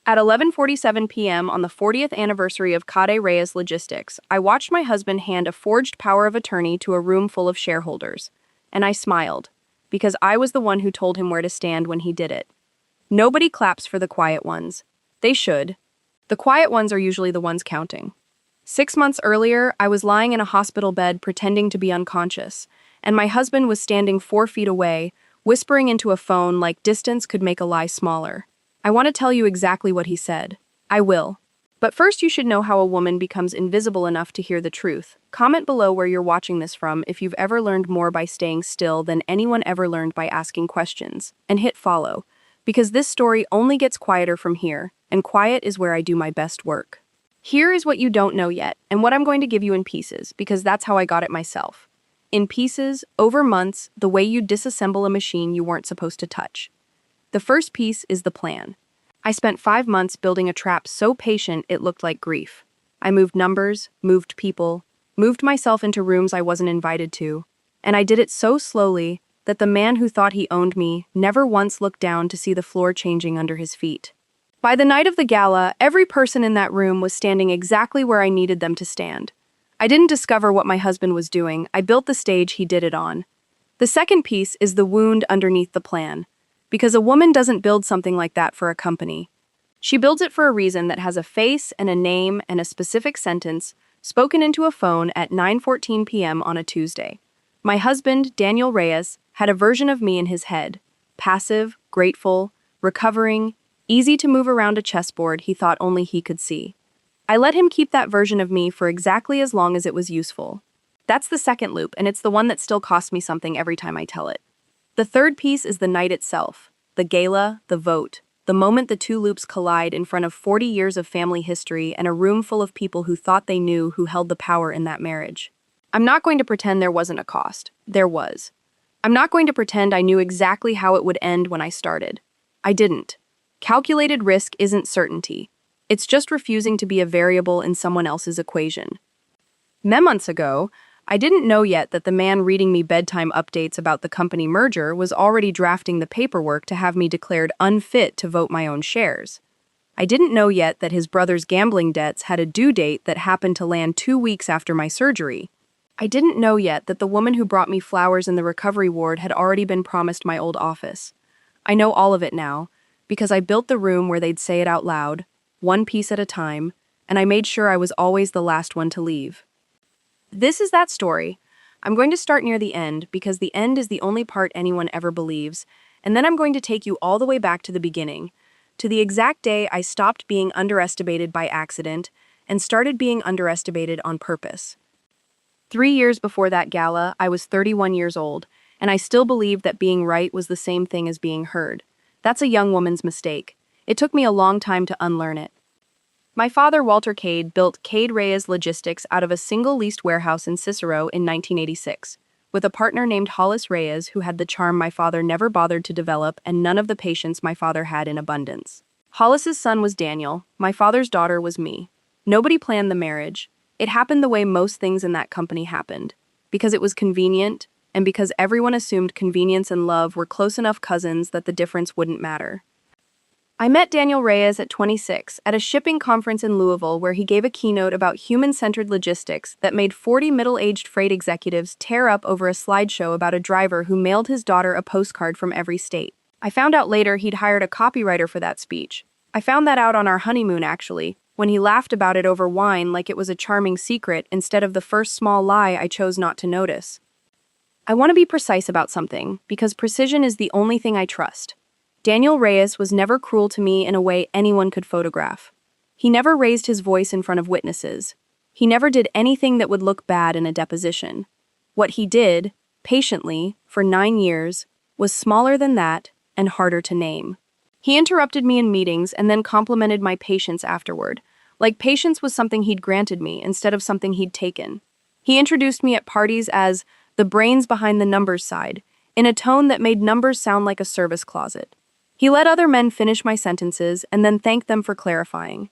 At 11:47 p.m. on the 40th anniversary of Cade Reyes Logistics, I watched my husband hand a forged power of attorney to a room full of shareholders. And I smiled, because I was the one who told him where to stand when he did it. Nobody claps for the quiet ones. They should. The quiet ones are usually the ones counting. 6 months earlier, I was lying in a hospital bed pretending to be unconscious, and my husband was standing 4 feet away, whispering into a phone like distance could make a lie smaller. I want to tell you exactly what he said. I will. But first you should know how a woman becomes invisible enough to hear the truth. Comment below where you're watching this from if you've ever learned more by staying still than anyone ever learned by asking questions. And hit follow, because this story only gets quieter from here, and quiet is where I do my best work. Here is what you don't know yet, and what I'm going to give you in pieces, because that's how I got it myself. In pieces, over months, the way you disassemble a machine you weren't supposed to touch. The first piece is the plan. I spent 5 months building a trap so patient it looked like grief. I moved numbers, moved people, moved myself into rooms I wasn't invited to, and I did it so slowly that the man who thought he owned me never once looked down to see the floor changing under his feet. By the night of the gala, every person in that room was standing exactly where I needed them to stand. I didn't discover what my husband was doing, I built the stage he did it on. The second piece is the wound underneath the plan. Because a woman doesn't build something like that for a company. She builds it for a reason that has a face and a name and a specific sentence spoken into a phone at 9:14 p.m. on a Tuesday. My husband, Daniel Reyes, had a version of me in his head. Passive, grateful, recovering, easy to move around a chessboard he thought only he could see. I let him keep that version of me for exactly as long as it was useful. That's the second loop, and it's the one that still costs me something every time I tell it. The third piece is the night itself, the gala, the vote, the moment the two loops collide in front of 40 years of family history and a room full of people who thought they knew who held the power in that marriage. I'm not going to pretend there wasn't a cost. There was. I'm not going to pretend I knew exactly how it would end when I started. I didn't. Calculated risk isn't certainty. It's just refusing to be a variable in someone else's equation. Months ago, I didn't know yet that the man reading me bedtime updates about the company merger was already drafting the paperwork to have me declared unfit to vote my own shares. I didn't know yet that his brother's gambling debts had a due date that happened to land 2 weeks after my surgery. I didn't know yet that the woman who brought me flowers in the recovery ward had already been promised my old office. I know all of it now, because I built the room where they'd say it out loud, one piece at a time, and I made sure I was always the last one to leave. This is that story. I'm going to start near the end because the end is the only part anyone ever believes, and then I'm going to take you all the way back to the beginning, to the exact day I stopped being underestimated by accident and started being underestimated on purpose. 3 years before that gala, I was 31 years old, and I still believed that being right was the same thing as being heard. That's a young woman's mistake. It took me a long time to unlearn it. My father, Walter Cade, built Cade Reyes Logistics out of a single leased warehouse in Cicero in 1986, with a partner named Hollis Reyes who had the charm my father never bothered to develop and none of the patience my father had in abundance. Hollis's son was Daniel, my father's daughter was me. Nobody planned the marriage. It happened the way most things in that company happened, because it was convenient, and because everyone assumed convenience and love were close enough cousins that the difference wouldn't matter. I met Daniel Reyes at 26 at a shipping conference in Louisville where he gave a keynote about human-centered logistics that made 40 middle-aged freight executives tear up over a slideshow about a driver who mailed his daughter a postcard from every state. I found out later he'd hired a copywriter for that speech. I found that out on our honeymoon, actually, when he laughed about it over wine like it was a charming secret instead of the first small lie I chose not to notice. I want to be precise about something, because precision is the only thing I trust. Daniel Reyes was never cruel to me in a way anyone could photograph. He never raised his voice in front of witnesses. He never did anything that would look bad in a deposition. What he did, patiently, for 9 years, was smaller than that and harder to name. He interrupted me in meetings and then complimented my patience afterward, like patience was something he'd granted me instead of something he'd taken. He introduced me at parties as the brains behind the numbers side, in a tone that made numbers sound like a service closet. He let other men finish my sentences and then thanked them for clarifying.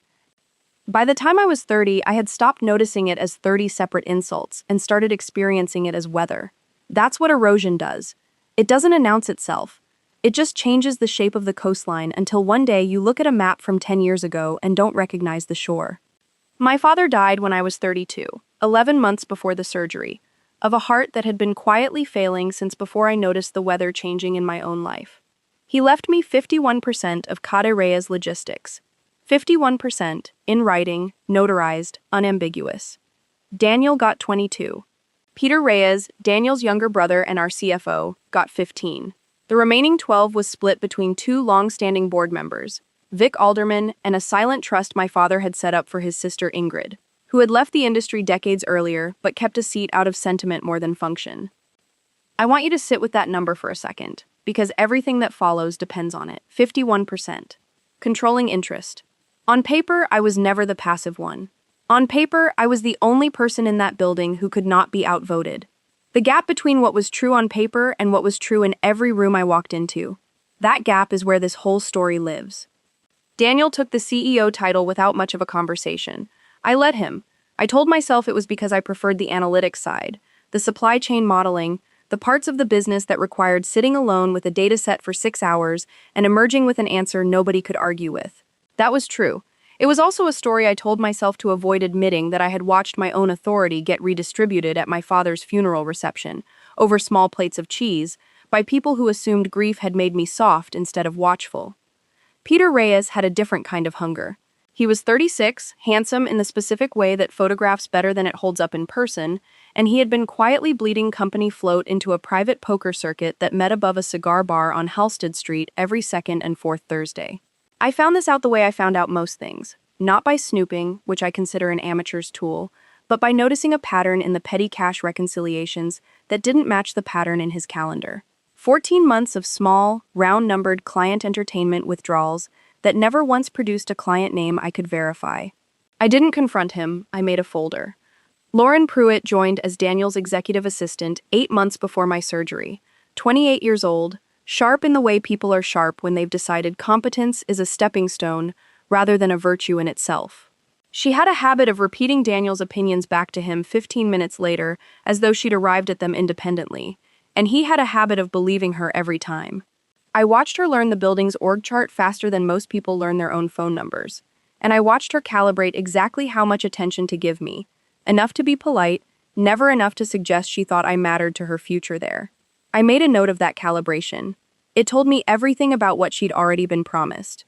By the time I was 30, I had stopped noticing it as 30 separate insults and started experiencing it as weather. That's what erosion does. It doesn't announce itself. It just changes the shape of the coastline until one day you look at a map from 10 years ago and don't recognize the shore. My father died when I was 32, 11 months before the surgery, of a heart that had been quietly failing since before I noticed the weather changing in my own life. He left me 51% of Cade Reyes Logistics. 51%, in writing, notarized, unambiguous. Daniel got 22. Peter Reyes, Daniel's younger brother and our CFO, got 15. The remaining 12 was split between two long-standing board members, Vic Alderman and a silent trust my father had set up for his sister Ingrid, who had left the industry decades earlier but kept a seat out of sentiment more than function. I want you to sit with that number for a second, because everything that follows depends on it. 51%. Controlling interest. On paper, I was never the passive one. On paper, I was the only person in that building who could not be outvoted. The gap between what was true on paper and what was true in every room I walked into. That gap is where this whole story lives. Daniel took the CEO title without much of a conversation. I let him. I told myself it was because I preferred the analytics side, the supply chain modeling, the parts of the business that required sitting alone with a data set for 6 hours and emerging with an answer nobody could argue with. That was true. It was also a story I told myself to avoid admitting that I had watched my own authority get redistributed at my father's funeral reception, over small plates of cheese, by people who assumed grief had made me soft instead of watchful. Peter Reyes had a different kind of hunger. He was 36, handsome in the specific way that photographs better than it holds up in person, and he had been quietly bleeding company float into a private poker circuit that met above a cigar bar on Halsted Street every second and fourth Thursday. I found this out the way I found out most things, not by snooping, which I consider an amateur's tool, but by noticing a pattern in the petty cash reconciliations that didn't match the pattern in his calendar. 14 months of small, round-numbered client entertainment withdrawals that never once produced a client name I could verify. I didn't confront him, I made a folder. Lauren Pruitt joined as Daniel's executive assistant 8 months before my surgery, 28 years old, sharp in the way people are sharp when they've decided competence is a stepping stone rather than a virtue in itself. She had a habit of repeating Daniel's opinions back to him 15 minutes later as though she'd arrived at them independently, and he had a habit of believing her every time. I watched her learn the building's org chart faster than most people learn their own phone numbers, and I watched her calibrate exactly how much attention to give me, enough to be polite, never enough to suggest she thought I mattered to her future there. I made a note of that calibration. It told me everything about what she'd already been promised.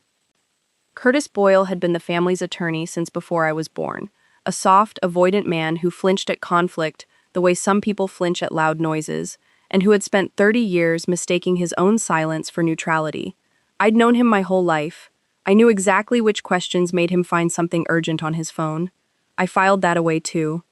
Curtis Boyle had been the family's attorney since before I was born, a soft, avoidant man who flinched at conflict the way some people flinch at loud noises, and who had spent 30 years mistaking his own silence for neutrality. I'd known him my whole life. I knew exactly which questions made him find something urgent on his phone. I filed that away too.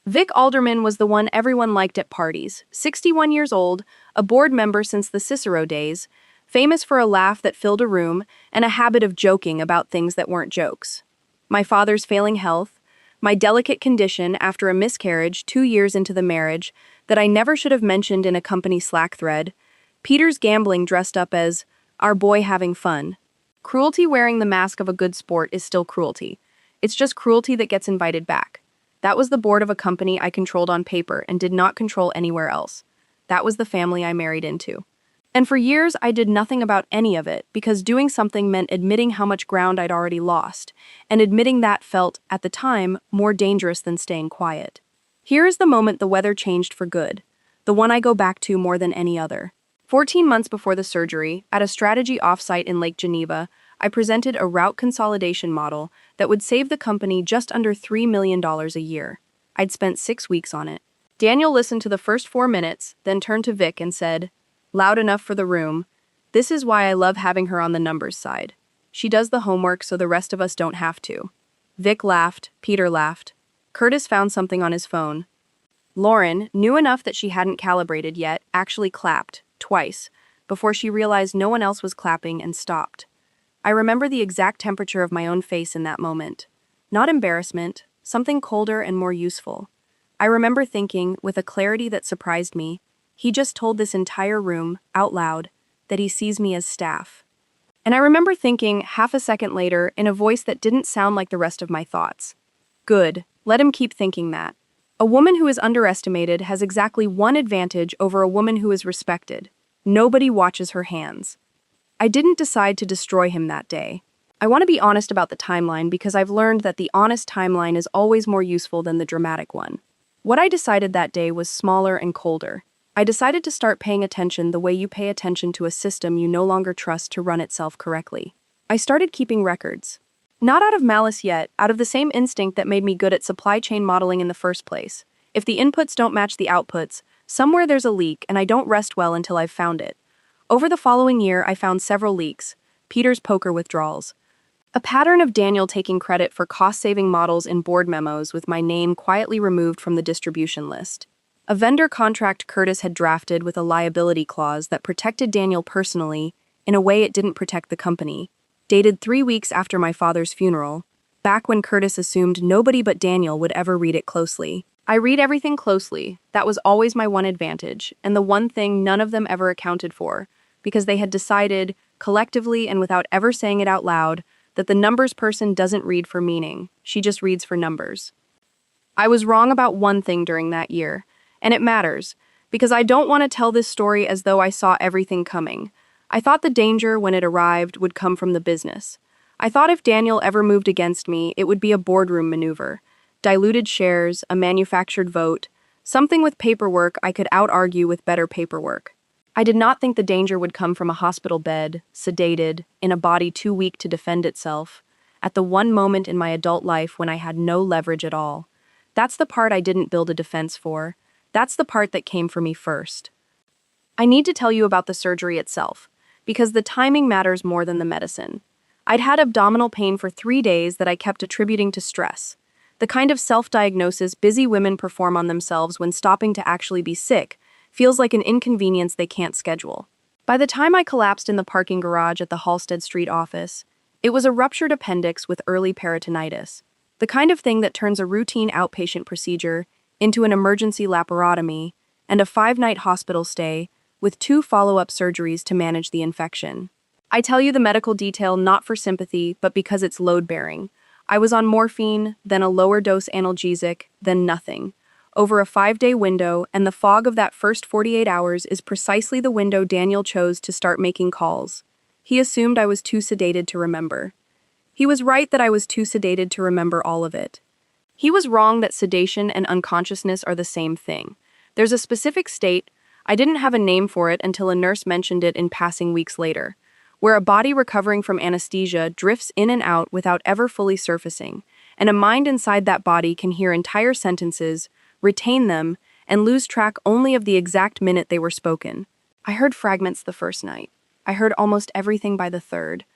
Vic Alderman was the one everyone liked at parties, 61 years old, a board member since the Cicero days, famous for a laugh that filled a room and a habit of joking about things that weren't jokes. My father's failing health, my delicate condition after a miscarriage 2 years into the marriage that I never should have mentioned in a company Slack thread, Peter's gambling dressed up as our boy having fun. Cruelty wearing the mask of a good sport is still cruelty. It's just cruelty that gets invited back. That was the board of a company I controlled on paper and did not control anywhere else. That was the family I married into. And for years, I did nothing about any of it because doing something meant admitting how much ground I'd already lost, and admitting that felt, at the time, more dangerous than staying quiet. Here is the moment the weather changed for good, the one I go back to more than any other. 14 months before the surgery, at a strategy offsite in Lake Geneva, I presented a route consolidation model that would save the company just under $3 million a year. I'd spent 6 weeks on it. Daniel listened to the first 4 minutes, then turned to Vic and said, loud enough for the room, "This is why I love having her on the numbers side. She does the homework so the rest of us don't have to." Vic laughed, Peter laughed. Curtis found something on his phone. Lauren, knew enough that she hadn't calibrated yet, actually clapped, twice, before she realized no one else was clapping and stopped. I remember the exact temperature of my own face in that moment. Not embarrassment, something colder and more useful. I remember thinking, with a clarity that surprised me, he just told this entire room, out loud, that he sees me as staff. And I remember thinking, half a second later, in a voice that didn't sound like the rest of my thoughts, good, let him keep thinking that. A woman who is underestimated has exactly one advantage over a woman who is respected. Nobody watches her hands. I didn't decide to destroy him that day. I want to be honest about the timeline because I've learned that the honest timeline is always more useful than the dramatic one. What I decided that day was smaller and colder. I decided to start paying attention the way you pay attention to a system you no longer trust to run itself correctly. I started keeping records. Not out of malice yet, out of the same instinct that made me good at supply chain modeling in the first place. If the inputs don't match the outputs, somewhere there's a leak and I don't rest well until I've found it. Over the following year, I found several leaks. Peter's poker withdrawals. A pattern of Daniel taking credit for cost-saving models in board memos with my name quietly removed from the distribution list. A vendor contract Curtis had drafted with a liability clause that protected Daniel personally in a way it didn't protect the company. Dated 3 weeks after my father's funeral, back when Curtis assumed nobody but Daniel would ever read it closely. I read everything closely. That was always my one advantage, and the one thing none of them ever accounted for, because they had decided, collectively and without ever saying it out loud, that the numbers person doesn't read for meaning, she just reads for numbers. I was wrong about one thing during that year, and it matters, because I don't want to tell this story as though I saw everything coming. I thought the danger, when it arrived, would come from the business. I thought if Daniel ever moved against me, it would be a boardroom maneuver. Diluted shares, a manufactured vote, something with paperwork I could out-argue with better paperwork. I did not think the danger would come from a hospital bed, sedated, in a body too weak to defend itself, at the one moment in my adult life when I had no leverage at all. That's the part I didn't build a defense for. That's the part that came for me first. I need to tell you about the surgery itself, because the timing matters more than the medicine. I'd had abdominal pain for 3 days that I kept attributing to stress, the kind of self-diagnosis busy women perform on themselves when stopping to actually be sick feels like an inconvenience they can't schedule. By the time I collapsed in the parking garage at the Halsted Street office, it was a ruptured appendix with early peritonitis, the kind of thing that turns a routine outpatient procedure into an emergency laparotomy and a 5-night hospital stay with 2 follow-up surgeries to manage the infection. I tell you the medical detail not for sympathy, but because it's load-bearing. I was on morphine, then a lower-dose analgesic, then nothing. Over a 5-day window, and the fog of that first 48 hours is precisely the window Daniel chose to start making calls. He assumed I was too sedated to remember. He was right that I was too sedated to remember all of it. He was wrong that sedation and unconsciousness are the same thing. There's a specific state, I didn't have a name for it until a nurse mentioned it in passing weeks later, where a body recovering from anesthesia drifts in and out without ever fully surfacing, and a mind inside that body can hear entire sentences, retain them, and lose track only of the exact minute they were spoken. I heard fragments the first night. I heard almost everything by the third.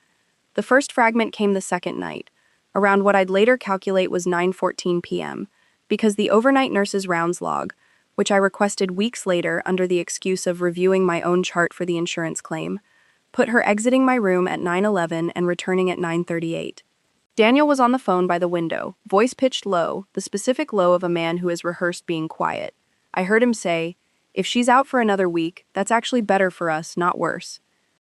The first fragment came the second night, around what I'd later calculate was 9:14 p.m., because the overnight nurse's rounds log, which I requested weeks later under the excuse of reviewing my own chart for the insurance claim, put her exiting my room at 9:11 and returning at 9:38. Daniel was on the phone by the window, voice pitched low, the specific low of a man who has rehearsed being quiet. I heard him say, "If she's out for another week, that's actually better for us, not worse."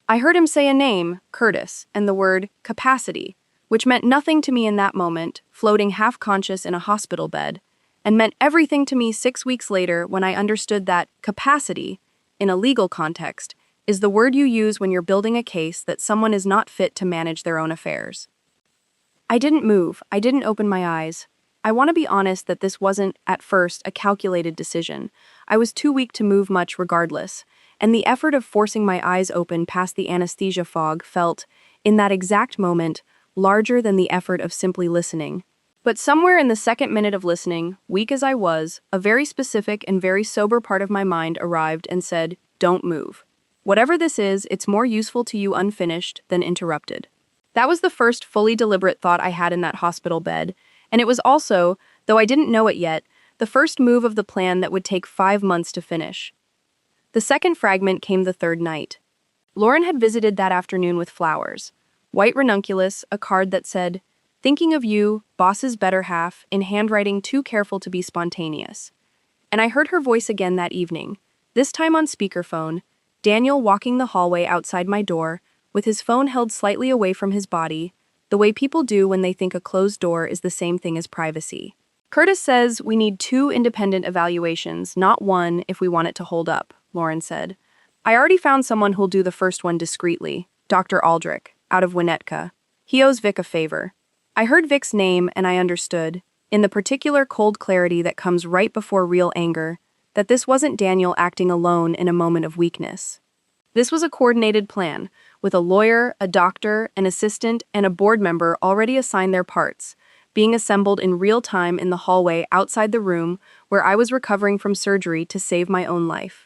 I heard him say a name, Curtis, and the word capacity, which meant nothing to me in that moment, floating half-conscious in a hospital bed, and meant everything to me 6 weeks later when I understood that capacity, in a legal context, is the word you use when you're building a case that someone is not fit to manage their own affairs. I didn't move. I didn't open my eyes. I want to be honest that this wasn't, at first, a calculated decision. I was too weak to move much regardless, and the effort of forcing my eyes open past the anesthesia fog felt, in that exact moment, larger than the effort of simply listening. But somewhere in the second minute of listening, weak as I was, a very specific and very sober part of my mind arrived and said, "Don't move. Whatever this is, it's more useful to you unfinished than interrupted." That was the first fully deliberate thought I had in that hospital bed, and it was also, though I didn't know it yet, the first move of the plan that would take 5 months to finish. The second fragment came the third night. Lauren had visited that afternoon with flowers. White ranunculus, a card that said, "Thinking of you, boss's better half," in handwriting too careful to be spontaneous. And I heard her voice again that evening, this time on speakerphone, Daniel walking the hallway outside my door, with his phone held slightly away from his body, the way people do when they think a closed door is the same thing as privacy. "Curtis says we need 2 independent evaluations, not 1 if we want it to hold up," Lauren said. I already found someone who'll do the first one discreetly, Dr. Aldrich, out of Winnetka. He owes Vic a favor. I heard Vic's name and I understood, in the particular cold clarity that comes right before real anger, that this wasn't Daniel acting alone in a moment of weakness. This was a coordinated plan, with a lawyer, a doctor, an assistant, and a board member already assigned their parts, being assembled in real time in the hallway outside the room where I was recovering from surgery to save my own life.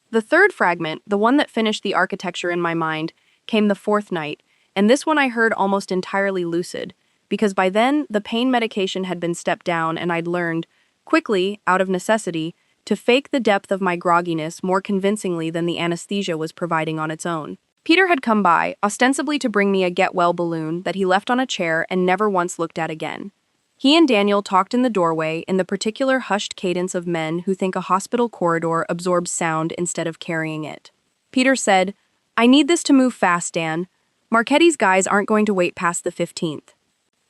The third fragment, the one that finished the architecture in my mind, came the fourth night, and this one I heard almost entirely lucid, because by then the pain medication had been stepped down and I'd learned, quickly, out of necessity, to fake the depth of my grogginess more convincingly than the anesthesia was providing on its own. Peter had come by, ostensibly to bring me a get-well balloon that he left on a chair and never once looked at again. He and Daniel talked in the doorway in the particular hushed cadence of men who think a hospital corridor absorbs sound instead of carrying it. Peter said, "I need this to move fast, Dan. Marchetti's guys aren't going to wait past the 15th.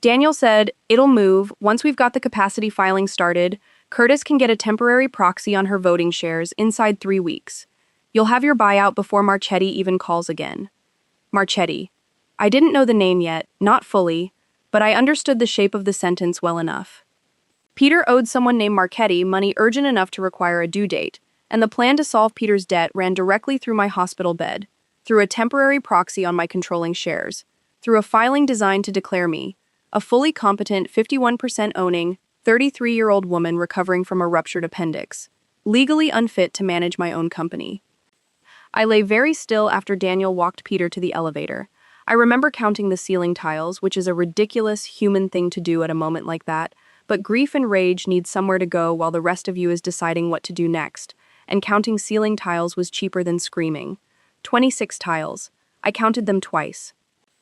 Daniel said, "It'll move. Once we've got the capacity filing started, Curtis can get a temporary proxy on her voting shares inside 3 weeks. You'll have your buyout before Marchetti even calls again." Marchetti. I didn't know the name yet, not fully, but I understood the shape of the sentence well enough. Peter owed someone named Marchetti money urgent enough to require a due date, and the plan to solve Peter's debt ran directly through my hospital bed, through a temporary proxy on my controlling shares, through a filing designed to declare me, a fully competent 51% owning, 33-year-old woman recovering from a ruptured appendix, legally unfit to manage my own company. I lay very still after Daniel walked Peter to the elevator. I remember counting the ceiling tiles, which is a ridiculous human thing to do at a moment like that, but grief and rage need somewhere to go while the rest of you is deciding what to do next, and counting ceiling tiles was cheaper than screaming. 26 tiles. I counted them twice.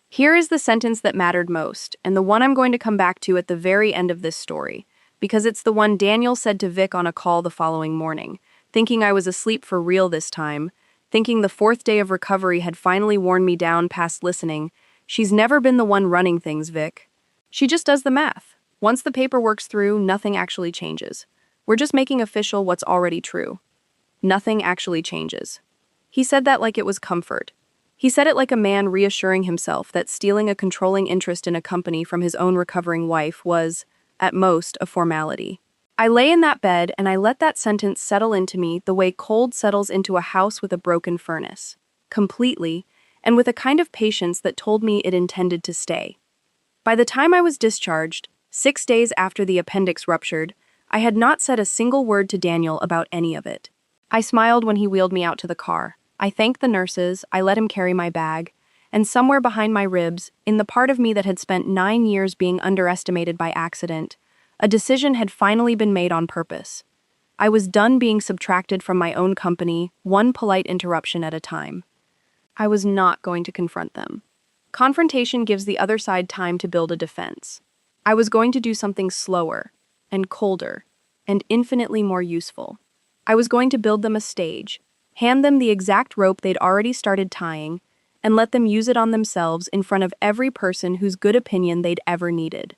Here is the sentence that mattered most, and the one I'm going to come back to at the very end of this story, because it's the one Daniel said to Vic on a call the following morning, thinking I was asleep for real this time, thinking the fourth day of recovery had finally worn me down past listening. She's never been the one running things, Vic. She just does the math. Once the paperwork's through, nothing actually changes. We're just making official what's already true. Nothing actually changes. He said that like it was comfort. He said it like a man reassuring himself that stealing a controlling interest in a company from his own recovering wife was, at most, a formality. I lay in that bed and I let that sentence settle into me the way cold settles into a house with a broken furnace. Completely, and with a kind of patience that told me it intended to stay. By the time I was discharged, 6 days after the appendix ruptured, I had not said a single word to Daniel about any of it. I smiled when he wheeled me out to the car. I thanked the nurses, I let him carry my bag, and somewhere behind my ribs, in the part of me that had spent 9 years being underestimated by accident, a decision had finally been made on purpose. I was done being subtracted from my own company, one polite interruption at a time. I was not going to confront them. Confrontation gives the other side time to build a defense. I was going to do something slower, and colder, and infinitely more useful. I was going to build them a stage, hand them the exact rope they'd already started tying, and let them use it on themselves in front of every person whose good opinion they'd ever needed.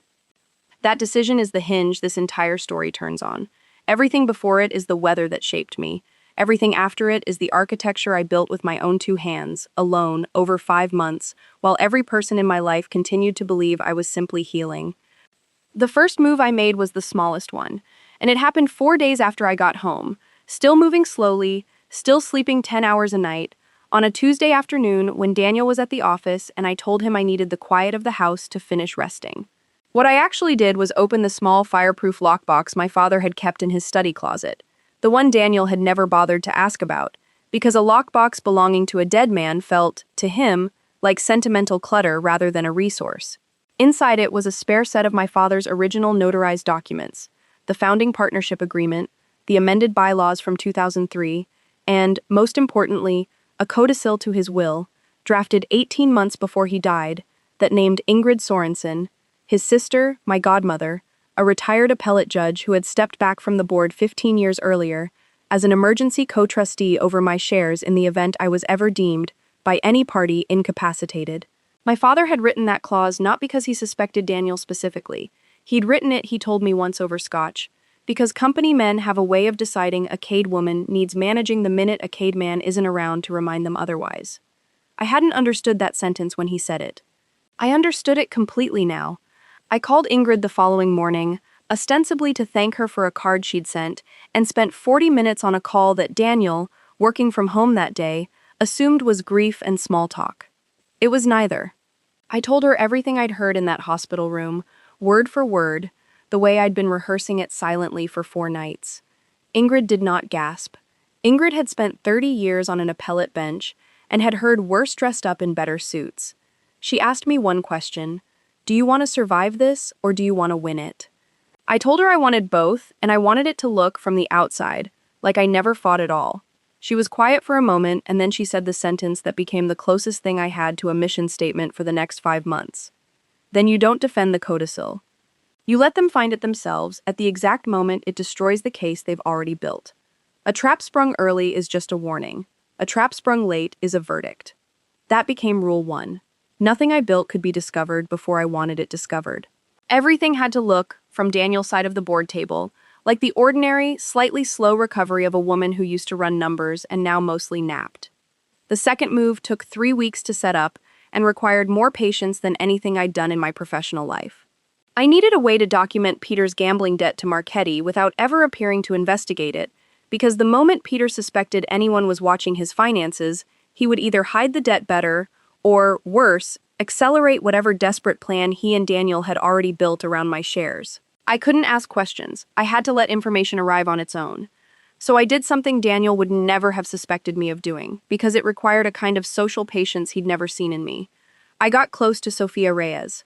That decision is the hinge this entire story turns on. Everything before it is the weather that shaped me. Everything after it is the architecture I built with my own 2 hands, alone, over 5 months, while every person in my life continued to believe I was simply healing. The first move I made was the smallest one, and it happened 4 days after I got home, still moving slowly, still sleeping 10 hours a night, on a Tuesday afternoon when Daniel was at the office and I told him I needed the quiet of the house to finish resting. What I actually did was open the small fireproof lockbox my father had kept in his study closet, the one Daniel had never bothered to ask about, because a lockbox belonging to a dead man felt, to him, like sentimental clutter rather than a resource. Inside it was a spare set of my father's original notarized documents, the founding partnership agreement, the amended bylaws from 2003, and, most importantly, a codicil to his will, drafted 18 months before he died, that named Ingrid Sorensen, his sister, my godmother, a retired appellate judge who had stepped back from the board 15 years earlier, as an emergency co-trustee over my shares in the event I was ever deemed, by any party, incapacitated. My father had written that clause not because he suspected Daniel specifically. He'd written it, he told me once over scotch, Because company men have a way of deciding a Cade woman needs managing the minute a Cade man isn't around to remind them otherwise. I hadn't understood that sentence when he said it. I understood it completely now. I called Ingrid the following morning, ostensibly to thank her for a card she'd sent, and spent 40 minutes on a call that Daniel, working from home that day, assumed was grief and small talk. It was neither. I told her everything I'd heard in that hospital room, word for word, the way I'd been rehearsing it silently for 4 nights. Ingrid did not gasp. Ingrid had spent 30 years on an appellate bench and had heard worse dressed up in better suits. She asked me one question: do you want to survive this, or do you want to win it? I told her I wanted both, and I wanted it to look, from the outside, like I never fought at all. She was quiet for a moment, and then she said the sentence that became the closest thing I had to a mission statement for the next 5 months. Then you don't defend the codicil. You let them find it themselves at the exact moment it destroys the case they've already built. A trap sprung early is just a warning. A trap sprung late is a verdict. That became rule 1. Nothing I built could be discovered before I wanted it discovered. Everything had to look, from Daniel's side of the board table, like the ordinary, slightly slow recovery of a woman who used to run numbers and now mostly napped. The second move took 3 weeks to set up and required more patience than anything I'd done in my professional life. I needed a way to document Peter's gambling debt to Marchetti without ever appearing to investigate it, because the moment Peter suspected anyone was watching his finances, he would either hide the debt better or, worse, accelerate whatever desperate plan he and Daniel had already built around my shares. I couldn't ask questions. I had to let information arrive on its own. So I did something Daniel would never have suspected me of doing, because it required a kind of social patience he'd never seen in me. I got close to Sophia Reyes.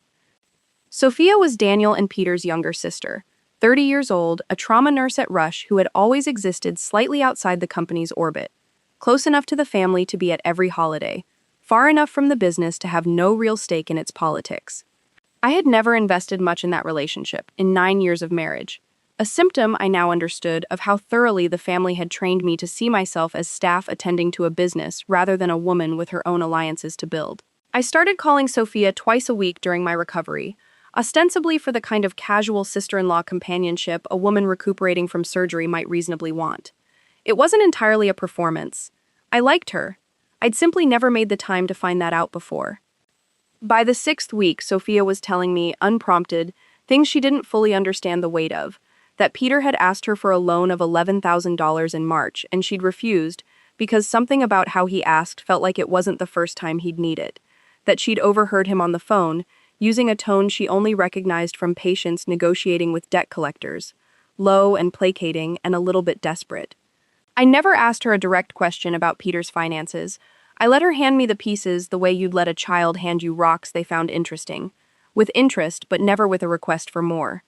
Sophia was Daniel and Peter's younger sister, 30 years old, a trauma nurse at Rush who had always existed slightly outside the company's orbit, close enough to the family to be at every holiday, far enough from the business to have no real stake in its politics. I had never invested much in that relationship in 9 years of marriage, a symptom I now understood of how thoroughly the family had trained me to see myself as staff attending to a business rather than a woman with her own alliances to build. I started calling Sophia twice a week during my recovery, ostensibly for the kind of casual sister-in-law companionship a woman recuperating from surgery might reasonably want. It wasn't entirely a performance. I liked her. I'd simply never made the time to find that out before. By the 6th week, Sophia was telling me, unprompted, things she didn't fully understand the weight of, that Peter had asked her for a loan of $11,000 in March, and she'd refused because something about how he asked felt like it wasn't the first time he'd need it, that she'd overheard him on the phone, using a tone she only recognized from patients negotiating with debt collectors, low and placating and a little bit desperate. I never asked her a direct question about Peter's finances. I let her hand me the pieces the way you'd let a child hand you rocks they found interesting, with interest but never with a request for more.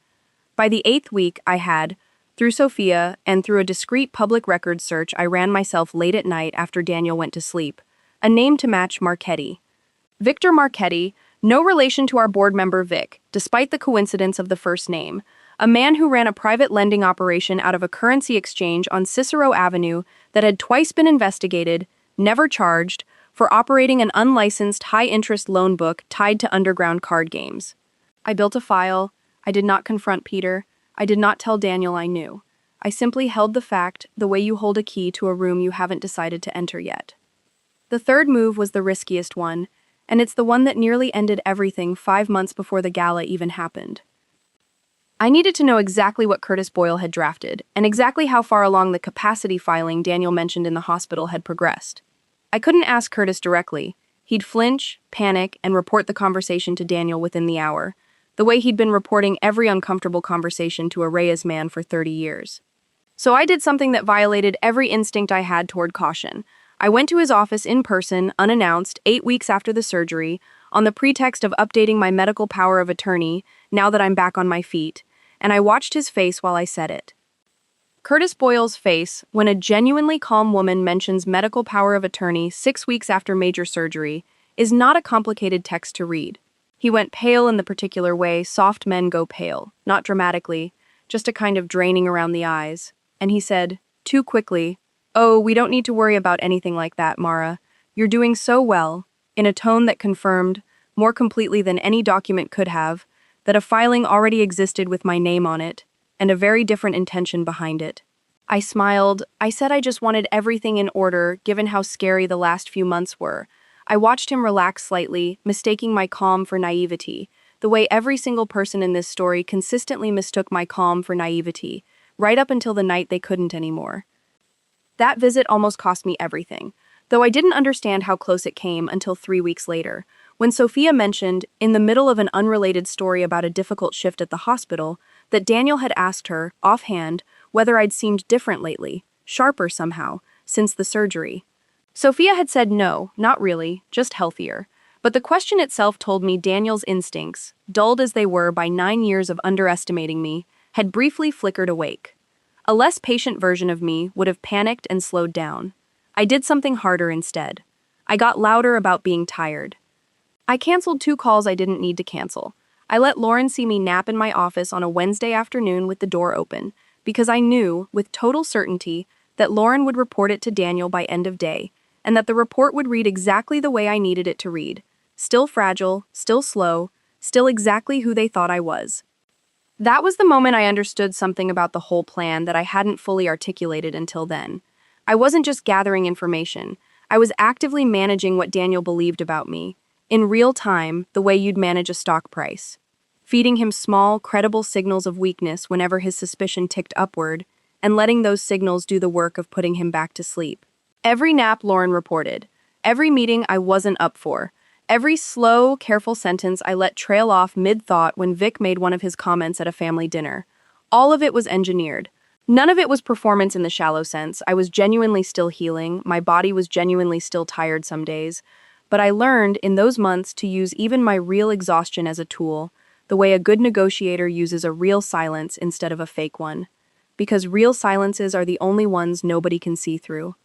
By the 8th week, I had, through Sophia and through a discreet public records search I ran myself late at night after Daniel went to sleep, a name to match Marchetti. Victor Marchetti, no relation to our board member Vic, despite the coincidence of the first name, a man who ran a private lending operation out of a currency exchange on Cicero Avenue that had twice been investigated, never charged, for operating an unlicensed high-interest loan book tied to underground card games. I built a file. I did not confront Peter. I did not tell Daniel I knew. I simply held the fact the way you hold a key to a room you haven't decided to enter yet. The third move was the riskiest one, and it's the one that nearly ended everything 5 months before the gala even happened. I needed to know exactly what Curtis Boyle had drafted, and exactly how far along the capacity filing Daniel mentioned in the hospital had progressed. I couldn't ask Curtis directly. He'd flinch, panic, and report the conversation to Daniel within the hour, the way he'd been reporting every uncomfortable conversation to a Reyes man for 30 years. So I did something that violated every instinct I had toward caution. I went to his office in person, unannounced, 8 weeks after the surgery, on the pretext of updating my medical power of attorney, now that I'm back on my feet, and I watched his face while I said it. Curtis Boyle's face, when a genuinely calm woman mentions medical power of attorney 6 weeks after major surgery, is not a complicated text to read. He went pale in the particular way soft men go pale, not dramatically, just a kind of draining around the eyes, and he said, too quickly, "Oh, we don't need to worry about anything like that, Mara. You're doing so well," in a tone that confirmed, more completely than any document could have, that a filing already existed with my name on it, and a very different intention behind it. I smiled. I said I just wanted everything in order, given how scary the last few months were. I watched him relax slightly, mistaking my calm for naivety, the way every single person in this story consistently mistook my calm for naivety, right up until the night they couldn't anymore. That visit almost cost me everything, though I didn't understand how close it came until 3 weeks later, when Sophia mentioned, in the middle of an unrelated story about a difficult shift at the hospital, that Daniel had asked her, offhand, whether I'd seemed different lately, sharper somehow, since the surgery. Sophia had said no, not really, just healthier. But the question itself told me Daniel's instincts, dulled as they were by 9 years of underestimating me, had briefly flickered awake. A less patient version of me would have panicked and slowed down. I did something harder instead. I got louder about being tired. I canceled 2 calls I didn't need to cancel. I let Lauren see me nap in my office on a Wednesday afternoon with the door open, because I knew, with total certainty, that Lauren would report it to Daniel by end of day, and that the report would read exactly the way I needed it to read. Still fragile, still slow, still exactly who they thought I was. That was the moment I understood something about the whole plan that I hadn't fully articulated until then. I wasn't just gathering information. I was actively managing what Daniel believed about me, in real time, the way you'd manage a stock price. Feeding him small, credible signals of weakness whenever his suspicion ticked upward, and letting those signals do the work of putting him back to sleep. Every nap Lauren reported, every meeting I wasn't up for, every slow, careful sentence I let trail off mid-thought when Vic made one of his comments at a family dinner. All of it was engineered. None of it was performance in the shallow sense. I was genuinely still healing, my body was genuinely still tired some days. But I learned in those months to use even my real exhaustion as a tool, the way a good negotiator uses a real silence instead of a fake one. Because real silences are the only ones nobody can see through.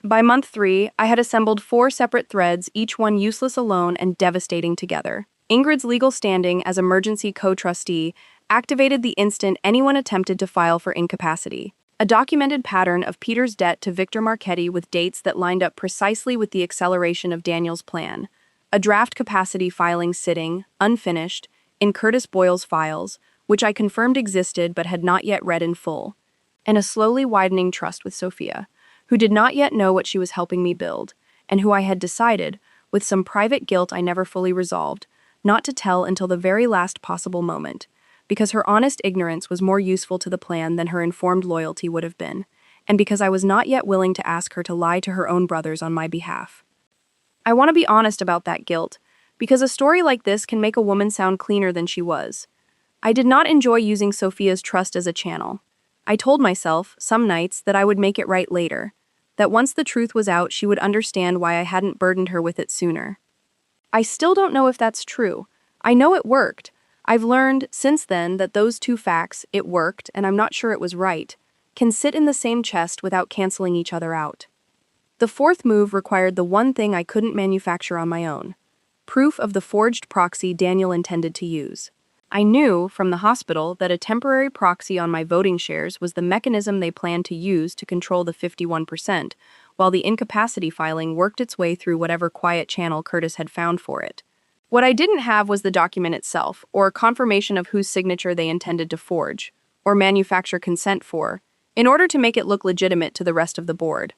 By month 3, I had assembled 4 separate threads, each one useless alone and devastating together. Ingrid's legal standing as emergency co-trustee activated the instant anyone attempted to file for incapacity. A documented pattern of Peter's debt to Victor Marchetti with dates that lined up precisely with the acceleration of Daniel's plan. A draft capacity filing sitting, unfinished, in Curtis Boyle's files, which I confirmed existed but had not yet read in full. And a slowly widening trust with Sophia, who did not yet know what she was helping me build, and who I had decided, with some private guilt I never fully resolved, not to tell until the very last possible moment, because her honest ignorance was more useful to the plan than her informed loyalty would have been, and because I was not yet willing to ask her to lie to her own brothers on my behalf. I want to be honest about that guilt, because a story like this can make a woman sound cleaner than she was. I did not enjoy using Sophia's trust as a channel. I told myself, some nights, that I would make it right later, that once the truth was out, she would understand why I hadn't burdened her with it sooner. I still don't know if that's true. I know it worked. I've learned, since then, that those two facts, it worked, and I'm not sure it was right, can sit in the same chest without canceling each other out. The fourth move required the one thing I couldn't manufacture on my own: proof of the forged proxy Daniel intended to use. I knew, from the hospital, that a temporary proxy on my voting shares was the mechanism they planned to use to control the 51%, while the incapacity filing worked its way through whatever quiet channel Curtis had found for it. What I didn't have was the document itself, or confirmation of whose signature they intended to forge, or manufacture consent for, in order to make it look legitimate to the rest of the board.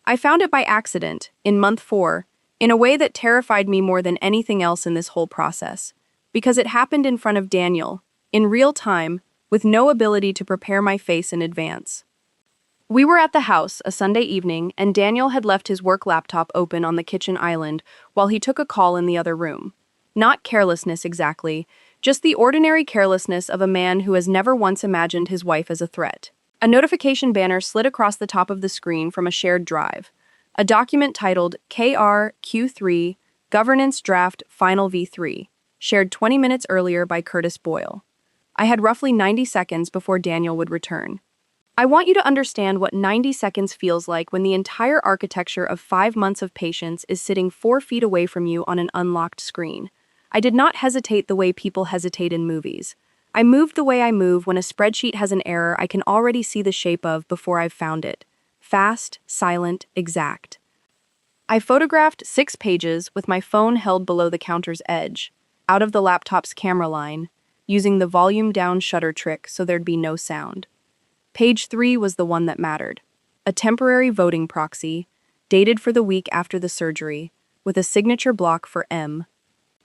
I found it by accident, in month 4, in a way that terrified me more than anything else in this whole process, because it happened in front of Daniel, in real time, with no ability to prepare my face in advance. We were at the house, a Sunday evening, and Daniel had left his work laptop open on the kitchen island while he took a call in the other room. Not carelessness exactly, just the ordinary carelessness of a man who has never once imagined his wife as a threat. A notification banner slid across the top of the screen from a shared drive. A document titled KRQ3 Governance Draft Final V3, shared 20 minutes earlier by Curtis Boyle. I had roughly 90 seconds before Daniel would return. I want you to understand what 90 seconds feels like when the entire architecture of 5 months of patience is sitting 4 feet away from you on an unlocked screen. I did not hesitate the way people hesitate in movies. I moved the way I move when a spreadsheet has an error I can already see the shape of before I've found it. Fast, silent, exact. I photographed 6 pages with my phone held below the counter's edge, out of the laptop's camera line, using the volume down shutter trick so there'd be no sound. Page 3 was the one that mattered. A temporary voting proxy, dated for the week after the surgery, with a signature block for M.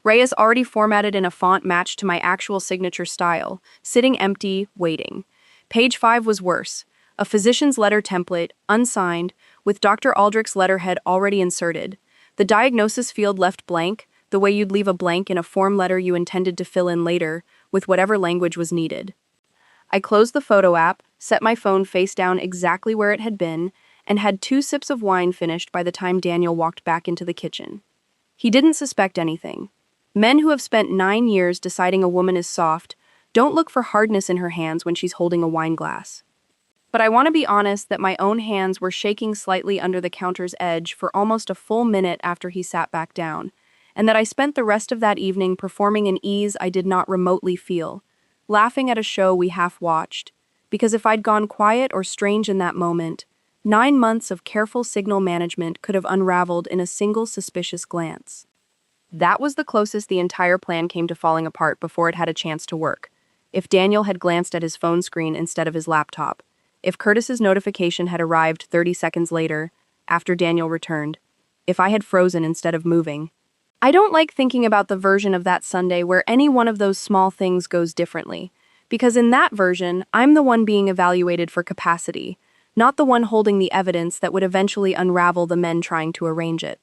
Reyes already formatted in a font matched to my actual signature style, sitting empty, waiting. Page 5 was worse. A physician's letter template, unsigned, with Dr. Aldrich's letterhead already inserted. The diagnosis field left blank, the way you'd leave a blank in a form letter you intended to fill in later, with whatever language was needed. I closed the photo app, set my phone face down exactly where it had been, and had 2 sips of wine finished by the time Daniel walked back into the kitchen. He didn't suspect anything. Men who have spent 9 years deciding a woman is soft don't look for hardness in her hands when she's holding a wine glass. But I want to be honest that my own hands were shaking slightly under the counter's edge for almost a full minute after he sat back down, and that I spent the rest of that evening performing an ease I did not remotely feel, laughing at a show we half-watched, because if I'd gone quiet or strange in that moment, 9 months of careful signal management could have unraveled in a single suspicious glance. That was the closest the entire plan came to falling apart before it had a chance to work. If Daniel had glanced at his phone screen instead of his laptop, if Curtis's notification had arrived 30 seconds later, after Daniel returned, if I had frozen instead of moving. I don't like thinking about the version of that Sunday where any one of those small things goes differently, because in that version, I'm the one being evaluated for capacity, not the one holding the evidence that would eventually unravel the men trying to arrange it.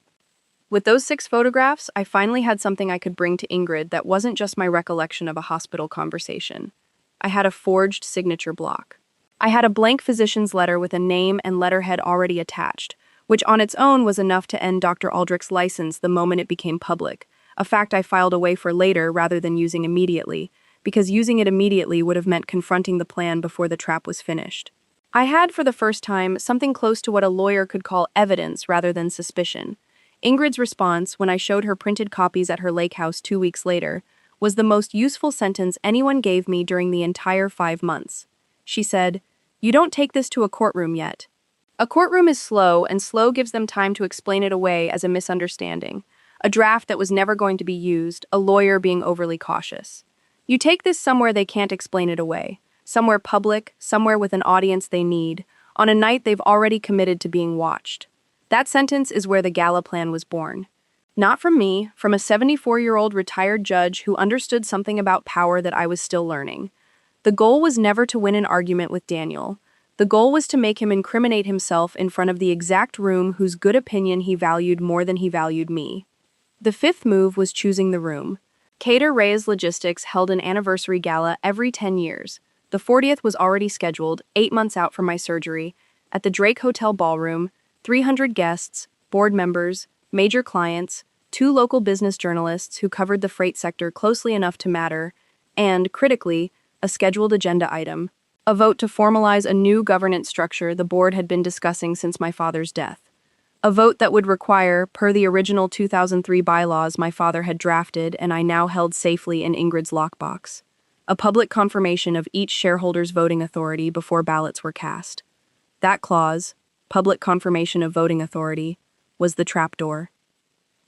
With those 6 photographs, I finally had something I could bring to Ingrid that wasn't just my recollection of a hospital conversation. I had a forged signature block. I had a blank physician's letter with a name and letterhead already attached, which on its own was enough to end Dr. Aldrich's license the moment it became public, a fact I filed away for later rather than using immediately, because using it immediately would have meant confronting the plan before the trap was finished. I had, for the first time, something close to what a lawyer could call evidence rather than suspicion. Ingrid's response, when I showed her printed copies at her lake house 2 weeks later, was the most useful sentence anyone gave me during the entire 5 months. She said, "You don't take this to a courtroom yet." A courtroom is slow, and slow gives them time to explain it away as a misunderstanding, a draft that was never going to be used, a lawyer being overly cautious. You take this somewhere they can't explain it away, somewhere public, somewhere with an audience they need, on a night they've already committed to being watched. That sentence is where the gala plan was born. Not from me, from a 74-year-old retired judge who understood something about power that I was still learning. The goal was never to win an argument with Daniel. The goal was to make him incriminate himself in front of the exact room whose good opinion he valued more than he valued me. The 5th move was choosing the room. Cater Reyes Logistics held an anniversary gala every 10 years. The 40th was already scheduled, 8 months out from my surgery, at the Drake Hotel Ballroom, 300 guests, board members, major clients, 2 local business journalists who covered the freight sector closely enough to matter, and, critically, a scheduled agenda item, a vote to formalize a new governance structure the board had been discussing since my father's death. A vote that would require, per the original 2003 bylaws my father had drafted and I now held safely in Ingrid's lockbox, a public confirmation of each shareholder's voting authority before ballots were cast. That clause, public confirmation of voting authority, was the trapdoor.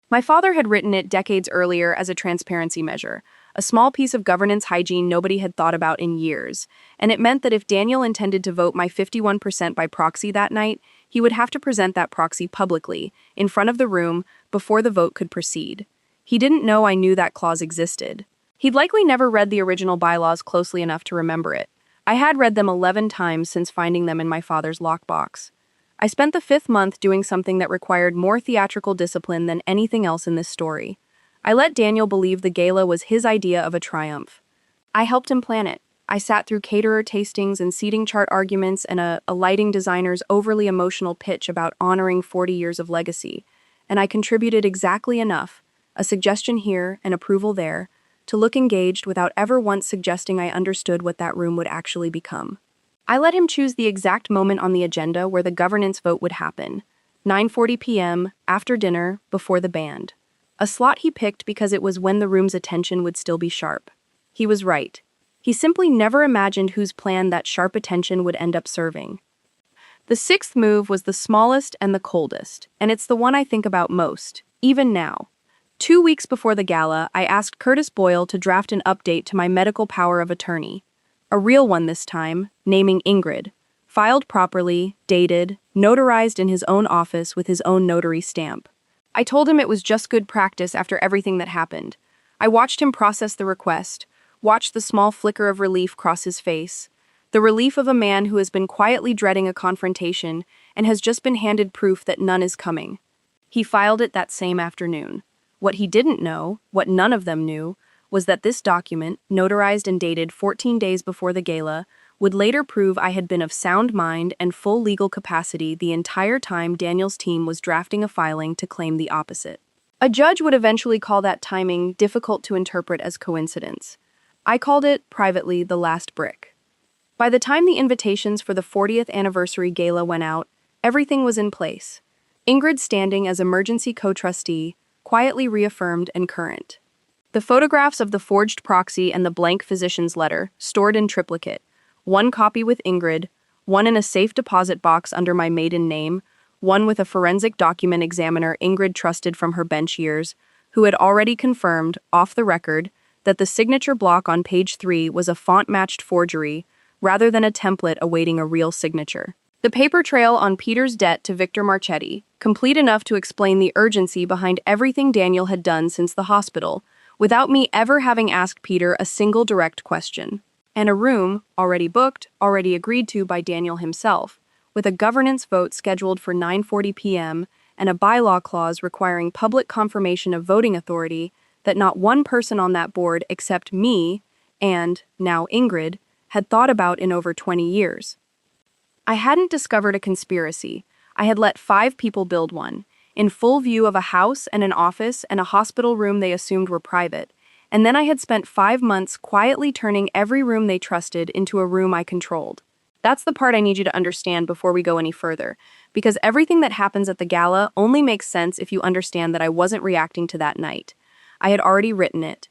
My father had written it decades earlier as a transparency measure, a small piece of governance hygiene nobody had thought about in years, and it meant that if Daniel intended to vote my 51% by proxy that night, he would have to present that proxy publicly, in front of the room, before the vote could proceed. He didn't know I knew that clause existed. He'd likely never read the original bylaws closely enough to remember it. I had read them 11 times since finding them in my father's lockbox. I spent the 5th month doing something that required more theatrical discipline than anything else in this story. I let Daniel believe the gala was his idea of a triumph. I helped him plan it. I sat through caterer tastings and seating chart arguments and a lighting designer's overly emotional pitch about honoring 40 years of legacy, and I contributed exactly enough, a suggestion here, an approval there, to look engaged without ever once suggesting I understood what that room would actually become. I let him choose the exact moment on the agenda where the governance vote would happen, 9:40 p.m., after dinner, before the band. A slot he picked because it was when the room's attention would still be sharp. He was right. He simply never imagined whose plan that sharp attention would end up serving. The 6th move was the smallest and the coldest, and it's the one I think about most, even now. 2 weeks before the gala, I asked Curtis Boyle to draft an update to my medical power of attorney. A real one this time, naming Ingrid. Filed properly, dated, notarized in his own office with his own notary stamp. I told him it was just good practice after everything that happened. I watched him process the request, watched the small flicker of relief cross his face. The relief of a man who has been quietly dreading a confrontation and has just been handed proof that none is coming. He filed it that same afternoon. What he didn't know, what none of them knew, was that this document, notarized and dated 14 days before the gala, would later prove I had been of sound mind and full legal capacity the entire time Daniel's team was drafting a filing to claim the opposite. A judge would eventually call that timing difficult to interpret as coincidence. I called it, privately, the last brick. By the time the invitations for the 40th anniversary gala went out, everything was in place. Ingrid standing as emergency co-trustee, quietly reaffirmed and current. The photographs of the forged proxy and the blank physician's letter, stored in triplicate, one copy with Ingrid, one in a safe deposit box under my maiden name, one with a forensic document examiner Ingrid trusted from her bench years, who had already confirmed, off the record, that the signature block on page 3 was a font-matched forgery, rather than a template awaiting a real signature. The paper trail on Peter's debt to Victor Marchetti, complete enough to explain the urgency behind everything Daniel had done since the hospital, without me ever having asked Peter a single direct question. And a room, already booked, already agreed to by Daniel himself, with a governance vote scheduled for 9:40 p.m. and a bylaw clause requiring public confirmation of voting authority that not one person on that board except me, and, now Ingrid, had thought about in over 20 years. I hadn't discovered a conspiracy. I had let 5 people build one, in full view of a house and an office and a hospital room they assumed were private, and then I had spent 5 months quietly turning every room they trusted into a room I controlled. That's the part I need you to understand before we go any further, because everything that happens at the gala only makes sense if you understand that I wasn't reacting to that night. I had already written it.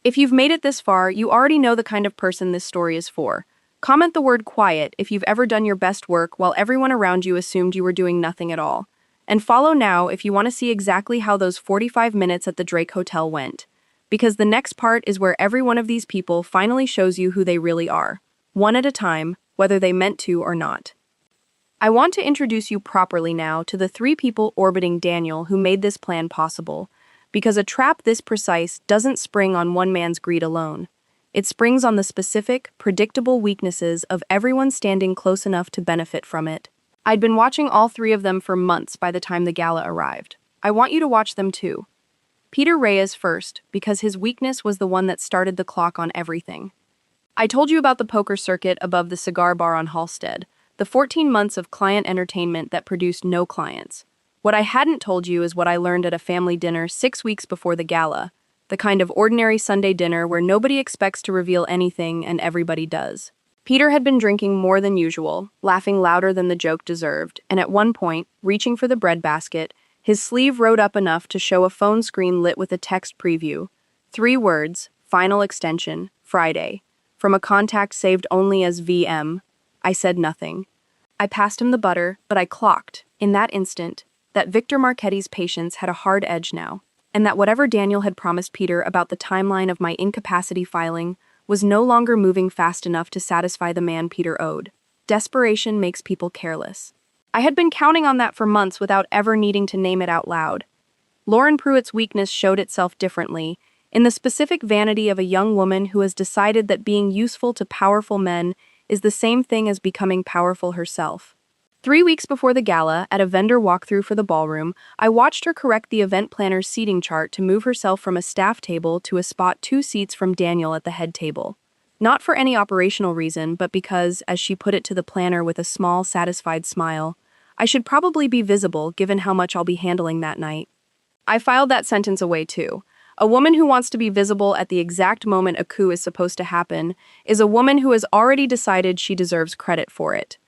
If you've made it this far, you already know the kind of person this story is for. Comment the word quiet if you've ever done your best work while everyone around you assumed you were doing nothing at all. And follow now if you want to see exactly how those 45 minutes at the Drake Hotel went. Because the next part is where every one of these people finally shows you who they really are, one at a time, whether they meant to or not. I want to introduce you properly now to the 3 people orbiting Daniel who made this plan possible, because a trap this precise doesn't spring on one man's greed alone. It springs on the specific, predictable weaknesses of everyone standing close enough to benefit from it. I'd been watching all 3 of them for months by the time the gala arrived. I want you to watch them too. Peter Reyes first, because his weakness was the one that started the clock on everything. I told you about the poker circuit above the cigar bar on Halsted, the 14 months of client entertainment that produced no clients. What I hadn't told you is what I learned at a family dinner 6 weeks before the gala, the kind of ordinary Sunday dinner where nobody expects to reveal anything and everybody does. Peter had been drinking more than usual, laughing louder than the joke deserved, and at one point, reaching for the breadbasket, his sleeve rode up enough to show a phone screen lit with a text preview. 3 words, final extension, Friday. From a contact saved only as VM. I said nothing. I passed him the butter, but I clocked, in that instant, that Victor Marchetti's patience had a hard edge now, and that whatever Daniel had promised Peter about the timeline of my incapacity filing was no longer moving fast enough to satisfy the man Peter owed. Desperation makes people careless. I had been counting on that for months without ever needing to name it out loud. Lauren Pruitt's weakness showed itself differently, in the specific vanity of a young woman who has decided that being useful to powerful men is the same thing as becoming powerful herself. 3 weeks before the gala, at a vendor walkthrough for the ballroom, I watched her correct the event planner's seating chart to move herself from a staff table to a spot 2 seats from Daniel at the head table. Not for any operational reason, but because, as she put it to the planner with a small, satisfied smile, I should probably be visible given how much I'll be handling that night. I filed that sentence away too. A woman who wants to be visible at the exact moment a coup is supposed to happen is a woman who has already decided she deserves credit for it.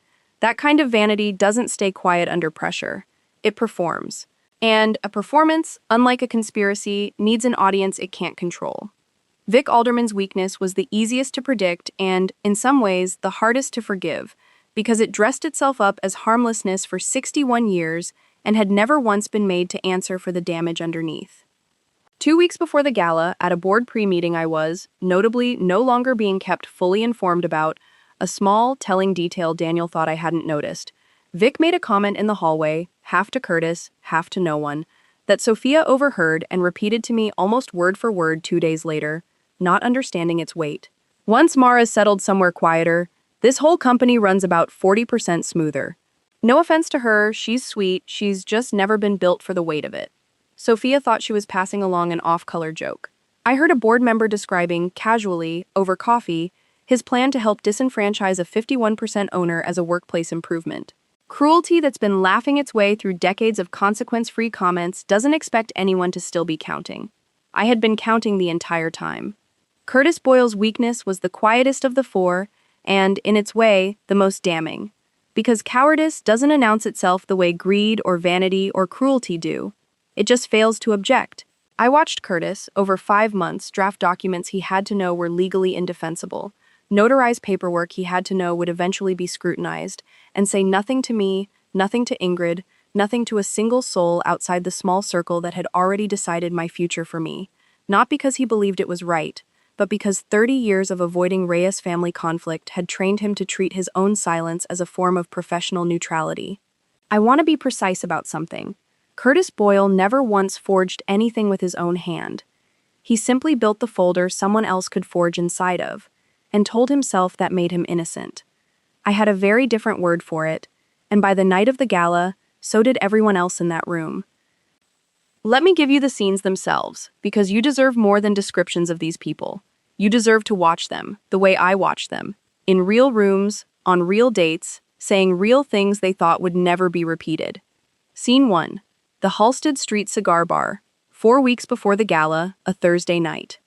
That kind of vanity doesn't stay quiet under pressure. It performs. And a performance, unlike a conspiracy, needs an audience it can't control. Vic Alderman's weakness was the easiest to predict and, in some ways, the hardest to forgive, because it dressed itself up as harmlessness for 61 years and had never once been made to answer for the damage underneath. 2 weeks before the gala, at a board pre-meeting I was, notably, no longer being kept fully informed about, a small, telling detail Daniel thought I hadn't noticed. Vic made a comment in the hallway, half to Curtis, half to no one, that Sophia overheard and repeated to me almost word for word 2 days later, not understanding its weight. Once Mara's settled somewhere quieter, this whole company runs about 40% smoother. No offense to her, she's sweet, she's just never been built for the weight of it. Sophia thought she was passing along an off-color joke. I heard a board member describing, casually, over coffee, his plan to help disenfranchise a 51% owner as a workplace improvement. Cruelty that's been laughing its way through decades of consequence-free comments doesn't expect anyone to still be counting. I had been counting the entire time. Curtis Boyle's weakness was the quietest of the four, and, in its way, the most damning. Because cowardice doesn't announce itself the way greed or vanity or cruelty do. It just fails to object. I watched Curtis, over 5 months, draft documents he had to know were legally indefensible, notarize paperwork he had to know would eventually be scrutinized, and say nothing to me, nothing to Ingrid, nothing to a single soul outside the small circle that had already decided my future for me, not because he believed it was right, but because 30 years of avoiding Reyes family conflict had trained him to treat his own silence as a form of professional neutrality. I want to be precise about something. Curtis Boyle never once forged anything with his own hand. He simply built the folder someone else could forge inside of, and told himself that made him innocent. I had a very different word for it, and by the night of the gala, so did everyone else in that room. Let me give you the scenes themselves, because you deserve more than descriptions of these people. You deserve to watch them, the way I watched them, in real rooms, on real dates, saying real things they thought would never be repeated. Scene 1. The Halsted Street Cigar Bar, 4 weeks before the gala, a Thursday night.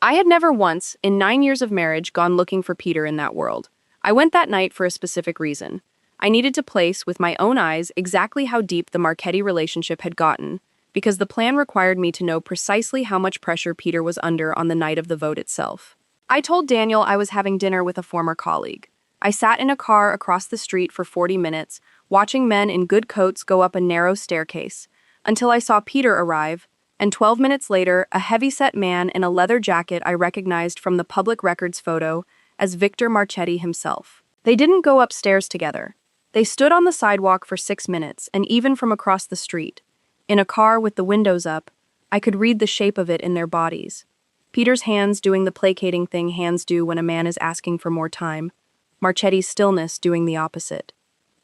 I had never once, in 9 years of marriage, gone looking for Peter in that world. I went that night for a specific reason. I needed to place, with my own eyes, exactly how deep the Marchetti relationship had gotten, because the plan required me to know precisely how much pressure Peter was under on the night of the vote itself. I told Daniel I was having dinner with a former colleague. I sat in a car across the street for 40 minutes, watching men in good coats go up a narrow staircase, until I saw Peter arrive, and 12 minutes later, a heavy-set man in a leather jacket I recognized from the public records photo as Victor Marchetti himself. They didn't go upstairs together. They stood on the sidewalk for 6 minutes, and even from across the street. In a car with the windows up, I could read the shape of it in their bodies. Peter's hands doing the placating thing hands do when a man is asking for more time. Marchetti's stillness doing the opposite.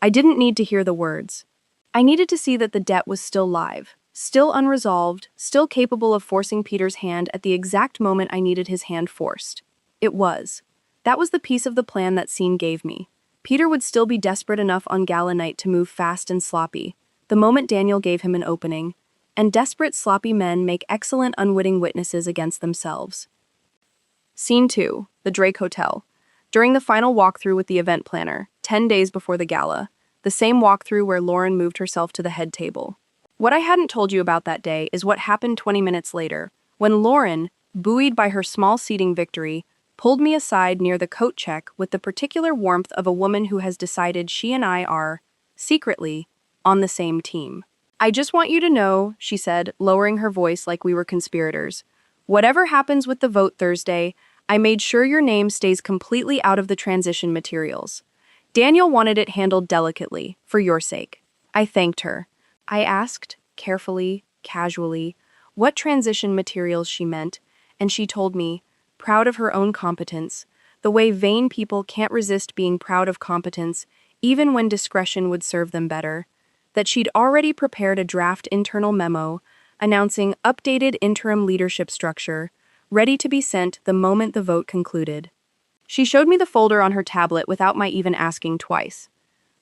I didn't need to hear the words. I needed to see that the debt was still live, still unresolved, still capable of forcing Peter's hand at the exact moment I needed his hand forced. It was. That was the piece of the plan that scene gave me. Peter would still be desperate enough on gala night to move fast and sloppy, the moment Daniel gave him an opening, and desperate, sloppy men make excellent unwitting witnesses against themselves. Scene 2, the Drake Hotel. During the final walkthrough with the event planner, 10 days before the gala, the same walkthrough where Lauren moved herself to the head table. What I hadn't told you about that day is what happened 20 minutes later, when Lauren, buoyed by her small seating victory, pulled me aside near the coat check with the particular warmth of a woman who has decided she and I are, secretly, on the same team. I just want you to know, she said, lowering her voice like we were conspirators. Whatever happens with the vote Thursday, I made sure your name stays completely out of the transition materials. Daniel wanted it handled delicately, for your sake. I thanked her. I asked, carefully, casually, what transition materials she meant, and she told me, proud of her own competence, the way vain people can't resist being proud of competence, even when discretion would serve them better, that she'd already prepared a draft internal memo announcing updated interim leadership structure, ready to be sent the moment the vote concluded. She showed me the folder on her tablet without my even asking twice.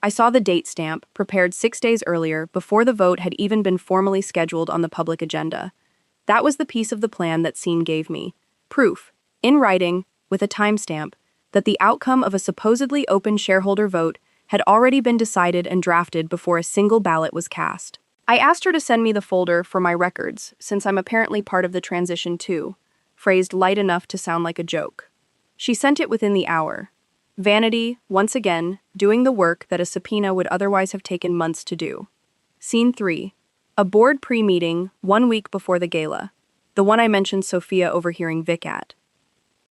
I saw the date stamp, prepared 6 days earlier, before the vote had even been formally scheduled on the public agenda. That was the piece of the plan that scene gave me. Proof, in writing, with a timestamp, that the outcome of a supposedly open shareholder vote had already been decided and drafted before a single ballot was cast. I asked her to send me the folder for my records, since I'm apparently part of the transition too, phrased light enough to sound like a joke. She sent it within the hour. Vanity, once again, doing the work that a subpoena would otherwise have taken months to do. Scene 3. A board pre-meeting, 1 week before the gala. the one I mentioned Sophia overhearing Vic at.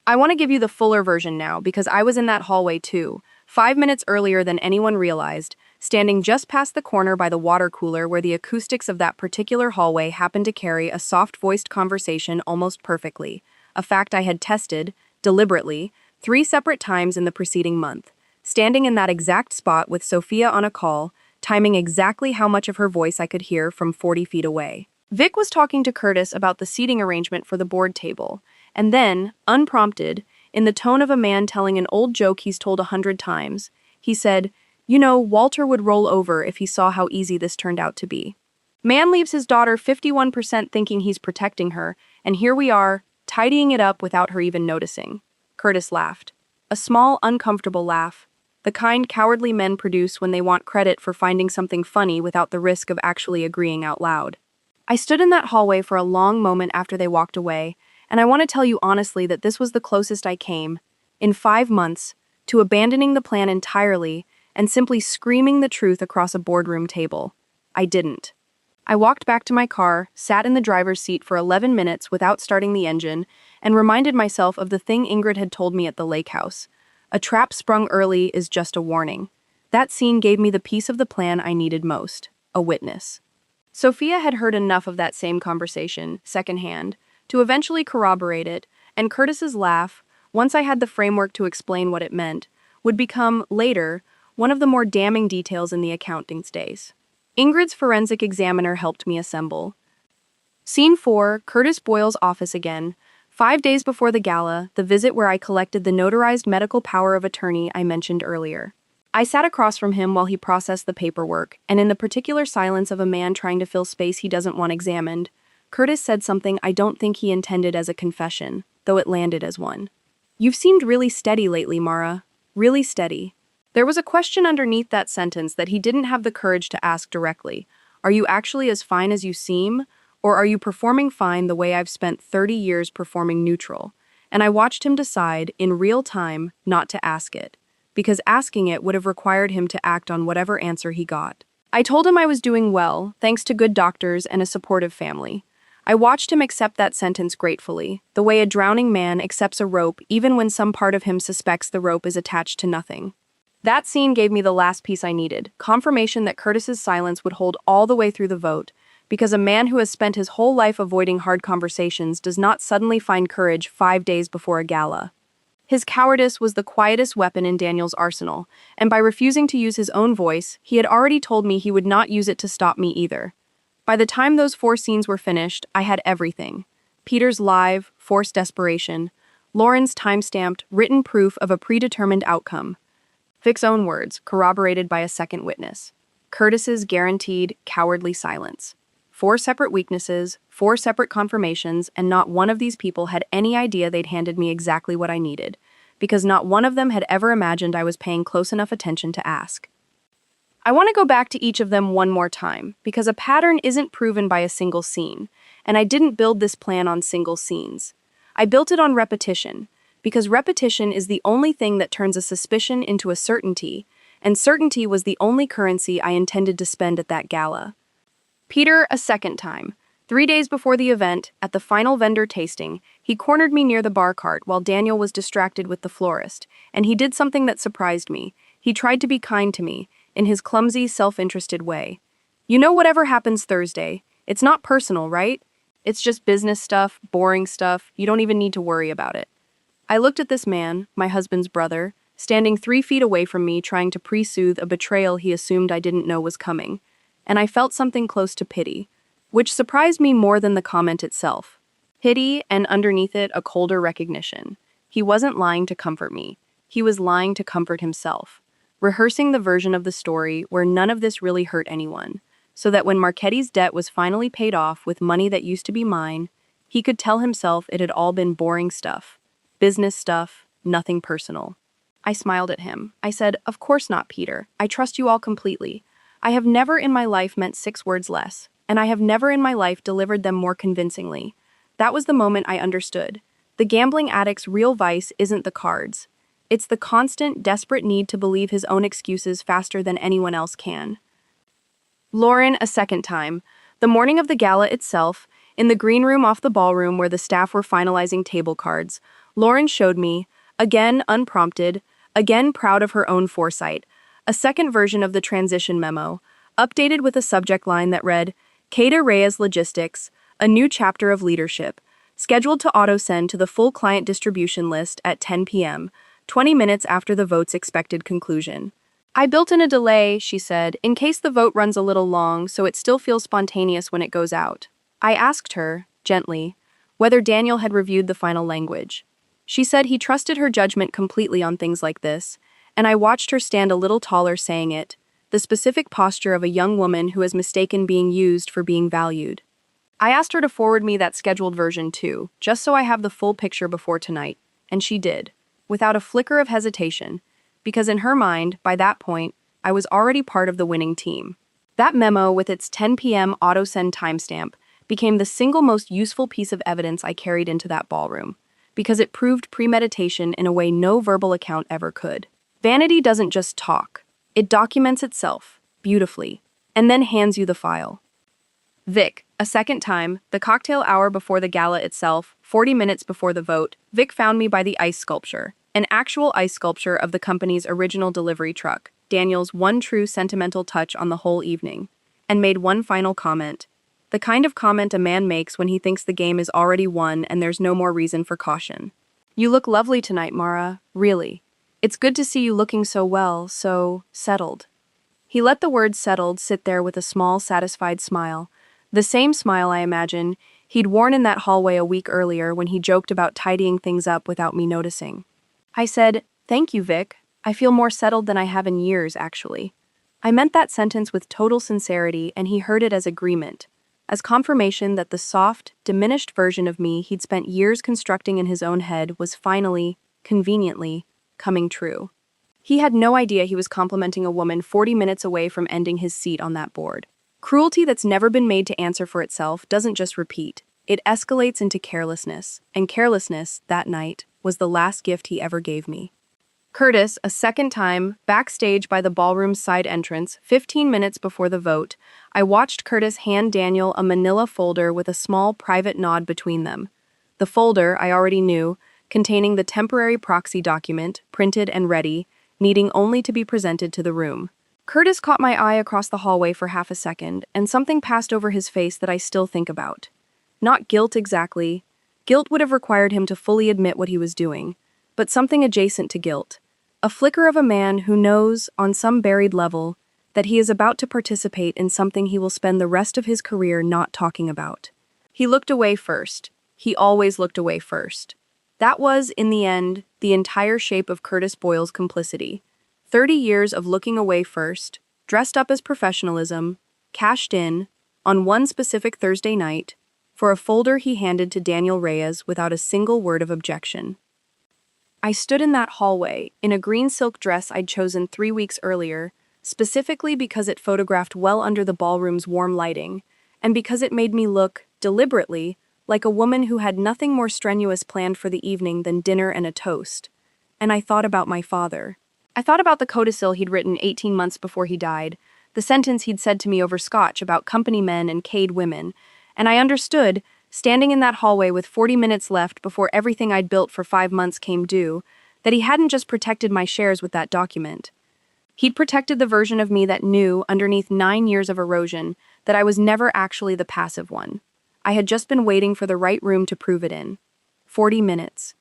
I want to give you the fuller version now because I was in that hallway too, 5 minutes earlier than anyone realized, standing just past the corner by the water cooler where the acoustics of that particular hallway happened to carry a soft-voiced conversation almost perfectly, a fact I had tested, deliberately, 3 separate times in the preceding month, standing in that exact spot with Sophia on a call, timing exactly how much of her voice I could hear from 40 feet away. Vic was talking to Curtis about the seating arrangement for the board table, and then, unprompted, in the tone of a man telling an old joke he's told 100 times, he said, "You know, Walter would roll over if he saw how easy this turned out to be. Man leaves his daughter 51% thinking he's protecting her, and here we are, tidying it up without her even noticing." Curtis laughed. A small, uncomfortable laugh, the kind cowardly men produce when they want credit for finding something funny without the risk of actually agreeing out loud. I stood in that hallway for a long moment after they walked away, and I want to tell you honestly that this was the closest I came, in 5 months, to abandoning the plan entirely and simply screaming the truth across a boardroom table. I didn't. I walked back to my car, sat in the driver's seat for 11 minutes without starting the engine, and reminded myself of the thing Ingrid had told me at the lake house. A trap sprung early is just a warning. That scene gave me the piece of the plan I needed most, a witness. Sophia had heard enough of that same conversation, secondhand, to eventually corroborate it, and Curtis's laugh, once I had the framework to explain what it meant, would become, later, one of the more damning details in the accountant's days. Ingrid's forensic examiner helped me assemble. Scene 4, Curtis Boyle's office again. 5 days before the gala, the visit where I collected the notarized medical power of attorney I mentioned earlier. I sat across from him while he processed the paperwork, and in the particular silence of a man trying to fill space he doesn't want examined, Curtis said something I don't think he intended as a confession, though it landed as one. "You've seemed really steady lately, Mara. Really steady." There was a question underneath that sentence that he didn't have the courage to ask directly. Are you actually as fine as you seem? Or are you performing fine the way I've spent 30 years performing neutral? And I watched him decide, in real time, not to ask it, because asking it would have required him to act on whatever answer he got. I told him I was doing well, thanks to good doctors and a supportive family. I watched him accept that sentence gratefully, the way a drowning man accepts a rope even when some part of him suspects the rope is attached to nothing. That scene gave me the last piece I needed, confirmation that Curtis's silence would hold all the way through the vote, because a man who has spent his whole life avoiding hard conversations does not suddenly find courage 5 days before a gala. His cowardice was the quietest weapon in Daniel's arsenal, and by refusing to use his own voice, he had already told me he would not use it to stop me either. By the time those 4 scenes were finished, I had everything. Peter's live, forced desperation, Lauren's time-stamped, written proof of a predetermined outcome, Vic's own words, corroborated by a second witness, Curtis's guaranteed, cowardly silence. 4 separate weaknesses, 4 separate confirmations, and not one of these people had any idea they'd handed me exactly what I needed, because not one of them had ever imagined I was paying close enough attention to ask. I want to go back to each of them one more time, because a pattern isn't proven by a single scene, and I didn't build this plan on single scenes. I built it on repetition, because repetition is the only thing that turns a suspicion into a certainty, and certainty was the only currency I intended to spend at that gala. Peter, a second time. 3 days before the event, at the final vendor tasting, he cornered me near the bar cart while Daniel was distracted with the florist, and he did something that surprised me. He tried to be kind to me, in his clumsy, self-interested way. "You know, whatever happens Thursday, it's not personal, right? It's just business stuff, boring stuff, you don't even need to worry about it." I looked at this man, my husband's brother, standing 3 feet away from me trying to pre-soothe a betrayal he assumed I didn't know was coming, and I felt something close to pity, which surprised me more than the comment itself. Pity, and underneath it, a colder recognition. He wasn't lying to comfort me. He was lying to comfort himself, rehearsing the version of the story where none of this really hurt anyone, so that when Marchetti's debt was finally paid off with money that used to be mine, he could tell himself it had all been boring stuff, business stuff, nothing personal. I smiled at him. I said, "Of course not, Peter. I trust you all completely. I have never in my life meant 6 words less, and I have never in my life delivered them more convincingly." That was the moment I understood. The gambling addict's real vice isn't the cards. It's the constant, desperate need to believe his own excuses faster than anyone else can. Lauren, a second time. The morning of the gala itself, In the green room off the ballroom where the staff were finalizing table cards, Lauren showed me, again unprompted, again proud of her own foresight, a second version of the transition memo, updated with a subject line that read, Cada Reyes Logistics, a new chapter of leadership, scheduled to auto-send to the full client distribution list at 10 p.m., 20 minutes after the vote's expected conclusion. I built in a delay, she said, in case the vote runs a little long so it still feels spontaneous when it goes out. I asked her, gently, whether Daniel had reviewed the final language. She said he trusted her judgment completely on things like this, and I watched her stand a little taller saying it, the specific posture of a young woman who has mistaken being used for being valued. I asked her to forward me that scheduled version too, just so I have the full picture before tonight, and she did, without a flicker of hesitation, because in her mind, by that point, I was already part of the winning team. That memo, with its 10 p.m. auto-send timestamp, became the single most useful piece of evidence I carried into that ballroom, because it proved premeditation in a way no verbal account ever could. Vanity doesn't just talk. It documents itself, beautifully, and then hands you the file. Vic, a second time, the cocktail hour before the gala itself, 40 minutes before the vote, Vic found me by the ice sculpture, an actual ice sculpture of the company's original delivery truck, Daniel's one true sentimental touch on the whole evening, and made one final comment. The kind of comment a man makes when he thinks the game is already won and there's no more reason for caution. You look lovely tonight, Mara, really. It's good to see you looking so well, so settled. He let the word settled sit there with a small, satisfied smile, the same smile, I imagine, he'd worn in that hallway a week earlier when he joked about tidying things up without me noticing. I said, "Thank you, Vic. I feel more settled than I have in years, actually." I meant that sentence with total sincerity, and he heard it as agreement, as confirmation that the soft, diminished version of me he'd spent years constructing in his own head was finally, conveniently, coming true. He had no idea he was complimenting a woman 40 minutes away from ending his seat on that board. Cruelty that's never been made to answer for itself doesn't just repeat, it escalates into carelessness, and carelessness, that night, was the last gift he ever gave me. Curtis, a second time, backstage by the ballroom's side entrance, 15 minutes before the vote, I watched Curtis hand Daniel a manila folder with a small private nod between them. The folder, I already knew, containing the temporary proxy document, printed and ready, needing only to be presented to the room. Curtis caught my eye across the hallway for half a second, and something passed over his face that I still think about. Not guilt exactly. Guilt would have required him to fully admit what he was doing, but something adjacent to guilt. A flicker of a man who knows, on some buried level, that he is about to participate in something he will spend the rest of his career not talking about. He looked away first. He always looked away first. That was, in the end, the entire shape of Curtis Boyle's complicity. 30 years of looking away first, dressed up as professionalism, cashed in, on one specific Thursday night, for a folder he handed to Daniel Reyes without a single word of objection. I stood in that hallway, in a green silk dress I'd chosen 3 weeks earlier, specifically because it photographed well under the ballroom's warm lighting, and because it made me look, deliberately, like a woman who had nothing more strenuous planned for the evening than dinner and a toast. And I thought about my father. I thought about the codicil he'd written 18 months before he died, the sentence he'd said to me over scotch about company men and Cade women, and I understood, standing in that hallway with 40 minutes left before everything I'd built for 5 months came due, that he hadn't just protected my shares with that document. He'd protected the version of me that knew, underneath 9 years of erosion, that I was never actually the passive one. I had just been waiting for the right room to prove it in. 40 minutes.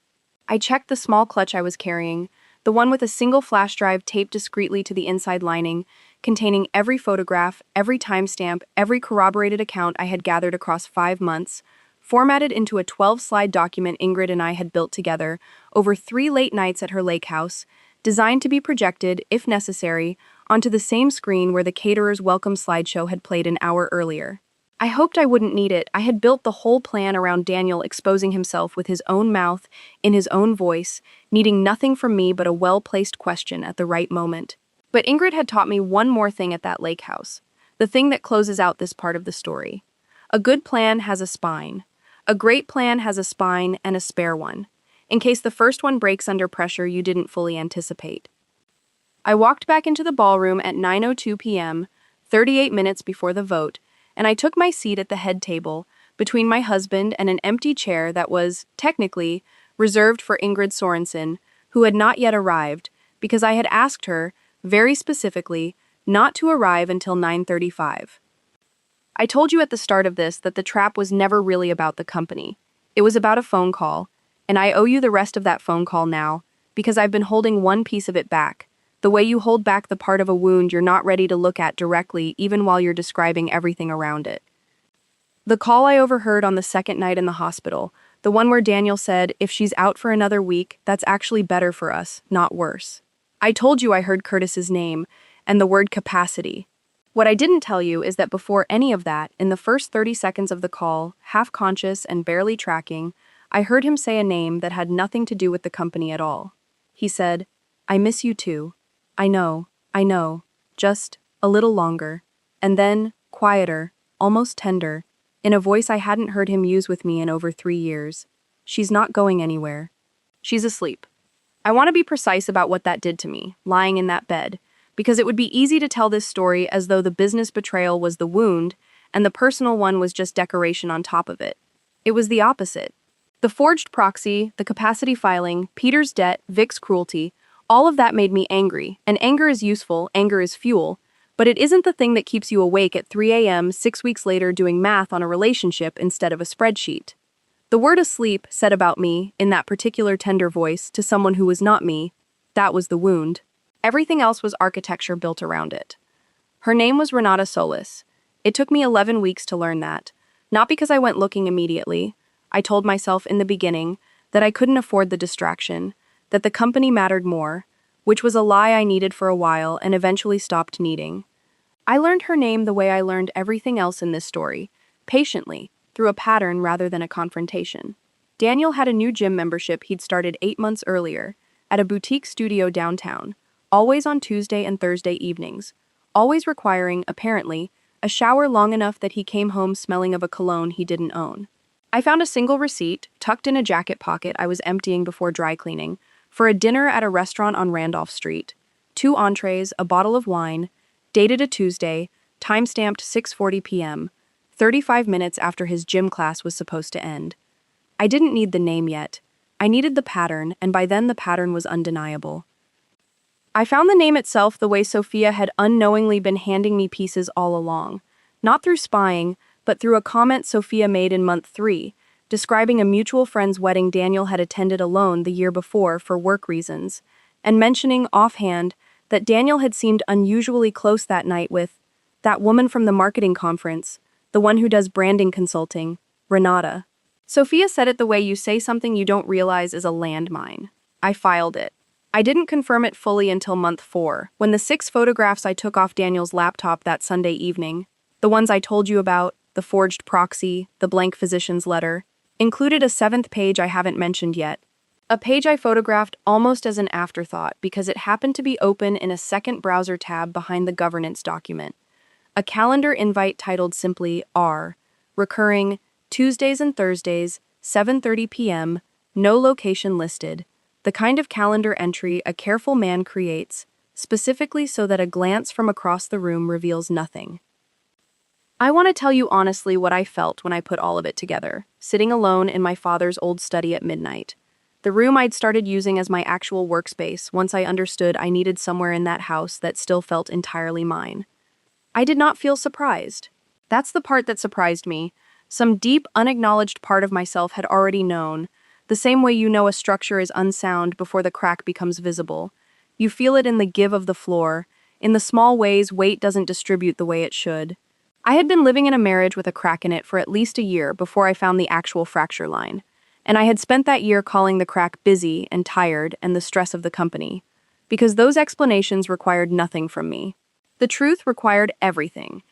I checked the small clutch I was carrying, the one with a single flash drive taped discreetly to the inside lining, containing every photograph, every timestamp, every corroborated account I had gathered across 5 months, formatted into a 12-slide document Ingrid and I had built together over 3 late nights at her lake house, designed to be projected, if necessary, onto the same screen where the caterer's welcome slideshow had played an hour earlier. I hoped I wouldn't need it. I had built the whole plan around Daniel exposing himself with his own mouth, in his own voice, needing nothing from me but a well-placed question at the right moment. But Ingrid had taught me one more thing at that lake house, the thing that closes out this part of the story. A good plan has a spine. A great plan has a spine and a spare one, in case the first one breaks under pressure you didn't fully anticipate. I walked back into the ballroom at 9:02 p.m., 38 minutes before the vote, and I took my seat at the head table, between my husband and an empty chair that was, technically, reserved for Ingrid Sorensen, who had not yet arrived, because I had asked her, very specifically, not to arrive until 9:35. I told you at the start of this that the trap was never really about the company. It was about a phone call, and I owe you the rest of that phone call now, because I've been holding one piece of it back, the way you hold back the part of a wound you're not ready to look at directly even while you're describing everything around it. The call I overheard on the second night in the hospital, the one where Daniel said, if she's out for another week, that's actually better for us, not worse. I told you I heard Curtis's name, and the word capacity. What I didn't tell you is that before any of that, in the first 30 seconds of the call, half-conscious and barely tracking, I heard him say a name that had nothing to do with the company at all. He said, I miss you too. I know, just a little longer. And then, quieter, almost tender, in a voice I hadn't heard him use with me in over 3 years. She's not going anywhere. She's asleep. I want to be precise about what that did to me, lying in that bed, because it would be easy to tell this story as though the business betrayal was the wound and the personal one was just decoration on top of it. It was the opposite. The forged proxy, the capacity filing, Peter's debt, Vic's cruelty, all of that made me angry, and anger is useful, anger is fuel, but it isn't the thing that keeps you awake at 3 a.m. 6 weeks later doing math on a relationship instead of a spreadsheet. The word asleep said about me, in that particular tender voice, to someone who was not me, that was the wound. Everything else was architecture built around it. Her name was Renata Solis. It took me 11 weeks to learn that. Not because I went looking immediately. I told myself in the beginning that I couldn't afford the distraction, that the company mattered more, which was a lie I needed for a while and eventually stopped needing. I learned her name the way I learned everything else in this story, patiently, through a pattern rather than a confrontation. Daniel had a new gym membership he'd started 8 months earlier, at a boutique studio downtown, always on Tuesday and Thursday evenings, always requiring, apparently, a shower long enough that he came home smelling of a cologne he didn't own. I found a single receipt, tucked in a jacket pocket I was emptying before dry cleaning, for a dinner at a restaurant on Randolph Street, 2 entrees, a bottle of wine, dated a Tuesday, time-stamped 6:40 p.m., 35 minutes after his gym class was supposed to end. I didn't need the name yet. I needed the pattern, and by then the pattern was undeniable. I found the name itself the way Sophia had unknowingly been handing me pieces all along, not through spying, but through a comment Sophia made in month 3, describing a mutual friend's wedding Daniel had attended alone the year before for work reasons, and mentioning offhand that Daniel had seemed unusually close that night with that woman from the marketing conference, the one who does branding consulting, Renata. Sophia said it the way you say something you don't realize is a landmine. I filed it. I didn't confirm it fully until month 4, when the 6 photographs I took off Daniel's laptop that Sunday evening, the ones I told you about, the forged proxy, the blank physician's letter, included a 7th page I haven't mentioned yet. A page I photographed almost as an afterthought because it happened to be open in a second browser tab behind the governance document. A calendar invite titled simply R, recurring Tuesdays and Thursdays, 7:30 p.m., no location listed. The kind of calendar entry a careful man creates, specifically so that a glance from across the room reveals nothing. I want to tell you honestly what I felt when I put all of it together, sitting alone in my father's old study at midnight. The room I'd started using as my actual workspace once I understood I needed somewhere in that house that still felt entirely mine. I did not feel surprised. That's the part that surprised me. Some deep, unacknowledged part of myself had already known, the same way you know a structure is unsound before the crack becomes visible. You feel it in the give of the floor, in the small ways weight doesn't distribute the way it should. I had been living in a marriage with a crack in it for at least a year before I found the actual fracture line, and I had spent that year calling the crack busy and tired and the stress of the company, because those explanations required nothing from me. The truth required everything.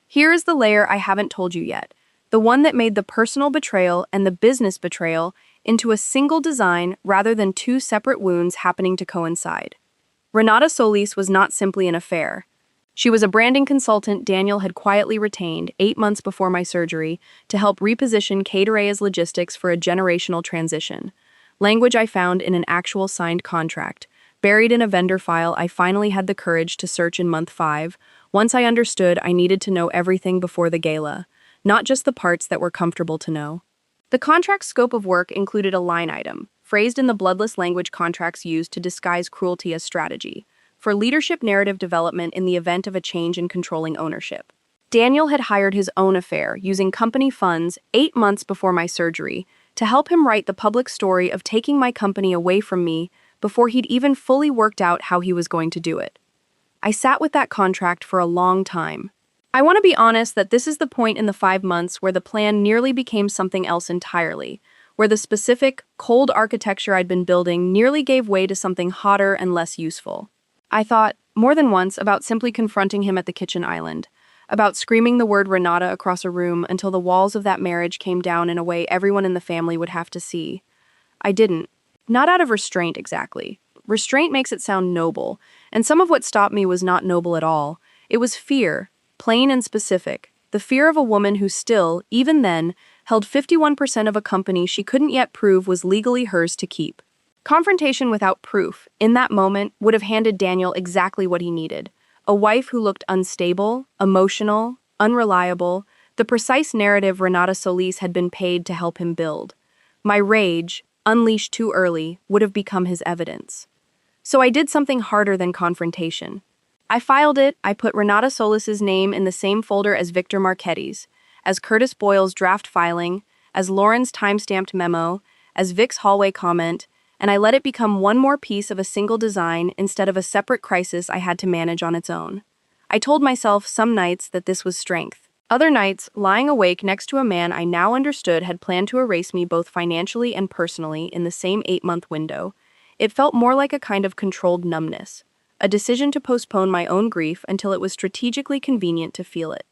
Here is the layer I haven't told you yet, the one that made the personal betrayal and the business betrayal into a single design rather than 2 separate wounds happening to coincide. Renata Solis was not simply an affair. She was a branding consultant Daniel had quietly retained 8 months before my surgery to help reposition Caterey's logistics for a generational transition. Language I found in an actual signed contract, buried in a vendor file I finally had the courage to search in month 5, once I understood I needed to know everything before the gala. not just the parts that were comfortable to know. The contract's scope of work included a line item, phrased in the bloodless language contracts used to disguise cruelty as strategy, for leadership narrative development in the event of a change in controlling ownership. Daniel had hired his own affair using company funds 8 months before my surgery to help him write the public story of taking my company away from me before he'd even fully worked out how he was going to do it. I sat with that contract for a long time. I want to be honest that this is the point in the 5 months where the plan nearly became something else entirely, where the specific, cold architecture I'd been building nearly gave way to something hotter and less useful. I thought, more than once, about simply confronting him at the kitchen island, about screaming the word Renata across a room until the walls of that marriage came down in a way everyone in the family would have to see. I didn't. Not out of restraint, exactly. Restraint makes it sound noble, and some of what stopped me was not noble at all. It was fear, plain and specific. The fear of a woman who still, even then, held 51% of a company she couldn't yet prove was legally hers to keep. Confrontation without proof, in that moment, would have handed Daniel exactly what he needed. A wife who looked unstable, emotional, unreliable, the precise narrative Renata Solis had been paid to help him build. My rage, unleashed too early, would have become his evidence. So I did something harder than confrontation. I filed it. I put Renata Solis's name in the same folder as Victor Marchetti's, as Curtis Boyle's draft filing, as Lauren's time-stamped memo, as Vic's hallway comment, and I let it become one more piece of a single design instead of a separate crisis I had to manage on its own. I told myself some nights that this was strength. Other nights, lying awake next to a man I now understood had planned to erase me both financially and personally in the same 8-month window, it felt more like a kind of controlled numbness, a decision to postpone my own grief until it was strategically convenient to feel it.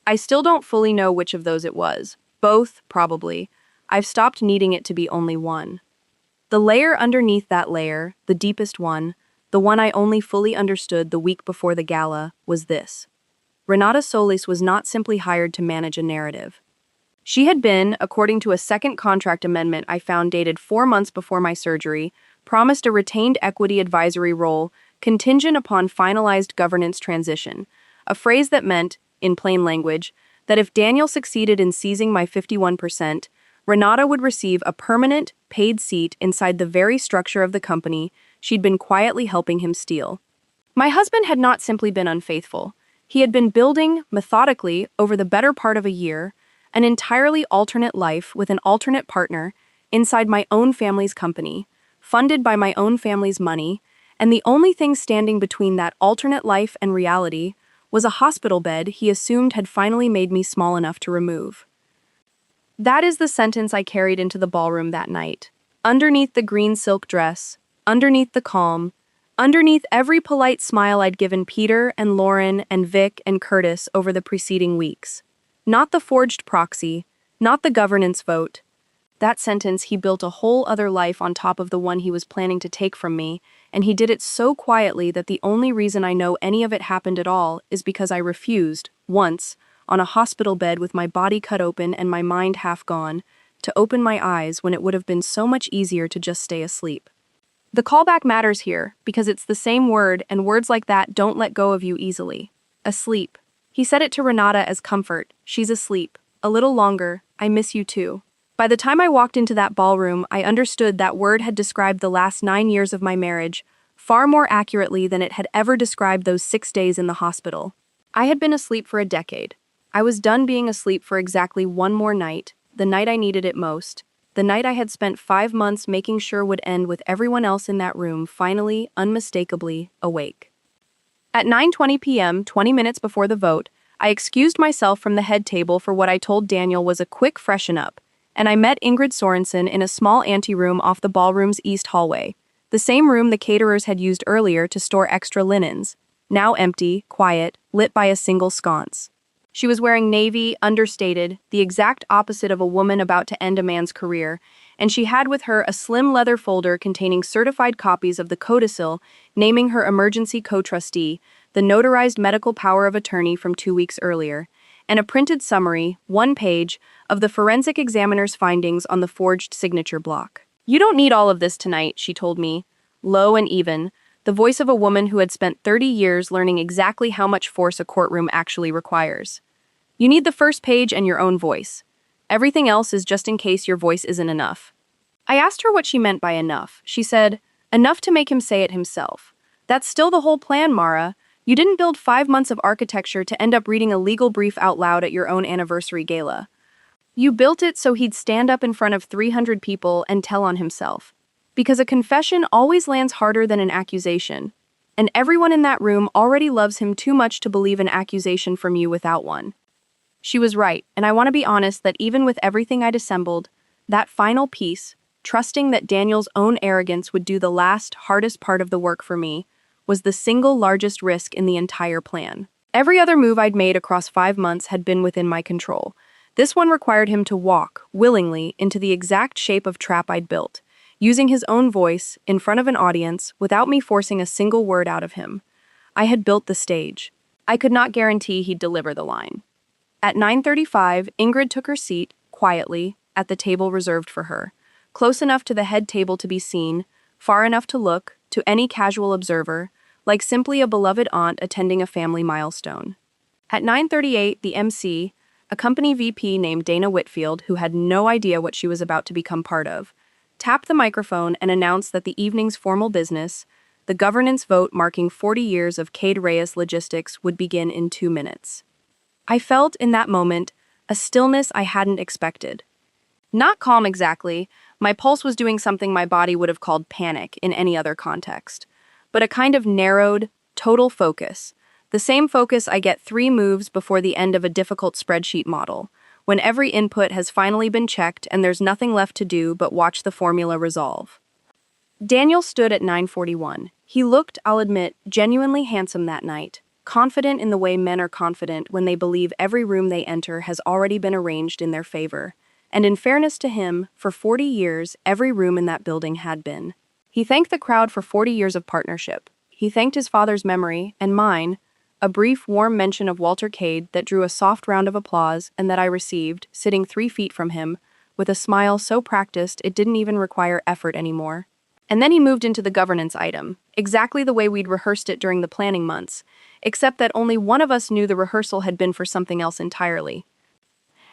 I still don't fully know which of those it was. Both, probably. I've stopped needing it to be only one. The layer underneath that layer, the deepest one, the one I only fully understood the week before the gala, was this. Renata Solis was not simply hired to manage a narrative. She had been, according to a second contract amendment I found dated 4 months before my surgery, promised a retained equity advisory role contingent upon finalized governance transition, a phrase that meant, in plain language, that if Daniel succeeded in seizing my 51%, Renata would receive a permanent, paid seat inside the very structure of the company she'd been quietly helping him steal. My husband had not simply been unfaithful. He had been building, methodically, over the better part of a year, an entirely alternate life with an alternate partner inside my own family's company, funded by my own family's money, and the only thing standing between that alternate life and reality was a hospital bed he assumed had finally made me small enough to remove. That is the sentence I carried into the ballroom that night. Underneath the green silk dress, underneath the calm, underneath every polite smile I'd given Peter and Lauren and Vic and Curtis over the preceding weeks. Not the forged proxy, not the governance vote. That sentence, he built a whole other life on top of the one he was planning to take from me, and he did it so quietly that the only reason I know any of it happened at all is because I refused, once, on a hospital bed with my body cut open and my mind half gone, to open my eyes when it would have been so much easier to just stay asleep. The callback matters here, because it's the same word, and words like that don't let go of you easily. Asleep. He said it to Renata as comfort. She's asleep. A little longer. I miss you too. By the time I walked into that ballroom, I understood that word had described the last 9 years of my marriage far more accurately than it had ever described those 6 days in the hospital. I had been asleep for a decade. I was done being asleep for exactly one more night, the night I needed it most, the night I had spent 5 months making sure would end with everyone else in that room finally, unmistakably, awake. At 9:20 p.m., 20 minutes before the vote, I excused myself from the head table for what I told Daniel was a quick freshen up, and I met Ingrid Sorensen in a small anteroom off the ballroom's east hallway, the same room the caterers had used earlier to store extra linens, now empty, quiet, lit by a single sconce. She was wearing navy, understated, the exact opposite of a woman about to end a man's career, and she had with her a slim leather folder containing certified copies of the codicil naming her emergency co-trustee, the notarized medical power of attorney from 2 weeks earlier, and a printed summary, 1 page, of the forensic examiner's findings on the forged signature block. "You don't need all of this tonight," she told me, low and even, the voice of a woman who had spent 30 years learning exactly how much force a courtroom actually requires. You need the first page and your own voice. Everything else is just in case your voice isn't enough. I asked her what she meant by enough. She said, enough to make him say it himself. That's still the whole plan, Mara. You didn't build 5 months of architecture to end up reading a legal brief out loud at your own anniversary gala. You built it so he'd stand up in front of 300 people and tell on himself. Because a confession always lands harder than an accusation. And everyone in that room already loves him too much to believe an accusation from you without one. She was right, and I want to be honest that even with everything I'd assembled, that final piece, trusting that Daniel's own arrogance would do the last, hardest part of the work for me, was the single largest risk in the entire plan. Every other move I'd made across 5 months had been within my control. This one required him to walk, willingly, into the exact shape of trap I'd built, using his own voice, in front of an audience, without me forcing a single word out of him. I had built the stage. I could not guarantee he'd deliver the line. At 9:35, Ingrid took her seat, quietly, at the table reserved for her, close enough to the head table to be seen, far enough to look, to any casual observer, like simply a beloved aunt attending a family milestone. At 9:38, the MC, a company VP named Dana Whitfield, who had no idea what she was about to become part of, tapped the microphone and announced that the evening's formal business, the governance vote marking 40 years of Cade Reyes Logistics, would begin in 2 minutes. I felt, in that moment, a stillness I hadn't expected. Not calm exactly, my pulse was doing something my body would have called panic in any other context, but a kind of narrowed, total focus, the same focus I get 3 moves before the end of a difficult spreadsheet model, when every input has finally been checked and there's nothing left to do but watch the formula resolve. Daniel stood at 9:41. He looked, I'll admit, genuinely handsome that night, confident in the way men are confident when they believe every room they enter has already been arranged in their favor. And in fairness to him, for 40 years, every room in that building had been. He thanked the crowd for 40 years of partnership. He thanked his father's memory, and mine, a brief, warm mention of Walter Cade that drew a soft round of applause and that I received, sitting 3 feet from him, with a smile so practiced it didn't even require effort anymore. And then he moved into the governance item, exactly the way we'd rehearsed it during the planning months, except that only one of us knew the rehearsal had been for something else entirely.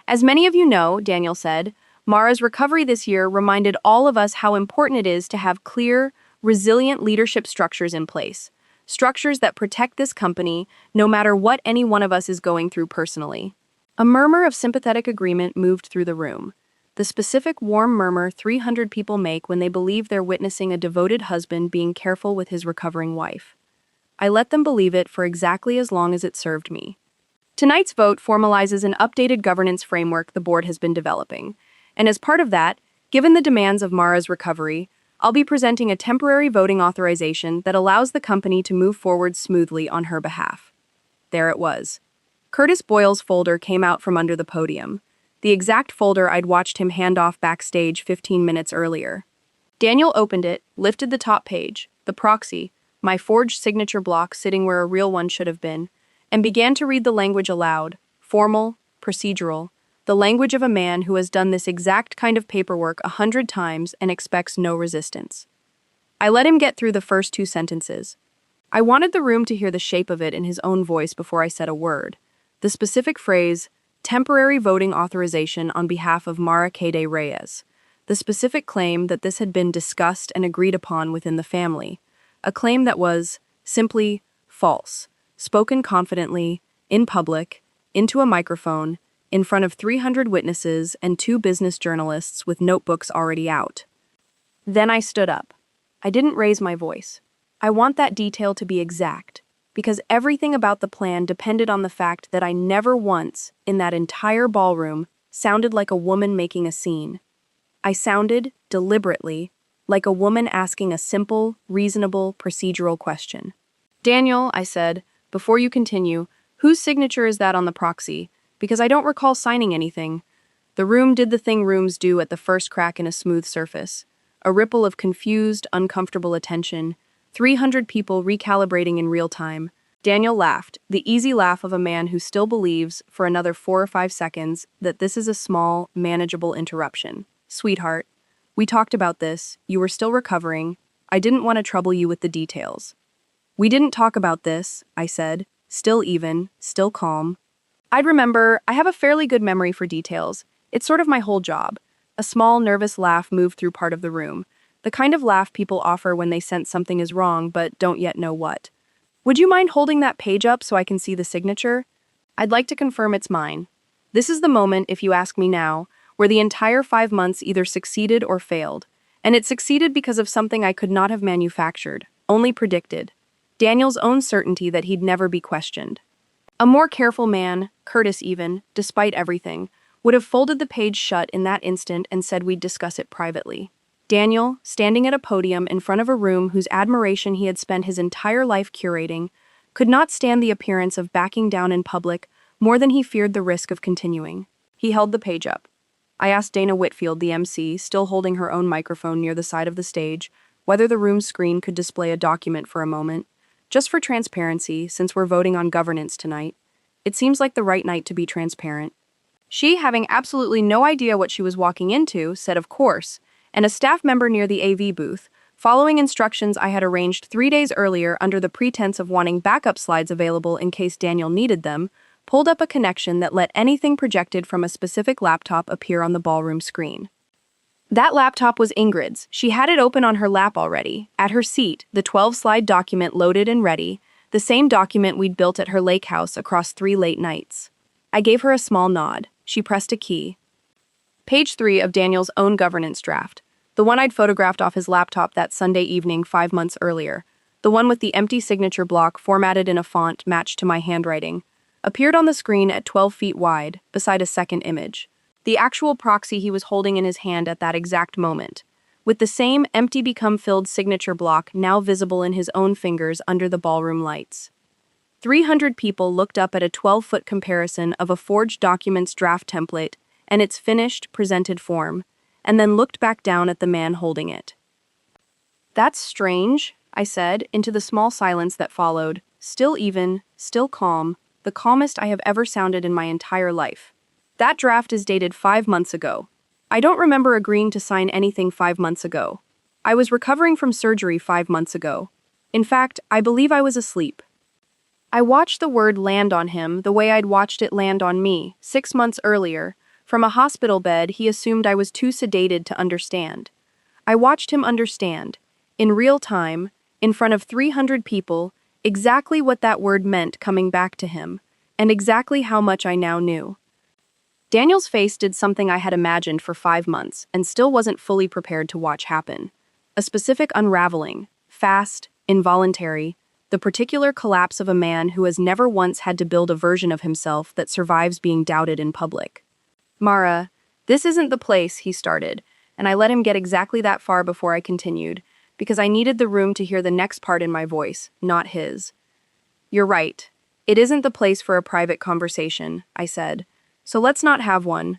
As many of you know, Daniel said, Mara's recovery this year reminded all of us how important it is to have clear, resilient leadership structures in place. Structures that protect this company no matter what any one of us is going through personally. A murmur of sympathetic agreement moved through the room. The specific warm murmur 300 people make when they believe they're witnessing a devoted husband being careful with his recovering wife. I let them believe it for exactly as long as it served me. Tonight's vote formalizes an updated governance framework the board has been developing, and as part of that, given the demands of Mara's recovery, I'll be presenting a temporary voting authorization that allows the company to move forward smoothly on her behalf. There it was. Curtis Boyle's folder came out from under the podium, the exact folder I'd watched him hand off backstage 15 minutes earlier. Daniel opened it, lifted the top page, the proxy, my forged signature block sitting where a real one should have been, and began to read the language aloud, formal, procedural, the language of a man who has done this exact kind of paperwork 100 times and expects no resistance. I let him get through the first 2 sentences. I wanted the room to hear the shape of it in his own voice before I said a word. The specific phrase, temporary voting authorization on behalf of Mara Cade Reyes. The specific claim that this had been discussed and agreed upon within the family. A claim that was, simply, false, spoken confidently, in public, into a microphone, in front of 300 witnesses and 2 business journalists with notebooks already out. Then I stood up. I didn't raise my voice. I want that detail to be exact, because everything about the plan depended on the fact that I never once, in that entire ballroom, sounded like a woman making a scene. I sounded, deliberately, like a woman asking a simple, reasonable, procedural question. Daniel, I said, before you continue, whose signature is that on the proxy? Because I don't recall signing anything. The room did the thing rooms do at the first crack in a smooth surface. A ripple of confused, uncomfortable attention. 300 people recalibrating in real time. Daniel laughed, the easy laugh of a man who still believes, for another 4 or 5 seconds, that this is a small, manageable interruption. Sweetheart, we talked about this, you were still recovering. I didn't want to trouble you with the details. We didn't talk about this, I said, still even, still calm. I'd remember. I have a fairly good memory for details. It's sort of my whole job. A small, nervous laugh moved through part of the room. The kind of laugh people offer when they sense something is wrong but don't yet know what. Would you mind holding that page up so I can see the signature? I'd like to confirm it's mine. This is the moment, if you ask me now, where the entire 5 months either succeeded or failed. And it succeeded because of something I could not have manufactured, only predicted. Daniel's own certainty that he'd never be questioned. A more careful man, Curtis even, despite everything, would have folded the page shut in that instant and said we'd discuss it privately. Daniel, standing at a podium in front of a room whose admiration he had spent his entire life curating, could not stand the appearance of backing down in public more than he feared the risk of continuing. He held the page up. I asked Dana Whitfield, the MC, still holding her own microphone near the side of the stage, whether the room's screen could display a document for a moment. Just for transparency, since we're voting on governance tonight, it seems like the right night to be transparent. She, having absolutely no idea what she was walking into, said of course, and a staff member near the AV booth, following instructions I had arranged 3 days earlier under the pretense of wanting backup slides available in case Daniel needed them, pulled up a connection that let anything projected from a specific laptop appear on the ballroom screen. That laptop was Ingrid's. She had it open on her lap already. At her seat, the 12-slide document loaded and ready, the same document we'd built at her lake house across 3 late nights. I gave her a small nod. She pressed a key. Page 3 of Daniel's own governance draft. The one I'd photographed off his laptop that Sunday evening 5 months earlier. The one with the empty signature block formatted in a font matched to my handwriting. Appeared on the screen at 12 feet wide, beside a second image. The actual proxy he was holding in his hand at that exact moment, with the same empty become filled signature block now visible in his own fingers under the ballroom lights. 300 people looked up at a 12-foot comparison of a forged document's draft template and its finished, presented form, and then looked back down at the man holding it. "That's strange," I said, into the small silence that followed, still even, still calm, the calmest I have ever sounded in my entire life. "That draft is dated 5 months ago. I don't remember agreeing to sign anything 5 months ago. I was recovering from surgery 5 months ago. In fact, I believe I was asleep." I watched the word land on him the way I'd watched it land on me 6 months earlier. From a hospital bed, he assumed I was too sedated to understand. I watched him understand, in real time, in front of 300 people, exactly what that word meant coming back to him, and exactly how much I now knew. Daniel's face did something I had imagined for 5 months and still wasn't fully prepared to watch happen. A specific unraveling, fast, involuntary, the particular collapse of a man who has never once had to build a version of himself that survives being doubted in public. "Mara, this isn't the place," he started, and I let him get exactly that far before I continued, because I needed the room to hear the next part in my voice, not his. "You're right. It isn't the place for a private conversation," I said. "So let's not have one.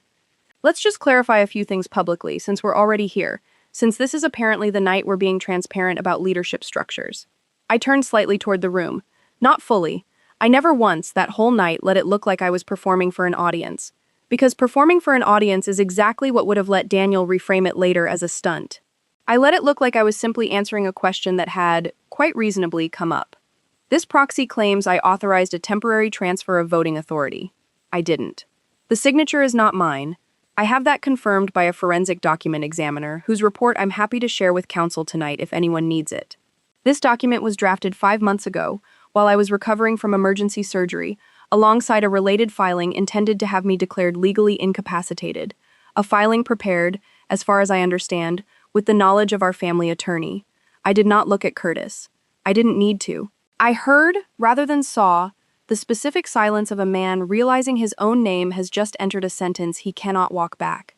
Let's just clarify a few things publicly, since we're already here, since this is apparently the night we're being transparent about leadership structures." I turned slightly toward the room. Not fully. I never once, that whole night, let it look like I was performing for an audience. Because performing for an audience is exactly what would have let Daniel reframe it later as a stunt. I let it look like I was simply answering a question that had, quite reasonably, come up. This proxy claims I authorized a temporary transfer of voting authority. I didn't. The signature is not mine. I have that confirmed by a forensic document examiner, whose report I'm happy to share with counsel tonight if anyone needs it. This document was drafted 5 months ago, while I was recovering from emergency surgery, alongside a related filing intended to have me declared legally incapacitated, a filing prepared, as far as I understand, with the knowledge of our family attorney. I did not look at Curtis. I didn't need to. I heard, rather than saw, the specific silence of a man realizing his own name has just entered a sentence he cannot walk back.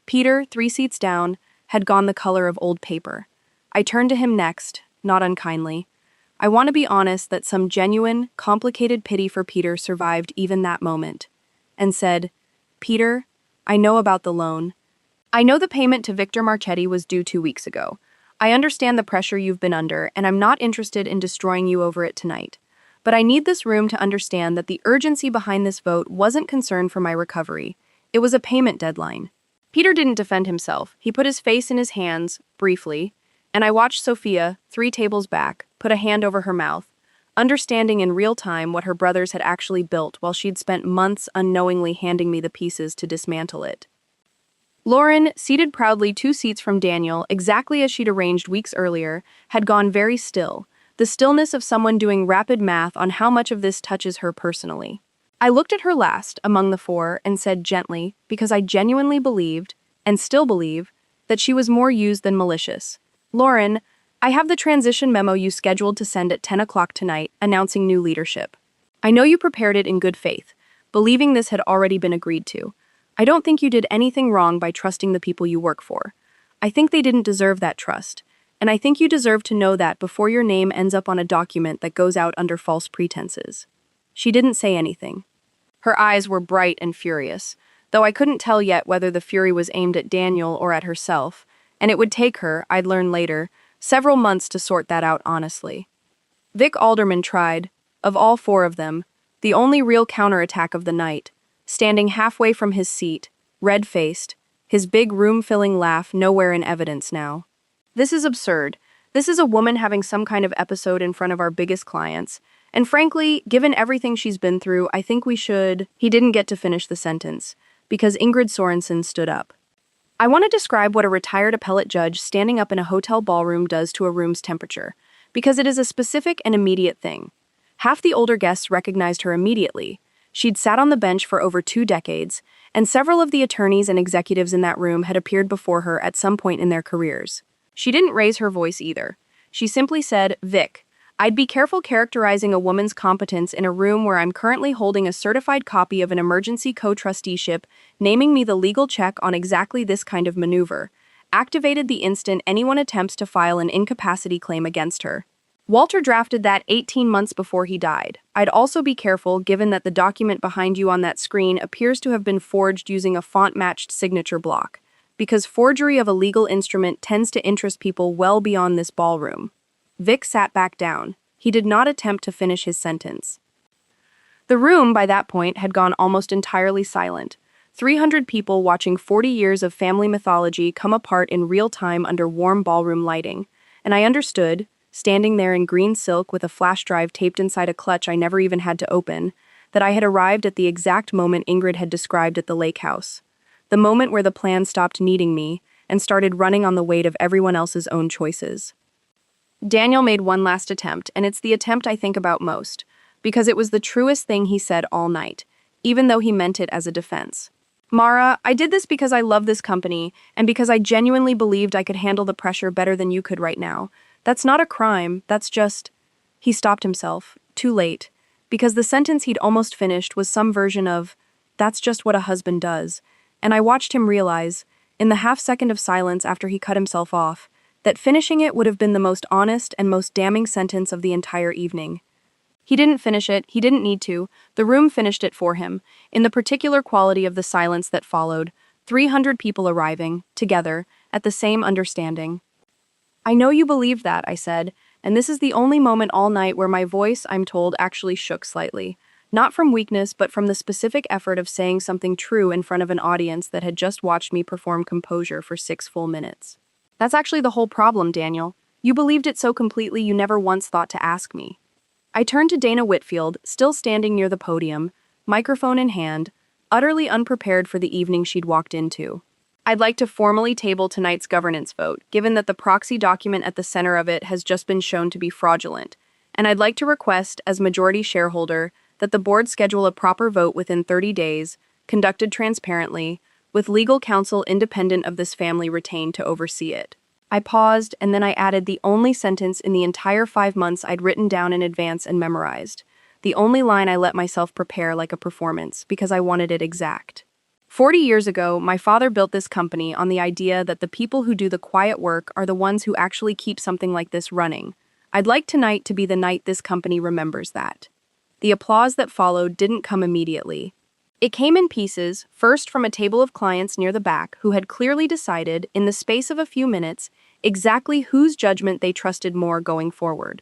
Peter, 3 seats down, had gone the color of old paper. I turned to him next, not unkindly. I want to be honest that some genuine, complicated pity for Peter survived even that moment, and said, "Peter, I know about the loan. I know the payment to Victor Marchetti was due 2 weeks ago. I understand the pressure you've been under, and I'm not interested in destroying you over it tonight. But I need this room to understand that the urgency behind this vote wasn't concern for my recovery. It was a payment deadline." Peter didn't defend himself. He put his face in his hands, briefly, and I watched Sophia, 3 tables back, put a hand over her mouth. understanding in real time what her brothers had actually built while she'd spent months unknowingly handing me the pieces to dismantle it. Lauren, seated proudly 2 seats from Daniel, exactly as she'd arranged weeks earlier, had gone very still, the stillness of someone doing rapid math on how much of this touches her personally. I looked at her last, among the four, and said gently, because I genuinely believed, and still believe, that she was more used than malicious. Lauren, I have the transition memo you scheduled to send at 10 o'clock tonight, announcing new leadership. I know you prepared it in good faith, believing this had already been agreed to. I don't think you did anything wrong by trusting the people you work for. I think they didn't deserve that trust, and I think you deserve to know that before your name ends up on a document that goes out under false pretenses. She didn't say anything. Her eyes were bright and furious, though I couldn't tell yet whether the fury was aimed at Daniel or at herself, and it would take her, I'd learn later, several months to sort that out honestly. Vic Alderman tried, of all four of them, the only real counterattack of the night, standing halfway from his seat, red-faced, his big room-filling laugh nowhere in evidence now. This is absurd. This is a woman having some kind of episode in front of our biggest clients, and frankly, given everything she's been through, I think we should— He didn't get to finish the sentence, because Ingrid Sorensen stood up. I want to describe what a retired appellate judge standing up in a hotel ballroom does to a room's temperature, because it is a specific and immediate thing. Half the older guests recognized her immediately. She'd sat on the bench for over 2 decades, and several of the attorneys and executives in that room had appeared before her at some point in their careers. She didn't raise her voice either. She simply said, "Vic, I'd be careful characterizing a woman's competence in a room where I'm currently holding a certified copy of an emergency co-trusteeship, naming me the legal check on exactly this kind of maneuver, activated the instant anyone attempts to file an incapacity claim against her. Walter drafted that 18 months before he died. I'd also be careful given that the document behind you on that screen appears to have been forged using a font-matched signature block, because forgery of a legal instrument tends to interest people well beyond this ballroom." Vic sat back down. He did not attempt to finish his sentence. The room, by that point, had gone almost entirely silent. 300 people watching 40 years of family mythology come apart in real time under warm ballroom lighting, and I understood, standing there in green silk with a flash drive taped inside a clutch I never even had to open, that I had arrived at the exact moment Ingrid had described at the lake house. The moment where the plan stopped needing me and started running on the weight of everyone else's own choices. Daniel made one last attempt, and it's the attempt I think about most, because it was the truest thing he said all night, even though he meant it as a defense. "Mara, I did this because I love this company, and because I genuinely believed I could handle the pressure better than you could right now. That's not a crime, that's just—" He stopped himself, too late, because the sentence he'd almost finished was some version of, "That's just what a husband does," and I watched him realize, in the half-second of silence after he cut himself off, that finishing it would have been the most honest and most damning sentence of the entire evening. He didn't finish it, he didn't need to, the room finished it for him, in the particular quality of the silence that followed, 300 people arriving, together, at the same understanding. "I know you believed that," I said, and this is the only moment all night where my voice, I'm told, actually shook slightly. Not from weakness, but from the specific effort of saying something true in front of an audience that had just watched me perform composure for 6 full minutes. "That's actually the whole problem, Daniel. You believed it so completely you never once thought to ask me." I turned to Dana Whitfield, still standing near the podium, microphone in hand, utterly unprepared for the evening she'd walked into. "I'd like to formally table tonight's governance vote, given that the proxy document at the center of it has just been shown to be fraudulent, and I'd like to request, as majority shareholder, that the board schedule a proper vote within 30 days, conducted transparently, with legal counsel independent of this family retained to oversee it." I paused, and then I added the only sentence in the entire 5 months I'd written down in advance and memorized, the only line I let myself prepare like a performance, because I wanted it exact. 40 years ago, my father built this company on the idea that the people who do the quiet work are the ones who actually keep something like this running. I'd like tonight to be the night this company remembers that. The applause that followed didn't come immediately. It came in pieces, first from a table of clients near the back who had clearly decided, in the space of a few minutes, exactly whose judgment they trusted more going forward.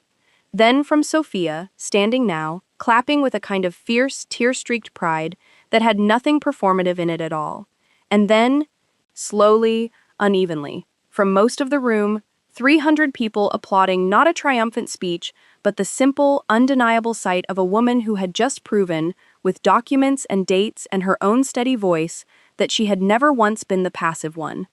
Then from Sophia, standing now, clapping with a kind of fierce, tear-streaked pride that had nothing performative in it at all. And then, slowly, unevenly, from most of the room, 300 people applauding not a triumphant speech, but the simple, undeniable sight of a woman who had just proven, with documents and dates and her own steady voice, that she had never once been the passive one.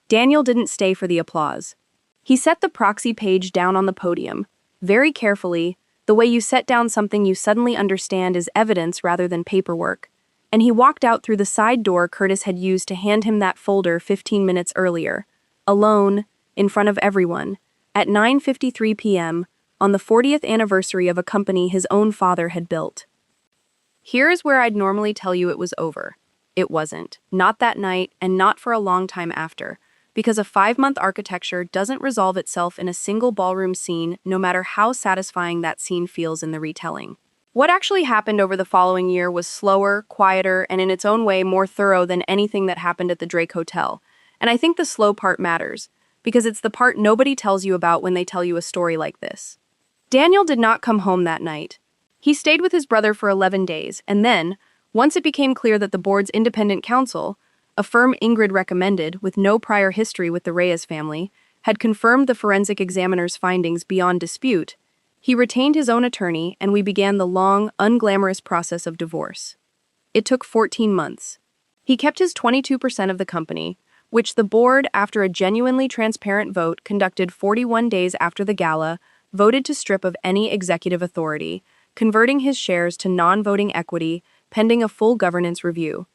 Daniel didn't stay for the applause. He set the proxy page down on the podium, very carefully, the way you set down something you suddenly understand is evidence rather than paperwork, and he walked out through the side door Curtis had used to hand him that folder 15 minutes earlier, alone, in front of everyone, at 9:53 p.m., on the 40th anniversary of a company his own father had built. Here's where I'd normally tell you it was over. It wasn't. Not that night, and not for a long time after, because a 5-month architecture doesn't resolve itself in a single ballroom scene, no matter how satisfying that scene feels in the retelling. What actually happened over the following year was slower, quieter, and in its own way more thorough than anything that happened at the Drake Hotel. And I think the slow part matters, because it's the part nobody tells you about when they tell you a story like this. Daniel did not come home that night. He stayed with his brother for 11 days, and then, once it became clear that the board's independent counsel, a firm Ingrid recommended with no prior history with the Reyes family, had confirmed the forensic examiner's findings beyond dispute, he retained his own attorney and we began the long, unglamorous process of divorce. It took 14 months. He kept his 22% of the company, which the board, after a genuinely transparent vote conducted 41 days after the gala, voted to strip of any executive authority, converting his shares to non-voting equity pending a full governance review.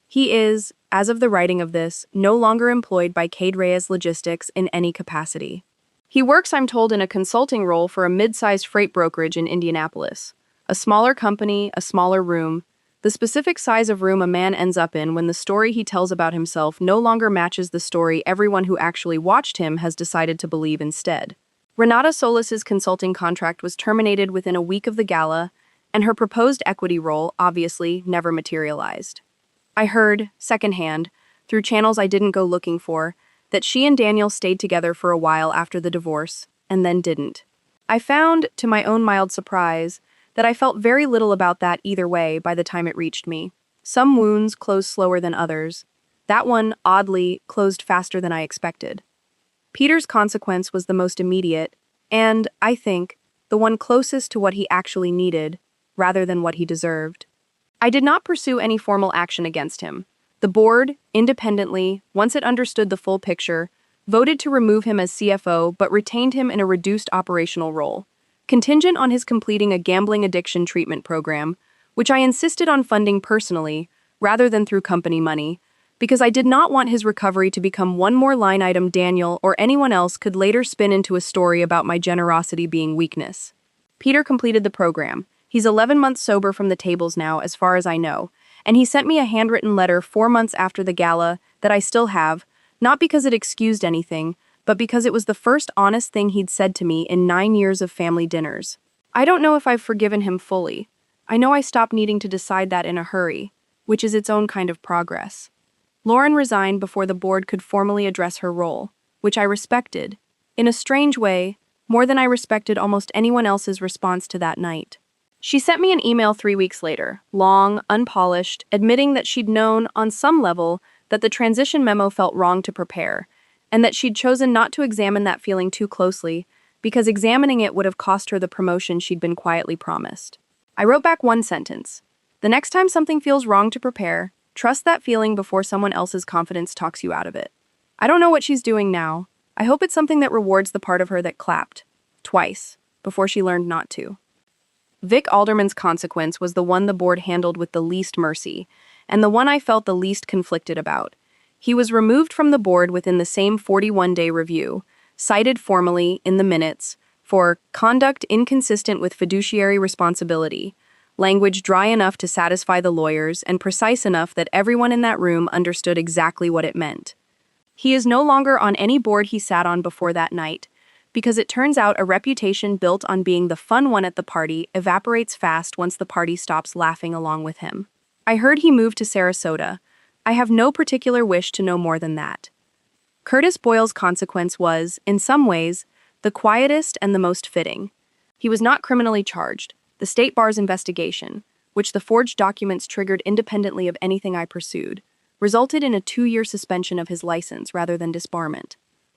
He is, as of the writing of this, no longer employed by Cade Reyes Logistics in any capacity. He works, I'm told, in a consulting role for a mid-sized freight brokerage in Indianapolis. A smaller company, a smaller room. The specific size of room a man ends up in when the story he tells about himself no longer matches the story everyone who actually watched him has decided to believe instead. Renata Solis's consulting contract was terminated within a week of the gala, and her proposed equity role, obviously, never materialized. I heard, secondhand, through channels I didn't go looking for, that she and Daniel stayed together for a while after the divorce, and then didn't. I found, to my own mild surprise, that I felt very little about that either way by the time it reached me. Some wounds closed slower than others. That one, oddly, closed faster than I expected. Peter's consequence was the most immediate, and, I think, the one closest to what he actually needed, rather than what he deserved. I did not pursue any formal action against him. The board, independently, once it understood the full picture, voted to remove him as CFO but retained him in a reduced operational role, contingent on his completing a gambling addiction treatment program, which I insisted on funding personally, rather than through company money, because I did not want his recovery to become one more line item Daniel or anyone else could later spin into a story about my generosity being weakness. Peter completed the program. He's 11 months sober from the tables now, as far as I know, and he sent me a handwritten letter 4 months after the gala that I still have, not because it excused anything, but because it was the first honest thing he'd said to me in 9 years of family dinners. I don't know if I've forgiven him fully. I know I stopped needing to decide that in a hurry, which is its own kind of progress. Lauren resigned before the board could formally address her role, which I respected, in a strange way, more than I respected almost anyone else's response to that night. She sent me an email 3 weeks later, long, unpolished, admitting that she'd known, on some level, that the transition memo felt wrong to prepare, and that she'd chosen not to examine that feeling too closely, because examining it would have cost her the promotion she'd been quietly promised. I wrote back one sentence. The next time something feels wrong to prepare, trust that feeling before someone else's confidence talks you out of it. I don't know what she's doing now. I hope it's something that rewards the part of her that clapped. Twice. Before she learned not to. Vic Alderman's consequence was the one the board handled with the least mercy, and the one I felt the least conflicted about. He was removed from the board within the same 41-day review, cited formally, in the minutes, for conduct inconsistent with fiduciary responsibility, language dry enough to satisfy the lawyers and precise enough that everyone in that room understood exactly what it meant. He is no longer on any board he sat on before that night, because it turns out a reputation built on being the fun one at the party evaporates fast once the party stops laughing along with him. I heard he moved to Sarasota. I have no particular wish to know more than that. Curtis Boyle's consequence was, in some ways, the quietest and the most fitting. He was not criminally charged. The state bar's investigation, which the forged documents triggered independently of anything I pursued, resulted in a 2-year suspension of his license rather than disbarment.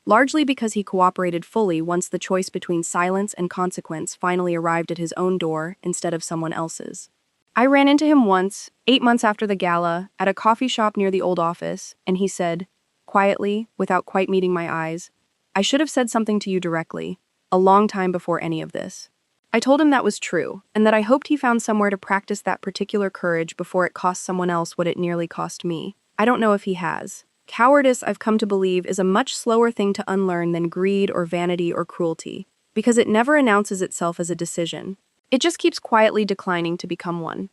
largely because he cooperated fully once the choice between silence and consequence finally arrived at his own door instead of someone else's. I ran into him once, 8 months after the gala, at a coffee shop near the old office, and he said, quietly, without quite meeting my eyes, "I should have said something to you directly, a long time before any of this." I told him that was true, and that I hoped he found somewhere to practice that particular courage before it cost someone else what it nearly cost me. I don't know if he has. Cowardice, I've come to believe, is a much slower thing to unlearn than greed or vanity or cruelty, because it never announces itself as a decision. It just keeps quietly declining to become one.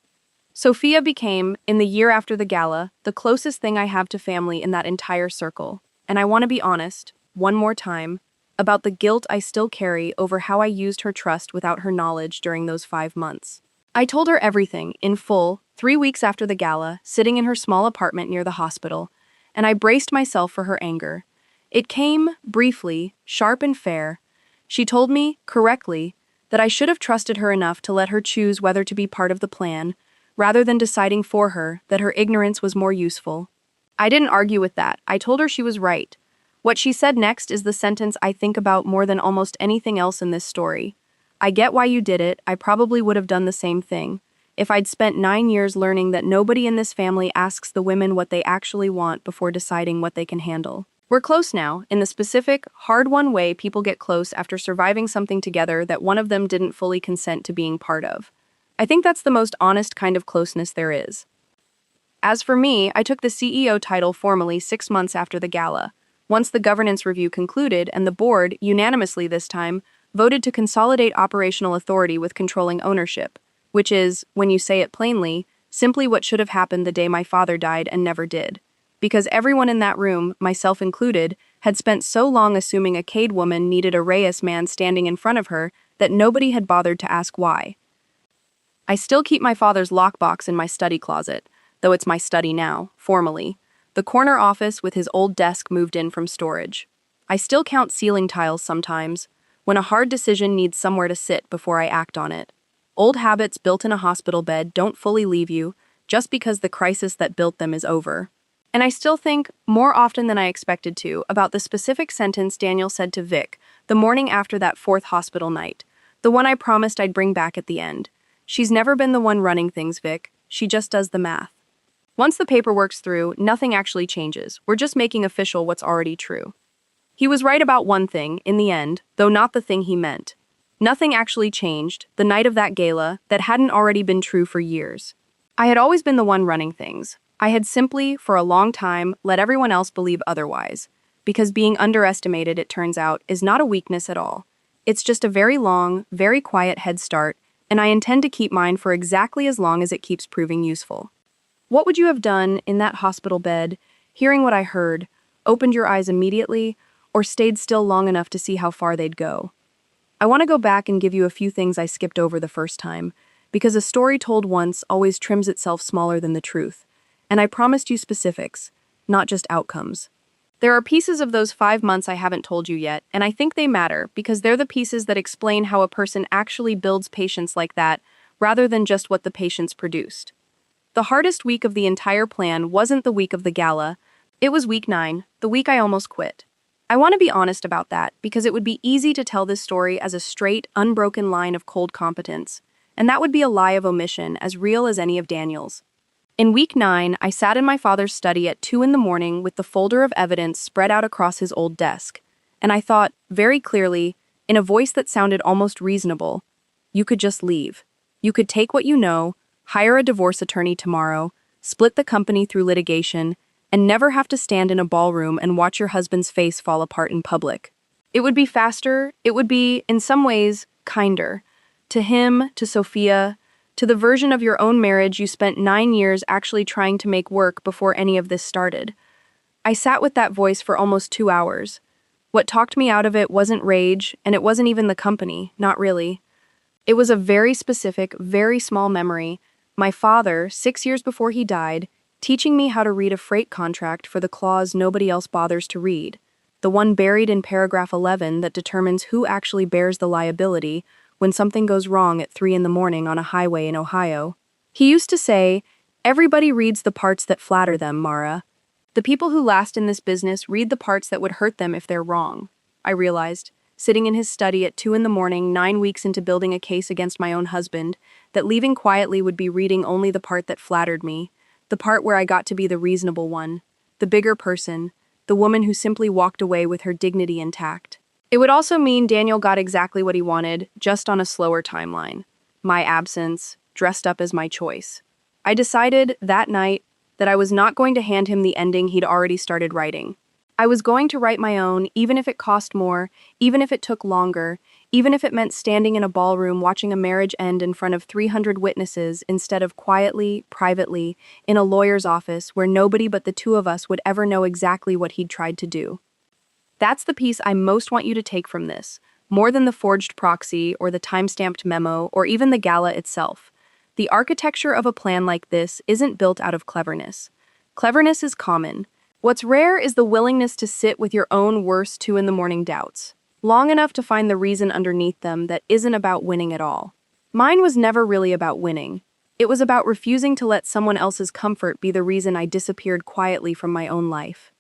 Sophia became, in the year after the gala, the closest thing I have to family in that entire circle, and I want to be honest, one more time, about the guilt I still carry over how I used her trust without her knowledge during those 5 months. I told her everything, in full, 3 weeks after the gala, sitting in her small apartment near the hospital, and I braced myself for her anger. It came, briefly, sharp and fair. She told me, correctly, that I should have trusted her enough to let her choose whether to be part of the plan, rather than deciding for her that her ignorance was more useful. I didn't argue with that. I told her she was right. What she said next is the sentence I think about more than almost anything else in this story. "I get why you did it. I probably would have done the same thing. If I'd spent 9 years learning that nobody in this family asks the women what they actually want before deciding what they can handle." We're close now, in the specific, hard-won way people get close after surviving something together that one of them didn't fully consent to being part of. I think that's the most honest kind of closeness there is. As for me, I took the CEO title formally 6 months after the gala, once the governance review concluded and the board, unanimously this time, voted to consolidate operational authority with controlling ownership, which is, when you say it plainly, simply what should have happened the day my father died and never did. Because everyone in that room, myself included, had spent so long assuming a Cade woman needed a Reyes man standing in front of her that nobody had bothered to ask why. I still keep my father's lockbox in my study closet, though it's my study now, formally. The corner office with his old desk moved in from storage. I still count ceiling tiles sometimes, when a hard decision needs somewhere to sit before I act on it. Old habits built in a hospital bed don't fully leave you, just because the crisis that built them is over. And I still think, more often than I expected to, about the specific sentence Daniel said to Vic the morning after that 4th hospital night, the one I promised I'd bring back at the end. "She's never been the one running things, Vic. She just does the math." Once the paperwork's through, nothing actually changes. We're just making official what's already true. He was right about one thing, in the end, though not the thing he meant. Nothing actually changed, the night of that gala, that hadn't already been true for years. I had always been the one running things. I had simply, for a long time, let everyone else believe otherwise. Because being underestimated, it turns out, is not a weakness at all. It's just a very long, very quiet head start, and I intend to keep mine for exactly as long as it keeps proving useful. What would you have done in that hospital bed, hearing what I heard, opened your eyes immediately, or stayed still long enough to see how far they'd go? I want to go back and give you a few things I skipped over the first time, because a story told once always trims itself smaller than the truth, and I promised you specifics, not just outcomes. There are pieces of those 5 months I haven't told you yet, and I think they matter because they're the pieces that explain how a person actually builds patience like that, rather than just what the patients produced. The hardest week of the entire plan wasn't the week of the gala, it was week 9, the week I almost quit. I want to be honest about that because it would be easy to tell this story as a straight, unbroken line of cold competence, and that would be a lie of omission as real as any of Daniel's. In week 9, I sat in my father's study at 2 in the morning with the folder of evidence spread out across his old desk, and I thought, very clearly, in a voice that sounded almost reasonable, "You could just leave. You could take what you know, hire a divorce attorney tomorrow, split the company through litigation, and never have to stand in a ballroom and watch your husband's face fall apart in public. It would be faster, it would be, in some ways, kinder. To him, to Sophia, to the version of your own marriage you spent 9 years actually trying to make work before any of this started." I sat with that voice for almost 2 hours. What talked me out of it wasn't rage, and it wasn't even the company, not really. It was a very specific, very small memory. My father, 6 years before he died, teaching me how to read a freight contract for the clause nobody else bothers to read, the one buried in paragraph 11 that determines who actually bears the liability when something goes wrong at 3 in the morning on a highway in Ohio. He used to say, "Everybody reads the parts that flatter them, Mara. The people who last in this business read the parts that would hurt them if they're wrong, I realized, sitting in his study at 2 in the morning, 9 weeks into building a case against my own husband, that leaving quietly would be reading only the part that flattered me, the part where I got to be the reasonable one, the bigger person, the woman who simply walked away with her dignity intact. It would also mean Daniel got exactly what he wanted, just on a slower timeline. My absence, dressed up as my choice. I decided, that night, that I was not going to hand him the ending he'd already started writing. I was going to write my own, even if it cost more, even if it took longer, even if it meant standing in a ballroom watching a marriage end in front of 300 witnesses instead of quietly, privately, in a lawyer's office where nobody but the two of us would ever know exactly what he'd tried to do. That's the piece I most want you to take from this, more than the forged proxy or the time-stamped memo or even the gala itself. The architecture of a plan like this isn't built out of cleverness. Cleverness is common. What's rare is the willingness to sit with your own worst 2 in the morning doubts, long enough to find the reason underneath them that isn't about winning at all. Mine was never really about winning. It was about refusing to let someone else's comfort be the reason I disappeared quietly from my own life.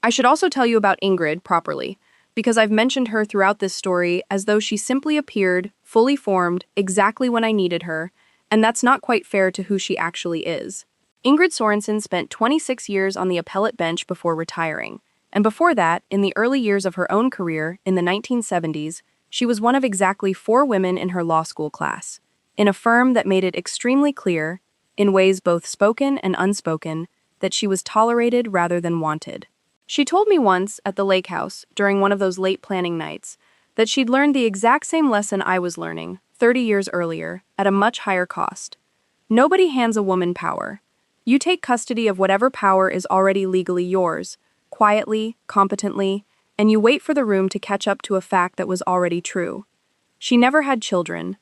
I should also tell you about Ingrid properly, because I've mentioned her throughout this story as though she simply appeared, fully formed, exactly when I needed her, and that's not quite fair to who she actually is. Ingrid Sorensen spent 26 years on the appellate bench before retiring, and before that, in the early years of her own career, in the 1970s, she was one of exactly 4 women in her law school class, in a firm that made it extremely clear, in ways both spoken and unspoken, that she was tolerated rather than wanted. She told me once, at the lake house, during one of those late planning nights, that she'd learned the exact same lesson I was learning, 30 years earlier, at a much higher cost. Nobody hands a woman power. You take custody of whatever power is already legally yours, quietly, competently, and you wait for the room to catch up to a fact that was already true. She never had children.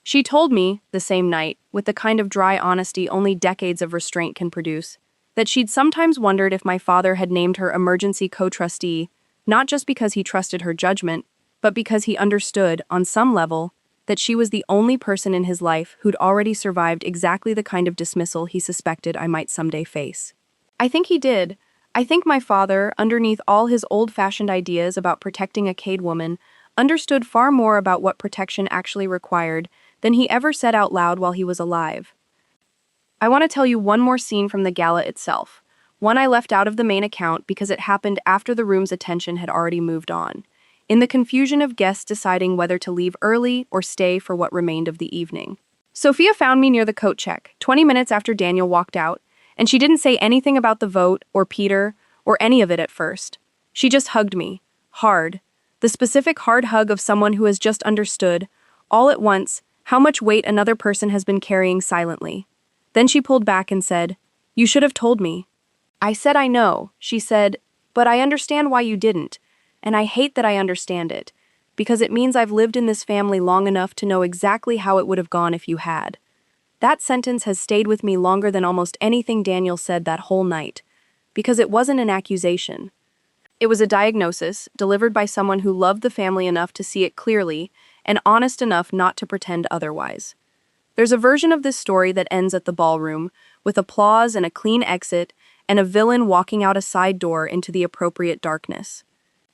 She told me, the same night, with the kind of dry honesty only decades of restraint can produce, that she'd sometimes wondered if my father had named her emergency co-trustee, not just because he trusted her judgment, but because he understood, on some level, that she was the only person in his life who'd already survived exactly the kind of dismissal he suspected I might someday face. I think he did. I think my father, underneath all his old-fashioned ideas about protecting a Cade woman, understood far more about what protection actually required than he ever said out loud while he was alive. I want to tell you one more scene from the gala itself, one I left out of the main account because it happened after the room's attention had already moved on, in the confusion of guests deciding whether to leave early or stay for what remained of the evening. Sophia found me near the coat check, 20 minutes after Daniel walked out, and she didn't say anything about the vote, or Peter, or any of it at first. She just hugged me, hard, the specific hard hug of someone who has just understood, all at once, how much weight another person has been carrying silently. Then she pulled back and said, "You should have told me." I said, "I know," she said, "but I understand why you didn't. And I hate that I understand it, because it means I've lived in this family long enough to know exactly how it would have gone if you had." That sentence has stayed with me longer than almost anything Daniel said that whole night, because it wasn't an accusation. It was a diagnosis, delivered by someone who loved the family enough to see it clearly, and honest enough not to pretend otherwise. There's a version of this story that ends at the ballroom, with applause and a clean exit, and a villain walking out a side door into the appropriate darkness.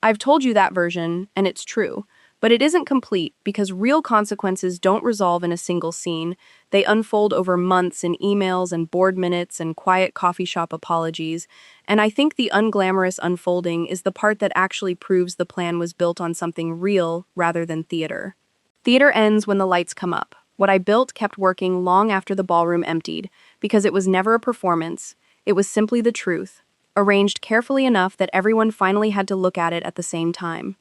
I've told you that version, and it's true, but it isn't complete because real consequences don't resolve in a single scene. They unfold over months in emails and board minutes and quiet coffee shop apologies, and I think the unglamorous unfolding is the part that actually proves the plan was built on something real rather than theater. Theater ends when the lights come up. What I built kept working long after the ballroom emptied, because it was never a performance, it was simply the truth, arranged carefully enough that everyone finally had to look at it at the same time.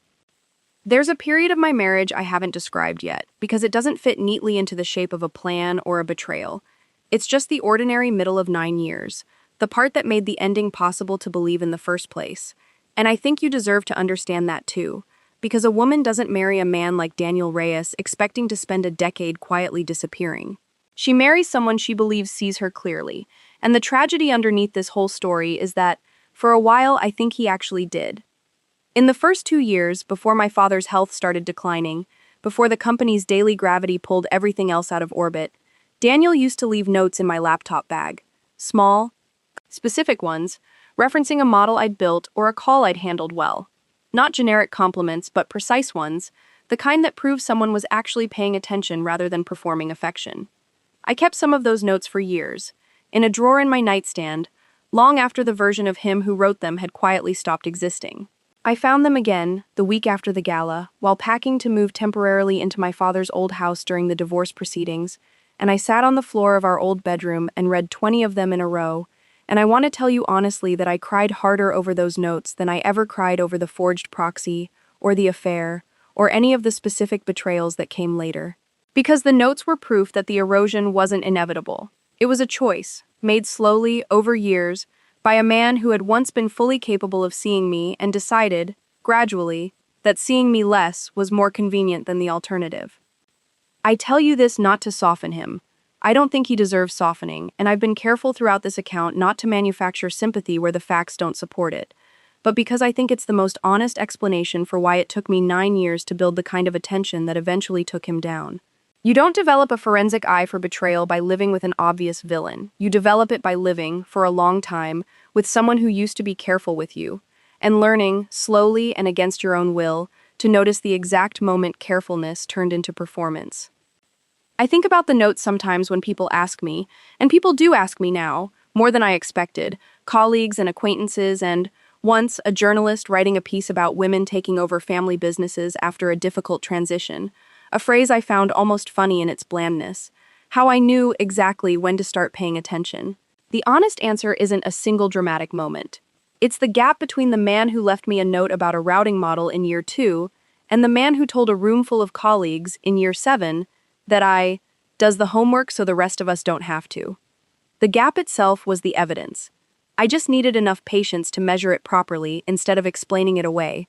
There's a period of my marriage I haven't described yet, because it doesn't fit neatly into the shape of a plan or a betrayal. It's just the ordinary middle of 9 years, the part that made the ending possible to believe in the first place. And I think you deserve to understand that too, because a woman doesn't marry a man like Daniel Reyes expecting to spend a decade quietly disappearing. She marries someone she believes sees her clearly, and the tragedy underneath this whole story is that, for a while, I think he actually did. In the first 2 years, before my father's health started declining, before the company's daily gravity pulled everything else out of orbit, Daniel used to leave notes in my laptop bag. Small, specific ones, referencing a model I'd built or a call I'd handled well. Not generic compliments, but precise ones, the kind that prove someone was actually paying attention rather than performing affection. I kept some of those notes for years, in a drawer in my nightstand, long after the version of him who wrote them had quietly stopped existing. I found them again, the week after the gala, while packing to move temporarily into my father's old house during the divorce proceedings, and I sat on the floor of our old bedroom and read 20 of them in a row, and I want to tell you honestly that I cried harder over those notes than I ever cried over the forged proxy, or the affair, or any of the specific betrayals that came later. Because the notes were proof that the erosion wasn't inevitable. It was a choice, made slowly, over years, by a man who had once been fully capable of seeing me and decided, gradually, that seeing me less was more convenient than the alternative. I tell you this not to soften him. I don't think he deserves softening, and I've been careful throughout this account not to manufacture sympathy where the facts don't support it, but because I think it's the most honest explanation for why it took me 9 years to build the kind of attention that eventually took him down. You don't develop a forensic eye for betrayal by living with an obvious villain. You develop it by living, for a long time, with someone who used to be careful with you, and learning, slowly and against your own will, to notice the exact moment carefulness turned into performance. I think about the notes sometimes when people ask me, and people do ask me now, more than I expected, colleagues and acquaintances, and once a journalist writing a piece about women taking over family businesses after a difficult transition, a phrase I found almost funny in its blandness, how I knew exactly when to start paying attention. The honest answer isn't a single dramatic moment. It's the gap between the man who left me a note about a routing model in year 2 and the man who told a room full of colleagues in year 7 that I does the homework so the rest of us don't have to. The gap itself was the evidence. I just needed enough patience to measure it properly instead of explaining it away.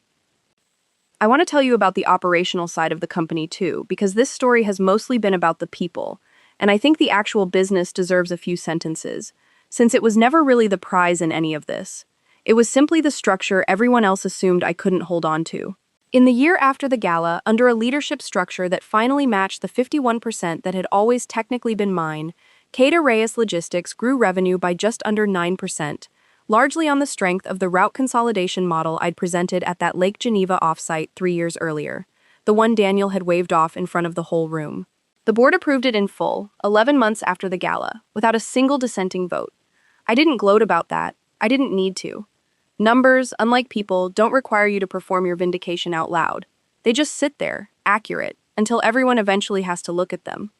I want to tell you about the operational side of the company too, because this story has mostly been about the people, and I think the actual business deserves a few sentences, since it was never really the prize in any of this. It was simply the structure everyone else assumed I couldn't hold on to. In the year after the gala, under a leadership structure that finally matched the 51% that had always technically been mine, Cada Reyes Logistics grew revenue by just under 9%, largely on the strength of the route consolidation model I'd presented at that Lake Geneva offsite 3 years earlier, the one Daniel had waved off in front of the whole room. The board approved it in full, 11 months after the gala, without a single dissenting vote. I didn't gloat about that. I didn't need to. Numbers, unlike people, don't require you to perform your vindication out loud. They just sit there, accurate, until everyone eventually has to look at them.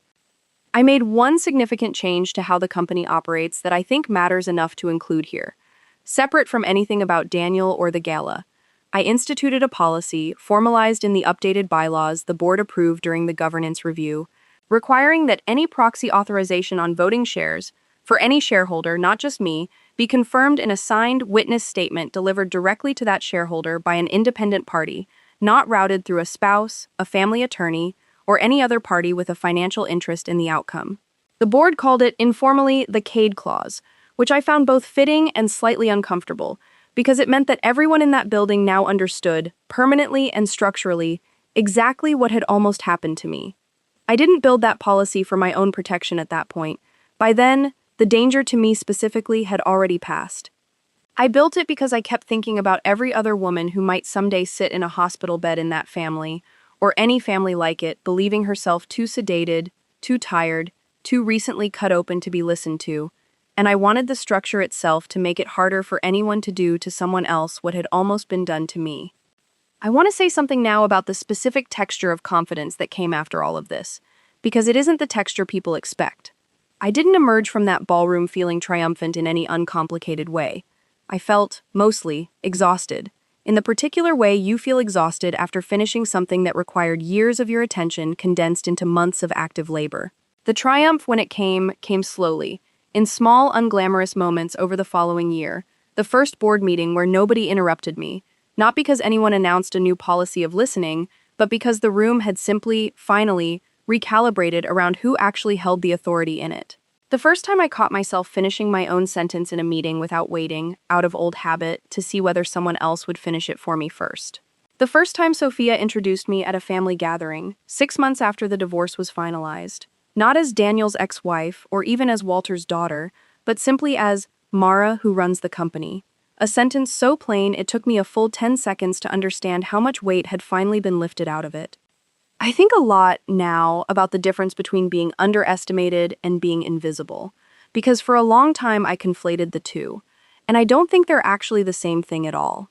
I made one significant change to how the company operates that I think matters enough to include here. Separate from anything about Daniel or the gala, I instituted a policy, formalized in the updated bylaws the board approved during the governance review, requiring that any proxy authorization on voting shares, for any shareholder, not just me, be confirmed in a signed witness statement delivered directly to that shareholder by an independent party, not routed through a spouse, a family attorney, or any other party with a financial interest in the outcome. The board called it informally the Cade Clause, which I found both fitting and slightly uncomfortable, because it meant that everyone in that building now understood, permanently and structurally, exactly what had almost happened to me. I didn't build that policy for my own protection at that point. By then, the danger to me specifically had already passed. I built it because I kept thinking about every other woman who might someday sit in a hospital bed in that family, or any family like it, believing herself too sedated, too tired, too recently cut open to be listened to, and I wanted the structure itself to make it harder for anyone to do to someone else what had almost been done to me. I want to say something now about the specific texture of confidence that came after all of this, because it isn't the texture people expect. I didn't emerge from that ballroom feeling triumphant in any uncomplicated way. I felt, mostly, exhausted, in the particular way you feel exhausted after finishing something that required years of your attention condensed into months of active labor. The triumph, when it came slowly, in small, unglamorous moments over the following year, the first board meeting where nobody interrupted me, not because anyone announced a new policy of listening, but because the room had simply, finally, recalibrated around who actually held the authority in it. The first time I caught myself finishing my own sentence in a meeting without waiting, out of old habit, to see whether someone else would finish it for me first. The first time Sophia introduced me at a family gathering, 6 months after the divorce was finalized. Not as Daniel's ex-wife, or even as Walter's daughter, but simply as Mara, who runs the company. A sentence so plain it took me a full 10 seconds to understand how much weight had finally been lifted out of it. I think a lot now about the difference between being underestimated and being invisible, because for a long time I conflated the two, and I don't think they're actually the same thing at all.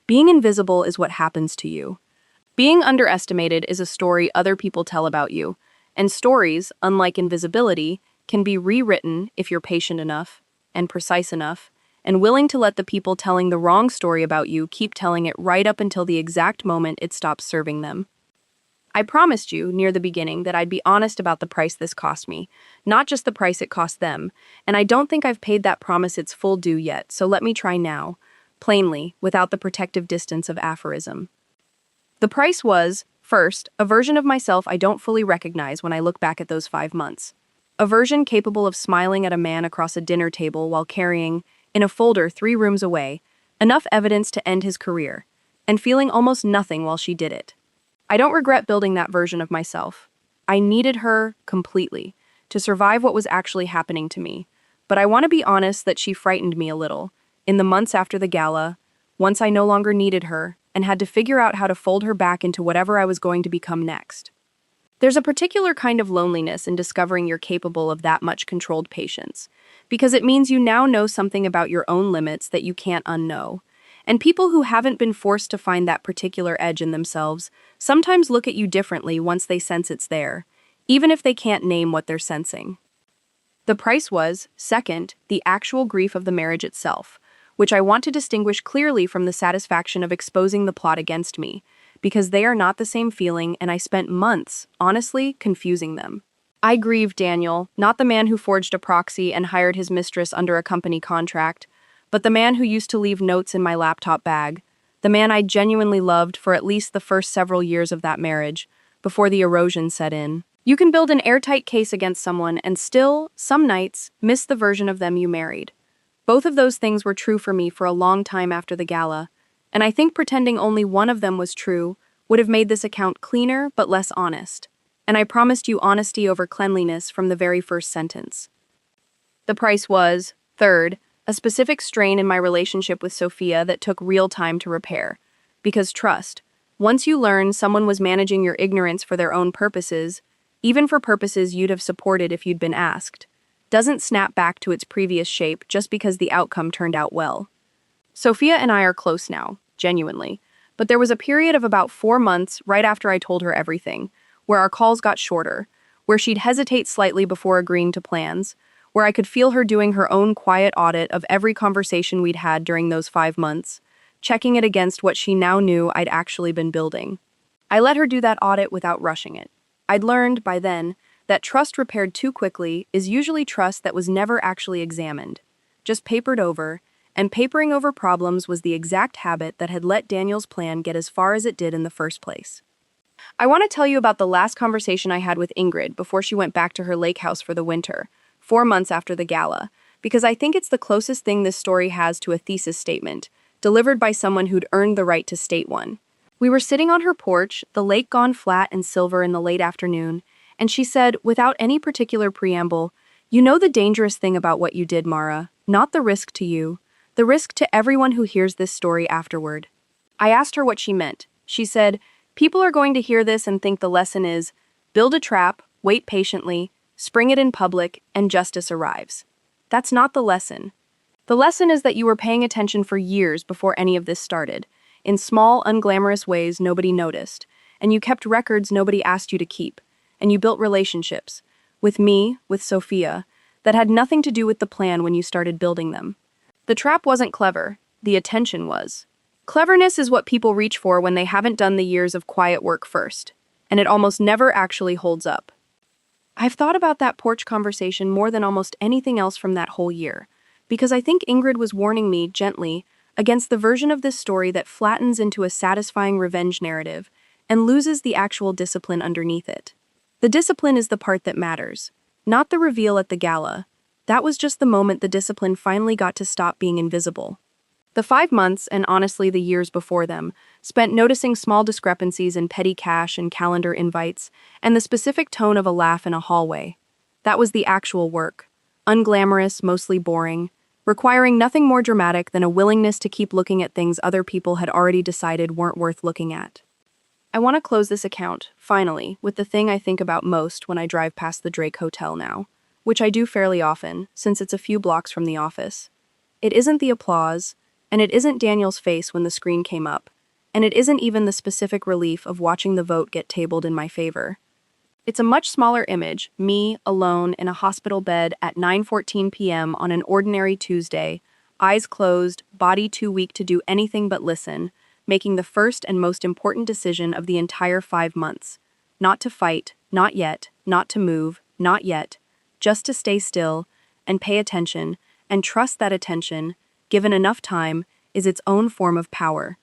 Being invisible is what happens to you. Being underestimated is a story other people tell about you, and stories, unlike invisibility, can be rewritten if you're patient enough and precise enough and willing to let the people telling the wrong story about you keep telling it right up until the exact moment it stops serving them. I promised you near the beginning that I'd be honest about the price this cost me, not just the price it cost them, and I don't think I've paid that promise its full due yet, so let me try now, plainly, without the protective distance of aphorism. The price was, first, a version of myself I don't fully recognize when I look back at those 5 months. A version capable of smiling at a man across a dinner table while carrying, in a folder 3 rooms away, enough evidence to end his career, and feeling almost nothing while she did it. I don't regret building that version of myself. I needed her completely to survive what was actually happening to me, but I want to be honest that she frightened me a little. In the months after the gala, once I no longer needed her, and had to figure out how to fold her back into whatever I was going to become next. There's a particular kind of loneliness in discovering you're capable of that much controlled patience, because it means you now know something about your own limits that you can't unknow. And people who haven't been forced to find that particular edge in themselves sometimes look at you differently once they sense it's there, even if they can't name what they're sensing. The price was, second, the actual grief of the marriage itself, which I want to distinguish clearly from the satisfaction of exposing the plot against me, because they are not the same feeling and I spent months, honestly, confusing them. I grieved Daniel, not the man who forged a proxy and hired his mistress under a company contract, but the man who used to leave notes in my laptop bag, the man I genuinely loved for at least the first several years of that marriage, before the erosion set in. You can build an airtight case against someone and still, some nights, miss the version of them you married. Both of those things were true for me for a long time after the gala, and I think pretending only one of them was true would have made this account cleaner but less honest. And I promised you honesty over cleanliness from the very first sentence. The price was, third, a specific strain in my relationship with Sophia that took real time to repair. Because trust, once you learn someone was managing your ignorance for their own purposes, even for purposes you'd have supported if you'd been asked, doesn't snap back to its previous shape just because the outcome turned out well. Sophia and I are close now, genuinely, but there was a period of about 4 months right after I told her everything, where our calls got shorter, where she'd hesitate slightly before agreeing to plans, where I could feel her doing her own quiet audit of every conversation we'd had during those 5 months, checking it against what she now knew I'd actually been building. I let her do that audit without rushing it. I'd learned, by then, that trust repaired too quickly is usually trust that was never actually examined, just papered over, and papering over problems was the exact habit that had let Daniel's plan get as far as it did in the first place. I want to tell you about the last conversation I had with Ingrid before she went back to her lake house for the winter, 4 months after the gala, because I think it's the closest thing this story has to a thesis statement, delivered by someone who'd earned the right to state one. We were sitting on her porch, the lake gone flat and silver in the late afternoon, and she said, without any particular preamble, "You know the dangerous thing about what you did, Mara, not the risk to you, the risk to everyone who hears this story afterward." I asked her what she meant. She said, "People are going to hear this and think the lesson is, build a trap, wait patiently, spring it in public, and justice arrives." That's not the lesson. The lesson is that you were paying attention for years before any of this started, in small, unglamorous ways nobody noticed, and you kept records nobody asked you to keep, and you built relationships, with me, with Sophia, that had nothing to do with the plan when you started building them. The trap wasn't clever, the attention was. Cleverness is what people reach for when they haven't done the years of quiet work first, and it almost never actually holds up. I've thought about that porch conversation more than almost anything else from that whole year, because I think Ingrid was warning me, gently, against the version of this story that flattens into a satisfying revenge narrative and loses the actual discipline underneath it. The discipline is the part that matters, not the reveal at the gala. That was just the moment the discipline finally got to stop being invisible. The 5 months, and honestly the years before them, spent noticing small discrepancies in petty cash and calendar invites, and the specific tone of a laugh in a hallway. That was the actual work. Unglamorous, mostly boring, requiring nothing more dramatic than a willingness to keep looking at things other people had already decided weren't worth looking at. I want to close this account, finally, with the thing I think about most when I drive past the Drake Hotel now, which I do fairly often, since it's a few blocks from the office. It isn't the applause, and it isn't Daniel's face when the screen came up, and it isn't even the specific relief of watching the vote get tabled in my favor. It's a much smaller image, me, alone, in a hospital bed at 9:14 p.m. on an ordinary Tuesday, eyes closed, body too weak to do anything but listen, making the first and most important decision of the entire 5 months. Not to fight, not yet, not to move, not yet, just to stay still, and pay attention, and trust that attention, given enough time, is its own form of power.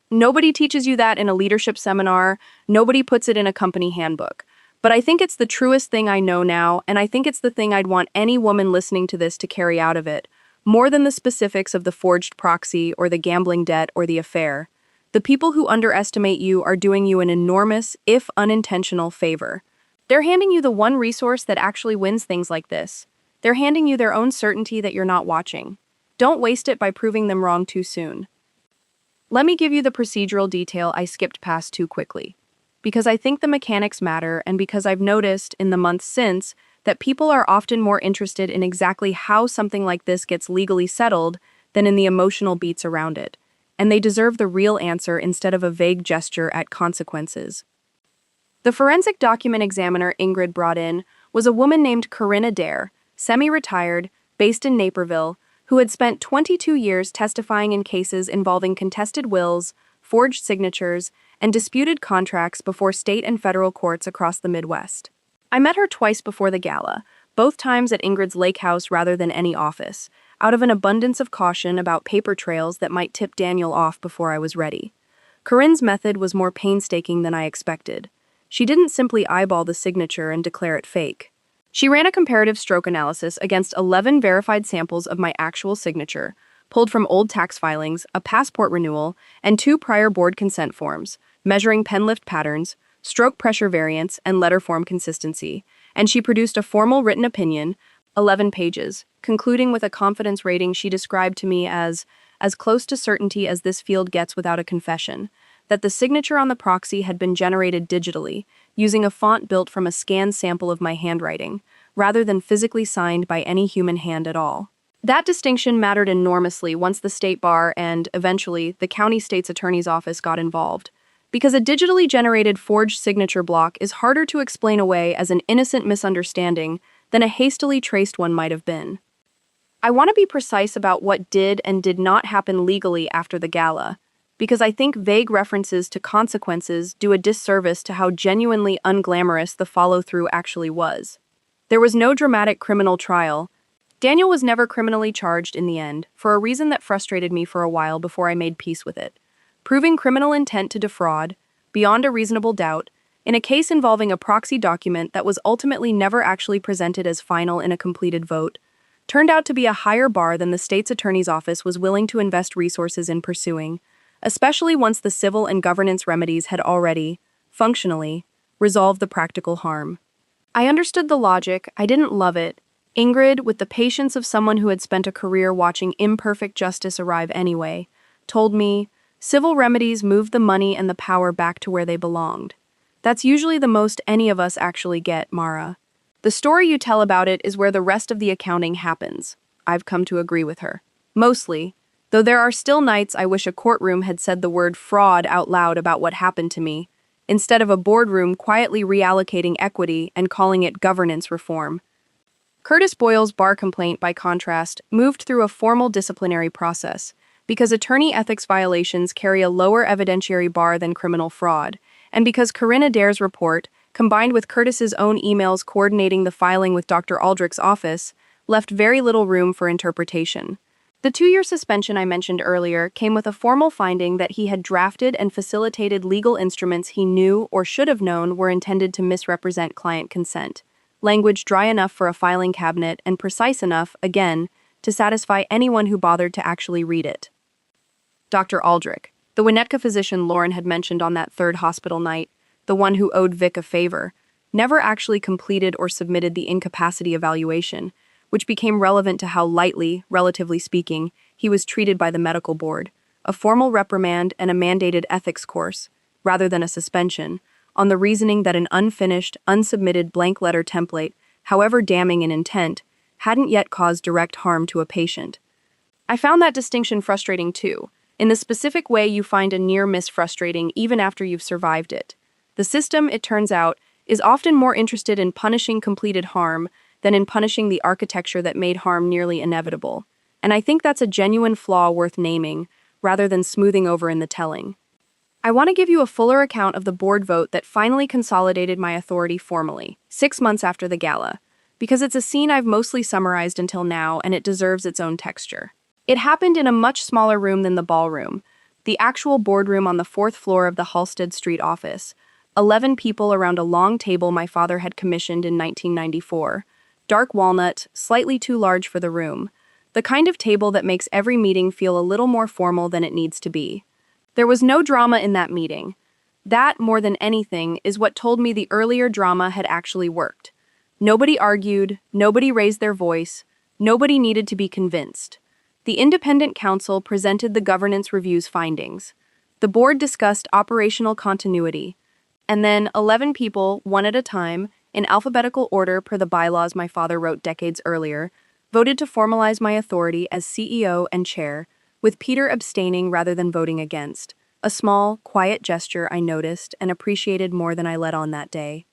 Nobody teaches you that in a leadership seminar, nobody puts it in a company handbook. But I think it's the truest thing I know now, and I think it's the thing I'd want any woman listening to this to carry out of it, more than the specifics of the forged proxy or the gambling debt or the affair. The people who underestimate you are doing you an enormous, if unintentional, favor. They're handing you the one resource that actually wins things like this. They're handing you their own certainty that you're not watching. Don't waste it by proving them wrong too soon. Let me give you the procedural detail I skipped past too quickly. Because I think the mechanics matter, and because I've noticed, in the months since, that people are often more interested in exactly how something like this gets legally settled than in the emotional beats around it. And they deserve the real answer instead of a vague gesture at consequences. The forensic document examiner Ingrid brought in was a woman named Corinne Adair, semi-retired, based in Naperville, who had spent 22 years testifying in cases involving contested wills, forged signatures, and disputed contracts before state and federal courts across the Midwest. I met her twice before the gala, both times at Ingrid's lake house rather than any office, out of an abundance of caution about paper trails that might tip Daniel off before I was ready. Corinne's method was more painstaking than I expected. She didn't simply eyeball the signature and declare it fake. She ran a comparative stroke analysis against 11 verified samples of my actual signature, pulled from old tax filings, a passport renewal, and 2 prior board consent forms, measuring pen lift patterns, stroke pressure variance, and letter form consistency, and she produced a formal written opinion, 11 pages, concluding with a confidence rating she described to me as close to certainty as this field gets without a confession, that the signature on the proxy had been generated digitally, using a font built from a scanned sample of my handwriting, rather than physically signed by any human hand at all. That distinction mattered enormously once the state bar and, eventually, the county state's attorney's office got involved, because a digitally generated forged signature block is harder to explain away as an innocent misunderstanding than a hastily traced one might have been. I want to be precise about what did and did not happen legally after the gala, because I think vague references to consequences do a disservice to how genuinely unglamorous the follow-through actually was. There was no dramatic criminal trial. Daniel was never criminally charged in the end, for a reason that frustrated me for a while before I made peace with it. Proving criminal intent to defraud, beyond a reasonable doubt, in a case involving a proxy document that was ultimately never actually presented as final in a completed vote, turned out to be a higher bar than the state's attorney's office was willing to invest resources in pursuing, especially once the civil and governance remedies had already, functionally, resolved the practical harm. I understood the logic, I didn't love it. Ingrid, with the patience of someone who had spent a career watching imperfect justice arrive anyway, told me, civil remedies moved the money and the power back to where they belonged. That's usually the most any of us actually get, Mara. The story you tell about it is where the rest of the accounting happens. I've come to agree with her. Mostly, though there are still nights I wish a courtroom had said the word fraud out loud about what happened to me, instead of a boardroom quietly reallocating equity and calling it governance reform. Curtis Boyle's bar complaint, by contrast, moved through a formal disciplinary process, because attorney ethics violations carry a lower evidentiary bar than criminal fraud, and because Corinne Adair's report, combined with Curtis's own emails coordinating the filing with Dr. Aldrich's office, left very little room for interpretation. The 2-year suspension I mentioned earlier came with a formal finding that he had drafted and facilitated legal instruments he knew or should have known were intended to misrepresent client consent, language dry enough for a filing cabinet and precise enough, again, to satisfy anyone who bothered to actually read it. Dr. Aldrich, the Winnetka physician Lauren had mentioned on that third hospital night, the one who owed Vic a favor, never actually completed or submitted the incapacity evaluation, which became relevant to how lightly, relatively speaking, he was treated by the medical board, a formal reprimand and a mandated ethics course, rather than a suspension, on the reasoning that an unfinished, unsubmitted blank letter template, however damning in intent, hadn't yet caused direct harm to a patient. I found that distinction frustrating too, in the specific way you find a near miss frustrating even after you've survived it. The system, it turns out, is often more interested in punishing completed harm than in punishing the architecture that made harm nearly inevitable. And I think that's a genuine flaw worth naming, rather than smoothing over in the telling. I want to give you a fuller account of the board vote that finally consolidated my authority formally, 6 months after the gala, because it's a scene I've mostly summarized until now and it deserves its own texture. It happened in a much smaller room than the ballroom, the actual boardroom on the 4th floor of the Halsted Street office. 11 people around a long table my father had commissioned in 1994. Dark walnut, slightly too large for the room. The kind of table that makes every meeting feel a little more formal than it needs to be. There was no drama in that meeting. That, more than anything, is what told me the earlier drama had actually worked. Nobody argued, nobody raised their voice, nobody needed to be convinced. The independent counsel presented the governance review's findings. The board discussed operational continuity. And then 11 people, one at a time, in alphabetical order per the bylaws my father wrote decades earlier, voted to formalize my authority as CEO and chair, with Peter abstaining rather than voting against. A small, quiet gesture I noticed and appreciated more than I let on that day.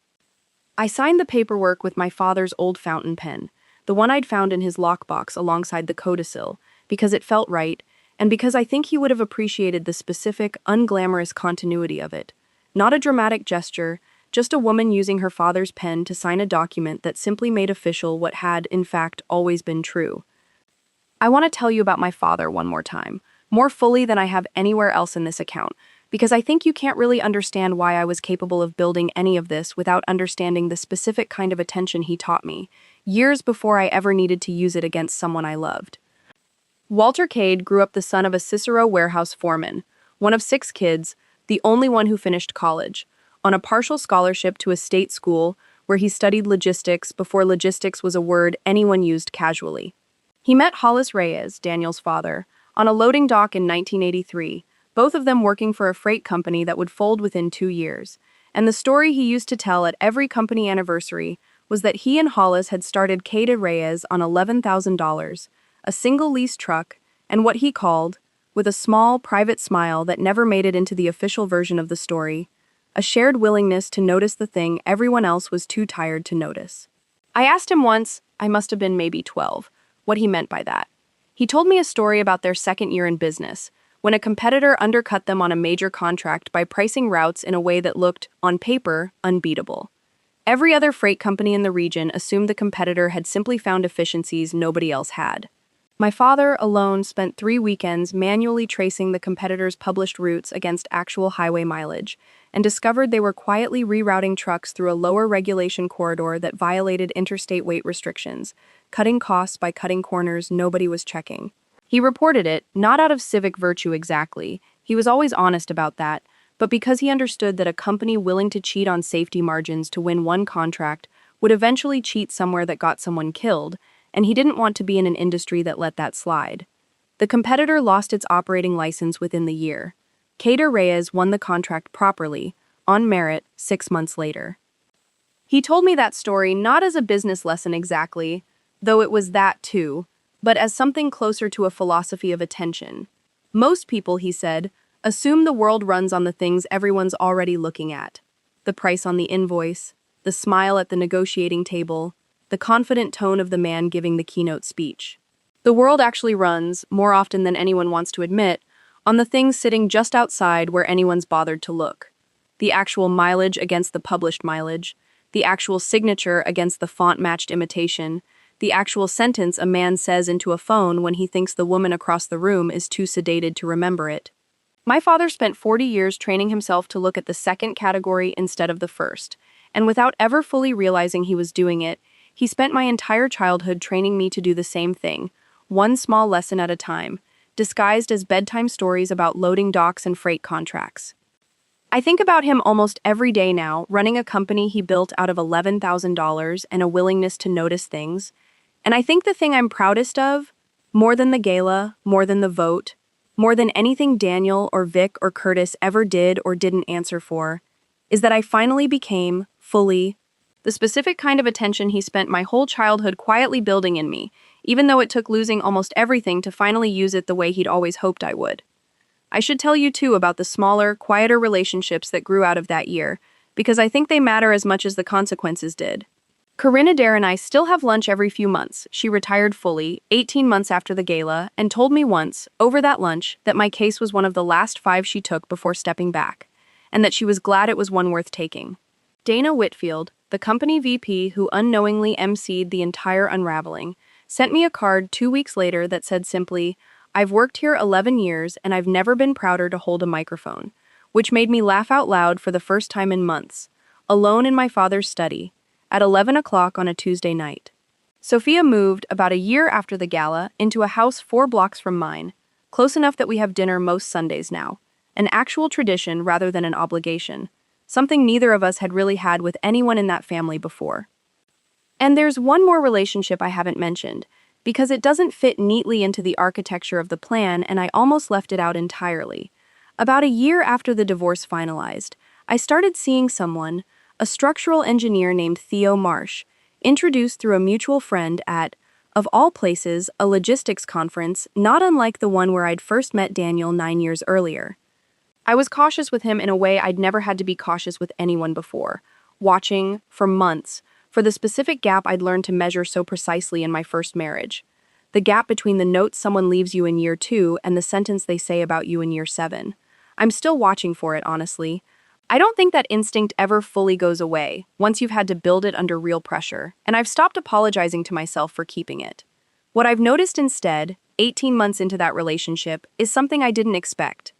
I signed the paperwork with my father's old fountain pen, the one I'd found in his lockbox alongside the codicil, because it felt right, and because I think he would have appreciated the specific, unglamorous continuity of it. Not a dramatic gesture, just a woman using her father's pen to sign a document that simply made official what had, in fact, always been true. I want to tell you about my father one more time, more fully than I have anywhere else in this account, because I think you can't really understand why I was capable of building any of this without understanding the specific kind of attention he taught me, years before I ever needed to use it against someone I loved. Walter Cade grew up the son of a Cicero warehouse foreman, one of 6 kids, the only one who finished college, on a partial scholarship to a state school where he studied logistics before logistics was a word anyone used casually. He met Hollis Reyes, Daniel's father, on a loading dock in 1983, both of them working for a freight company that would fold within 2 years. And the story he used to tell at every company anniversary was that he and Hollis had started Cade Reyes on $11,000, a single lease truck, and what he called, with a small, private smile that never made it into the official version of the story, a shared willingness to notice the thing everyone else was too tired to notice. I asked him once, I must have been maybe 12, what he meant by that. He told me a story about their second year in business, when a competitor undercut them on a major contract by pricing routes in a way that looked, on paper, unbeatable. Every other freight company in the region assumed the competitor had simply found efficiencies nobody else had. My father, alone, spent 3 weekends manually tracing the competitors' published routes against actual highway mileage, and discovered they were quietly rerouting trucks through a lower regulation corridor that violated interstate weight restrictions, cutting costs by cutting corners nobody was checking. He reported it, not out of civic virtue exactly, he was always honest about that, but because he understood that a company willing to cheat on safety margins to win one contract would eventually cheat somewhere that got someone killed, and he didn't want to be in an industry that let that slide. The competitor lost its operating license within the year. Cade Reyes won the contract properly, on merit, 6 months later. He told me that story not as a business lesson exactly, though it was that too, but as something closer to a philosophy of attention. Most people, he said, assume the world runs on the things everyone's already looking at. The price on the invoice, the smile at the negotiating table, the confident tone of the man giving the keynote speech. The world actually runs, more often than anyone wants to admit, on the things sitting just outside where anyone's bothered to look. The actual mileage against the published mileage, the actual signature against the font-matched imitation, the actual sentence a man says into a phone when he thinks the woman across the room is too sedated to remember it. My father spent 40 years training himself to look at the second category instead of the first, and without ever fully realizing he was doing it, he spent my entire childhood training me to do the same thing, one small lesson at a time, disguised as bedtime stories about loading docks and freight contracts. I think about him almost every day now, running a company he built out of $11,000 and a willingness to notice things, And I think the thing I'm proudest of, more than the gala, more than the vote, more than anything Daniel or Vic or Curtis ever did or didn't answer for, is that I finally became, fully, the specific kind of attention he spent my whole childhood quietly building in me, even though it took losing almost everything to finally use it the way he'd always hoped I would. I should tell you too about the smaller, quieter relationships that grew out of that year, because I think they matter as much as the consequences did. Corinne Adair and I still have lunch every few months. She retired fully, 18 months after the gala, and told me once, over that lunch, that my case was one of the last 5 she took before stepping back, and that she was glad it was one worth taking. Dana Whitfield, the company VP who unknowingly emceed the entire unraveling, sent me a card 2 weeks later that said simply, "I've worked here 11 years and I've never been prouder to hold a microphone," which made me laugh out loud for the first time in months, alone in my father's study, at 11 o'clock on a Tuesday night. Sophia moved, about a year after the gala, into a house 4 blocks from mine, close enough that we have dinner most Sundays now, an actual tradition rather than an obligation, something neither of us had really had with anyone in that family before. And there's one more relationship I haven't mentioned, because it doesn't fit neatly into the architecture of the plan and I almost left it out entirely. About a year after the divorce finalized, I started seeing someone, a structural engineer named Theo Marsh, introduced through a mutual friend at, of all places, a logistics conference not unlike the one where I'd first met Daniel 9 years earlier. I was cautious with him in a way I'd never had to be cautious with anyone before, watching, for months, for the specific gap I'd learned to measure so precisely in my first marriage. The gap between the note someone leaves you in year 2 and the sentence they say about you in year 7. I'm still watching for it, honestly. I don't think that instinct ever fully goes away once you've had to build it under real pressure, and I've stopped apologizing to myself for keeping it. What I've noticed instead, 18 months into that relationship, is something I didn't expect.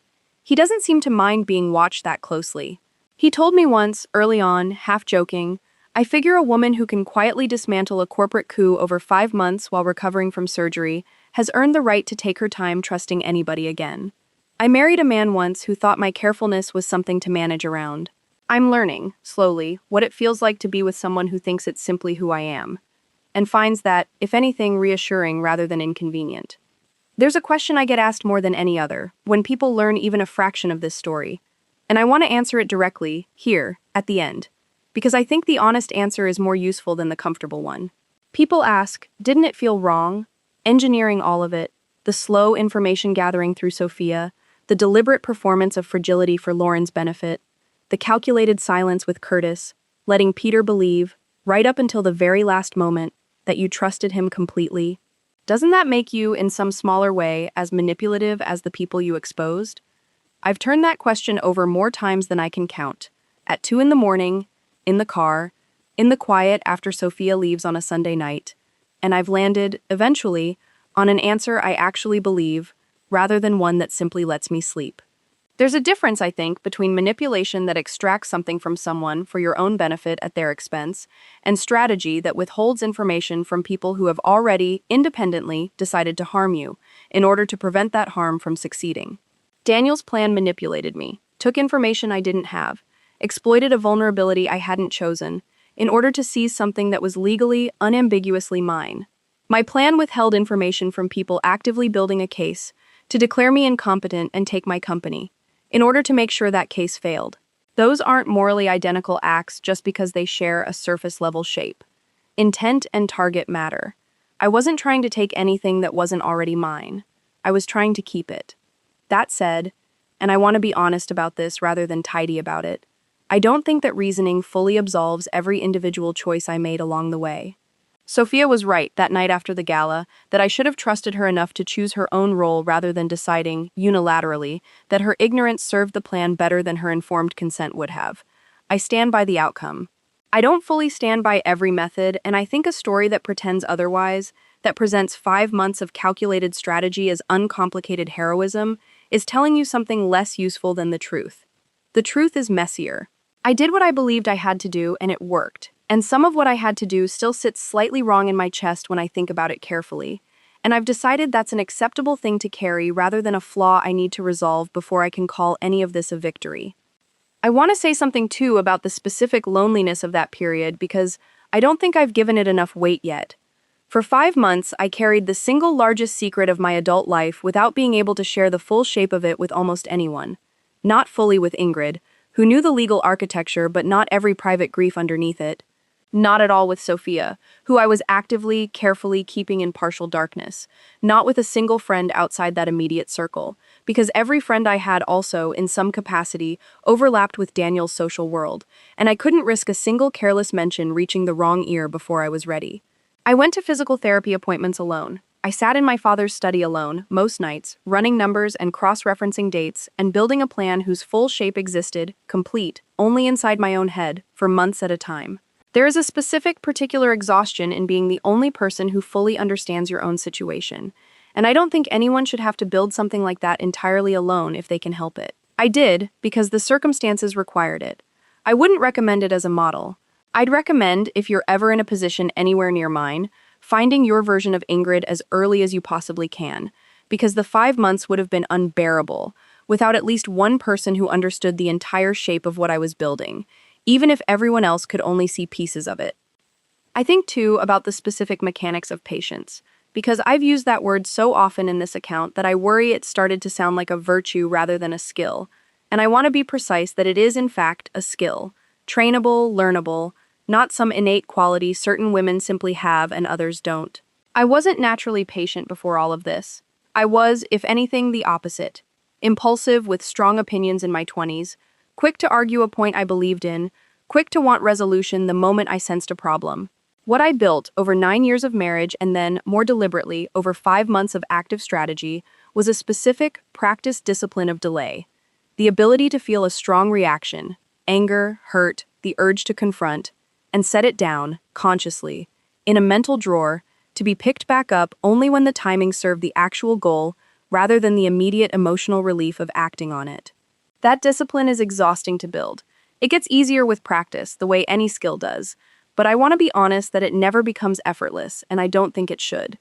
He doesn't seem to mind being watched that closely. He told me once, early on, half joking, "I figure a woman who can quietly dismantle a corporate coup over 5 months while recovering from surgery has earned the right to take her time trusting anybody again." I married a man once who thought my carefulness was something to manage around. I'm learning, slowly, what it feels like to be with someone who thinks it's simply who I am, and finds that, if anything, reassuring rather than inconvenient. There's a question I get asked more than any other, when people learn even a fraction of this story, and I want to answer it directly, here, at the end, because I think the honest answer is more useful than the comfortable one. People ask, didn't it feel wrong? Engineering all of it, the slow information gathering through Sophia, the deliberate performance of fragility for Lauren's benefit, the calculated silence with Curtis, letting Peter believe, right up until the very last moment, that you trusted him completely. Doesn't that make you, in some smaller way, as manipulative as the people you exposed? I've turned that question over more times than I can count. At 2 in the morning, in the car, in the quiet after Sophia leaves on a Sunday night, and I've landed, eventually, on an answer I actually believe, rather than one that simply lets me sleep. There's a difference, I think, between manipulation that extracts something from someone for your own benefit at their expense, and strategy that withholds information from people who have already, independently, decided to harm you, in order to prevent that harm from succeeding. Daniel's plan manipulated me, took information I didn't have, exploited a vulnerability I hadn't chosen, in order to seize something that was legally, unambiguously mine. My plan withheld information from people actively building a case, to declare me incompetent and take my company, in order to make sure that case failed. Those aren't morally identical acts just because they share a surface-level shape. Intent and target matter. I wasn't trying to take anything that wasn't already mine. I was trying to keep it. That said, and I want to be honest about this rather than tidy about it, I don't think that reasoning fully absolves every individual choice I made along the way. Sophia was right that night after the gala that I should have trusted her enough to choose her own role rather than deciding, unilaterally, that her ignorance served the plan better than her informed consent would have. I stand by the outcome. I don't fully stand by every method, and I think a story that pretends otherwise, that presents 5 months of calculated strategy as uncomplicated heroism, is telling you something less useful than the truth. The truth is messier. I did what I believed I had to do, and it worked. And some of what I had to do still sits slightly wrong in my chest when I think about it carefully. And I've decided that's an acceptable thing to carry rather than a flaw I need to resolve before I can call any of this a victory. I want to say something too about the specific loneliness of that period because I don't think I've given it enough weight yet. For 5 months, I carried the single largest secret of my adult life without being able to share the full shape of it with almost anyone. Not fully with Ingrid, who knew the legal architecture but not every private grief underneath it. Not at all with Sophia, who I was actively, carefully keeping in partial darkness. Not with a single friend outside that immediate circle, because every friend I had also, in some capacity, overlapped with Daniel's social world, and I couldn't risk a single careless mention reaching the wrong ear before I was ready. I went to physical therapy appointments alone. I sat in my father's study alone, most nights, running numbers and cross-referencing dates, and building a plan whose full shape existed, complete, only inside my own head, for months at a time. There is a specific, particular exhaustion in being the only person who fully understands your own situation, and I don't think anyone should have to build something like that entirely alone if they can help it. I did, because the circumstances required it. I wouldn't recommend it as a model. I'd recommend, if you're ever in a position anywhere near mine, finding your version of Ingrid as early as you possibly can, because the 5 months would have been unbearable without at least one person who understood the entire shape of what I was building, even if everyone else could only see pieces of it. I think, too, about the specific mechanics of patience, because I've used that word so often in this account that I worry it started to sound like a virtue rather than a skill, and I want to be precise that it is, in fact, a skill, trainable, learnable, not some innate quality certain women simply have and others don't. I wasn't naturally patient before all of this. I was, if anything, the opposite. Impulsive with strong opinions in my 20s, quick to argue a point I believed in, quick to want resolution the moment I sensed a problem. What I built over 9 years of marriage and then, more deliberately, over 5 months of active strategy was a specific, practiced discipline of delay. The ability to feel a strong reaction, anger, hurt, the urge to confront, and set it down, consciously, in a mental drawer, to be picked back up only when the timing served the actual goal rather than the immediate emotional relief of acting on it. That discipline is exhausting to build. It gets easier with practice, the way any skill does, but I want to be honest that it never becomes effortless, and I don't think it should.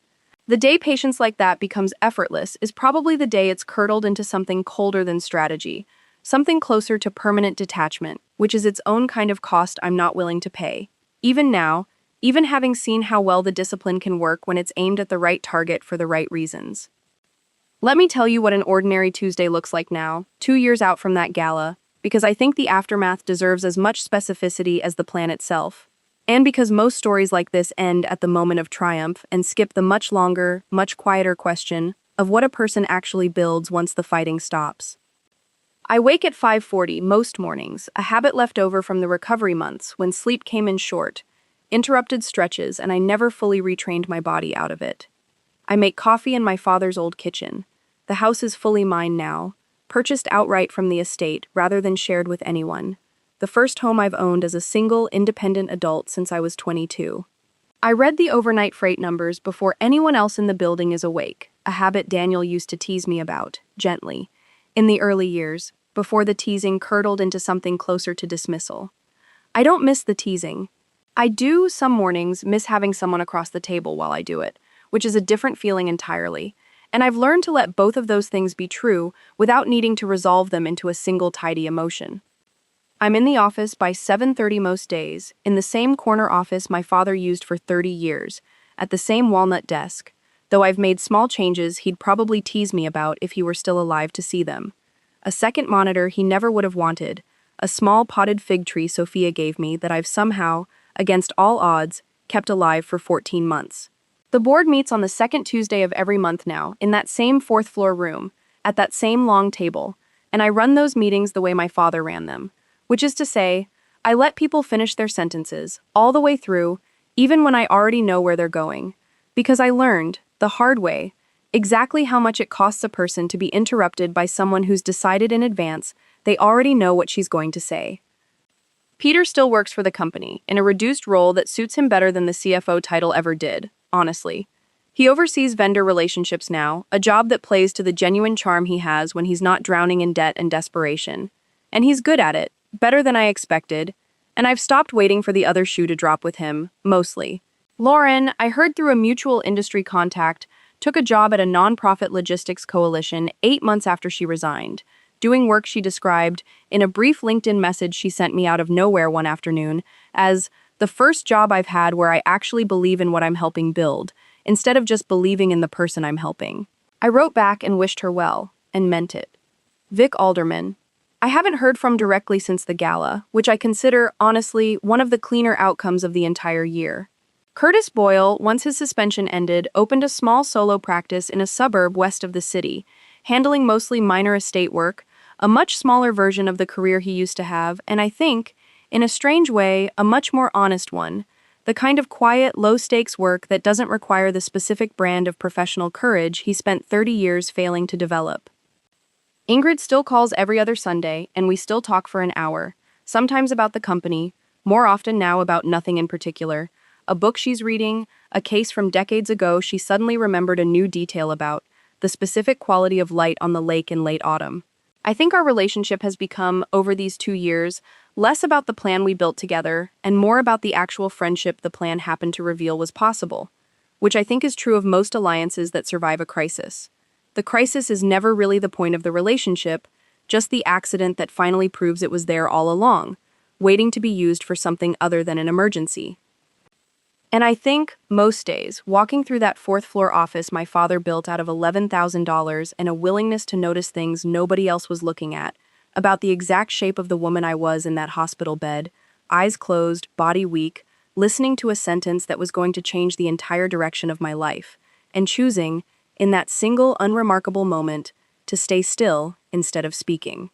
The day patience like that becomes effortless is probably the day it's curdled into something colder than strategy, something closer to permanent detachment, which is its own kind of cost I'm not willing to pay. Even now, even having seen how well the discipline can work when it's aimed at the right target for the right reasons. Let me tell you what an ordinary Tuesday looks like now, 2 years out from that gala, because I think the aftermath deserves as much specificity as the plan itself, and because most stories like this end at the moment of triumph and skip the much longer, much quieter question of what a person actually builds once the fighting stops. I wake at 5:40 most mornings, a habit left over from the recovery months when sleep came in short, interrupted stretches, and I never fully retrained my body out of it. I make coffee in my father's old kitchen. The house is fully mine now, purchased outright from the estate rather than shared with anyone. The first home I've owned as a single, independent adult since I was 22. I read the overnight freight numbers before anyone else in the building is awake, a habit Daniel used to tease me about, gently, in the early years, before the teasing curdled into something closer to dismissal. I don't miss the teasing. I do, some mornings, miss having someone across the table while I do it, which is a different feeling entirely. And I've learned to let both of those things be true without needing to resolve them into a single tidy emotion. I'm in the office by 7:30 most days, in the same corner office my father used for 30 years, at the same walnut desk, though I've made small changes he'd probably tease me about if he were still alive to see them. A second monitor he never would have wanted, a small potted fig tree Sophia gave me that I've somehow, against all odds, kept alive for 14 months. The board meets on the second Tuesday of every month now, in that same fourth-floor room, at that same long table, and I run those meetings the way my father ran them, which is to say, I let people finish their sentences, all the way through, even when I already know where they're going, because I learned, the hard way, exactly how much it costs a person to be interrupted by someone who's decided in advance they already know what she's going to say. Peter still works for the company, in a reduced role that suits him better than the CFO title ever did. Honestly. He oversees vendor relationships now, a job that plays to the genuine charm he has when he's not drowning in debt and desperation. And he's good at it, better than I expected, and I've stopped waiting for the other shoe to drop with him, mostly. Lauren, I heard through a mutual industry contact, took a job at a nonprofit logistics coalition 8 months after she resigned, doing work she described, in a brief LinkedIn message she sent me out of nowhere one afternoon, as The first job I've had where I actually believe in what I'm helping build, instead of just believing in the person I'm helping. I wrote back and wished her well, and meant it. Vic Alderman. I haven't heard from directly since the gala, which I consider, honestly, one of the cleaner outcomes of the entire year. Curtis Boyle, once his suspension ended, opened a small solo practice in a suburb west of the city, handling mostly minor estate work, a much smaller version of the career he used to have, and I think, in a strange way, a much more honest one, the kind of quiet, low-stakes work that doesn't require the specific brand of professional courage he spent 30 years failing to develop. Ingrid still calls every other Sunday, and we still talk for an hour, sometimes about the company, more often now about nothing in particular, a book she's reading, a case from decades ago she suddenly remembered a new detail about, the specific quality of light on the lake in late autumn. I think our relationship has become, over these 2 years, less about the plan we built together and more about the actual friendship the plan happened to reveal was possible, which I think is true of most alliances that survive a crisis. The crisis is never really the point of the relationship, just the accident that finally proves it was there all along, waiting to be used for something other than an emergency. And I think, most days, walking through that fourth-floor office my father built out of $11,000 and a willingness to notice things nobody else was looking at, about the exact shape of the woman I was in that hospital bed, eyes closed, body weak, listening to a sentence that was going to change the entire direction of my life, and choosing, in that single unremarkable moment, to stay still instead of speaking.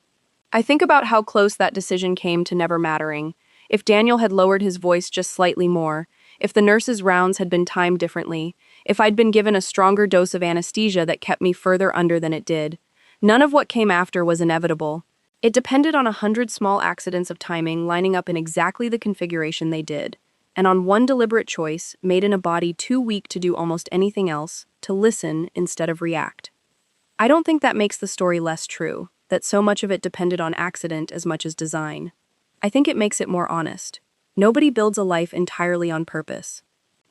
I think about how close that decision came to never mattering, if Daniel had lowered his voice just slightly more, if the nurse's rounds had been timed differently, if I'd been given a stronger dose of anesthesia that kept me further under than it did. None of what came after was inevitable. It depended on 100 small accidents of timing lining up in exactly the configuration they did, and on one deliberate choice, made in a body too weak to do almost anything else, to listen instead of react. I don't think that makes the story less true, that so much of it depended on accident as much as design. I think it makes it more honest. Nobody builds a life entirely on purpose.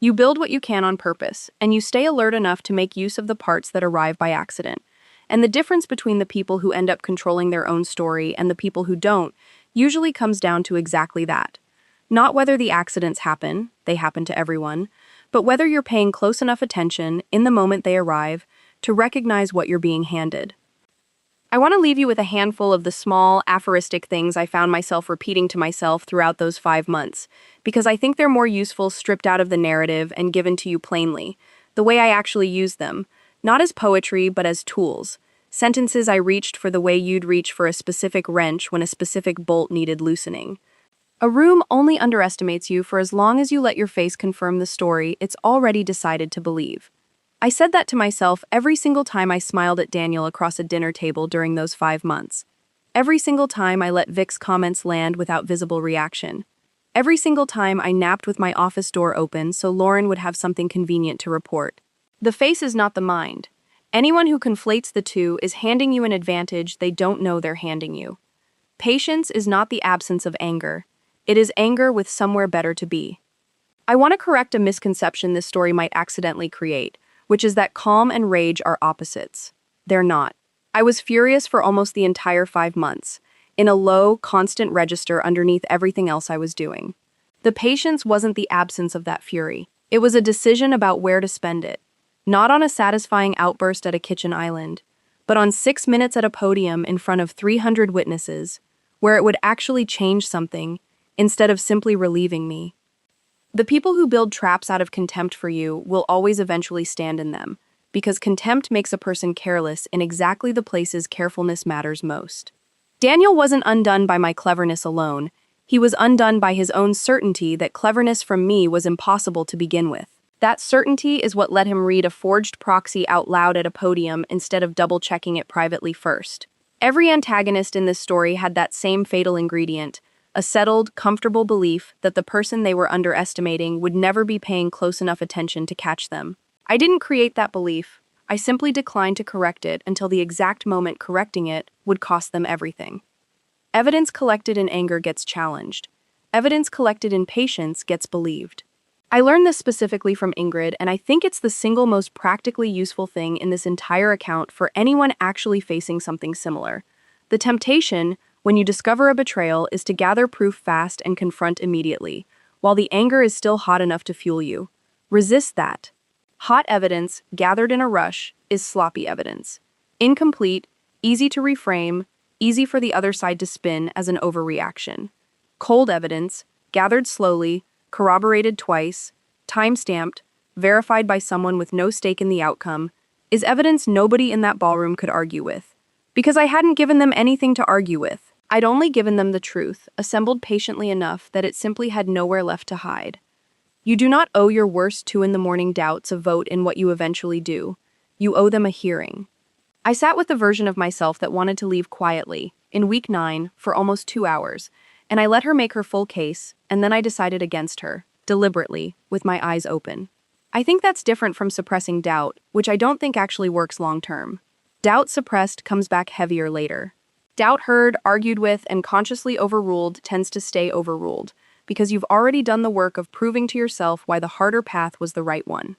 You build what you can on purpose, and you stay alert enough to make use of the parts that arrive by accident. And the difference between the people who end up controlling their own story and the people who don't usually comes down to exactly that. Not whether the accidents happen, they happen to everyone, but whether you're paying close enough attention, in the moment they arrive, to recognize what you're being handed. I want to leave you with a handful of the small, aphoristic things I found myself repeating to myself throughout those 5 months, because I think they're more useful stripped out of the narrative and given to you plainly, the way I actually use them, not as poetry but as tools, sentences I reached for the way you'd reach for a specific wrench when a specific bolt needed loosening. A room only underestimates you for as long as you let your face confirm the story it's already decided to believe. I said that to myself every single time I smiled at Daniel across a dinner table during those 5 months. Every single time I let Vic's comments land without visible reaction. Every single time I napped with my office door open so Lauren would have something convenient to report. The face is not the mind. Anyone who conflates the two is handing you an advantage they don't know they're handing you. Patience is not the absence of anger. It is anger with somewhere better to be. I want to correct a misconception this story might accidentally create, which is that calm and rage are opposites. They're not. I was furious for almost the entire 5 months, in a low, constant register underneath everything else I was doing. The patience wasn't the absence of that fury. It was a decision about where to spend it. Not on a satisfying outburst at a kitchen island, but on 6 minutes at a podium in front of 300 witnesses, where it would actually change something, instead of simply relieving me. The people who build traps out of contempt for you will always eventually stand in them, because contempt makes a person careless in exactly the places carefulness matters most. Daniel wasn't undone by my cleverness alone. He was undone by his own certainty that cleverness from me was impossible to begin with. That certainty is what let him read a forged proxy out loud at a podium instead of double-checking it privately first. Every antagonist in this story had that same fatal ingredient, a settled, comfortable belief that the person they were underestimating would never be paying close enough attention to catch them. I didn't create that belief. I simply declined to correct it until the exact moment correcting it would cost them everything. Evidence collected in anger gets challenged. Evidence collected in patience gets believed. I learned this specifically from Ingrid, and I think it's the single most practically useful thing in this entire account for anyone actually facing something similar. The temptation, when you discover a betrayal, is to gather proof fast and confront immediately, while the anger is still hot enough to fuel you. Resist that. Hot evidence, gathered in a rush, is sloppy evidence. Incomplete, easy to reframe, easy for the other side to spin as an overreaction. Cold evidence, gathered slowly, corroborated twice, time-stamped, verified by someone with no stake in the outcome, is evidence nobody in that ballroom could argue with. Because I hadn't given them anything to argue with. I'd only given them the truth, assembled patiently enough that it simply had nowhere left to hide. You do not owe your worst 2 in the morning doubts a vote in what you eventually do. You owe them a hearing. I sat with the version of myself that wanted to leave quietly, in week 9, for almost 2 hours, and I let her make her full case, and then I decided against her, deliberately, with my eyes open. I think that's different from suppressing doubt, which I don't think actually works long-term. Doubt suppressed comes back heavier later. Doubt heard, argued with, and consciously overruled tends to stay overruled, because you've already done the work of proving to yourself why the harder path was the right one.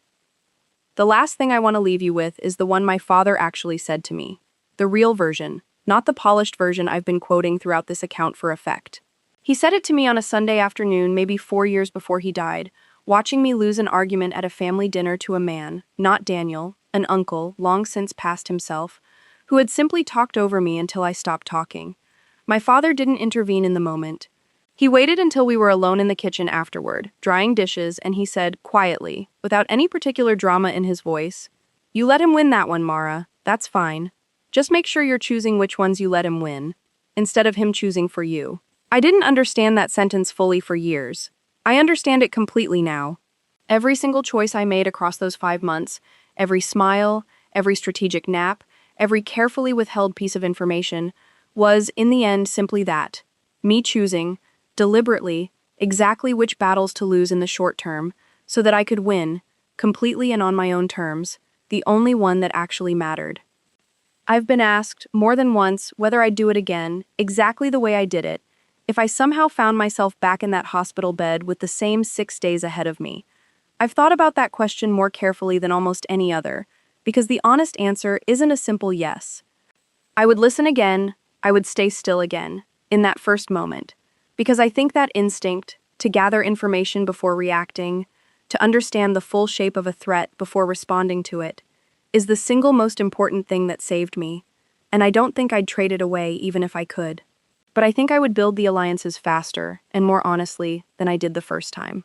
The last thing I want to leave you with is the one my father actually said to me. The real version, not the polished version I've been quoting throughout this account for effect. He said it to me on a Sunday afternoon, maybe 4 years before he died, watching me lose an argument at a family dinner to a man, not Daniel, an uncle, long since past himself, who had simply talked over me until I stopped talking. My father didn't intervene in the moment. He waited until we were alone in the kitchen afterward, drying dishes, and he said, quietly, without any particular drama in his voice, "You let him win that one, Mara. That's fine. Just make sure you're choosing which ones you let him win, instead of him choosing for you." I didn't understand that sentence fully for years. I understand it completely now. Every single choice I made across those 5 months, every smile, every strategic nap, every carefully withheld piece of information, was, in the end, simply that. Me choosing, deliberately, exactly which battles to lose in the short term, so that I could win, completely and on my own terms, the only one that actually mattered. I've been asked, more than once, whether I'd do it again, exactly the way I did it, if I somehow found myself back in that hospital bed with the same 6 days ahead of me. I've thought about that question more carefully than almost any other, because the honest answer isn't a simple yes. I would listen again, I would stay still again, in that first moment, because I think that instinct, to gather information before reacting, to understand the full shape of a threat before responding to it, is the single most important thing that saved me, and I don't think I'd trade it away even if I could. But I think I would build the alliances faster and more honestly than I did the first time.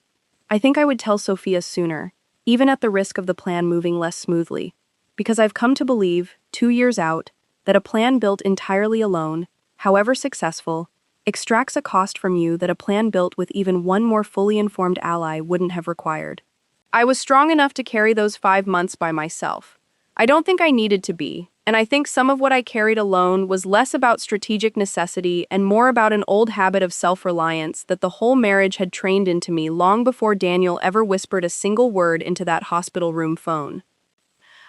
I think I would tell Sophia sooner, even at the risk of the plan moving less smoothly, because I've come to believe, 2 years out, that a plan built entirely alone, however successful, extracts a cost from you that a plan built with even one more fully informed ally wouldn't have required. I was strong enough to carry those 5 months by myself. I don't think I needed to be, and I think some of what I carried alone was less about strategic necessity and more about an old habit of self-reliance that the whole marriage had trained into me long before Daniel ever whispered a single word into that hospital room phone.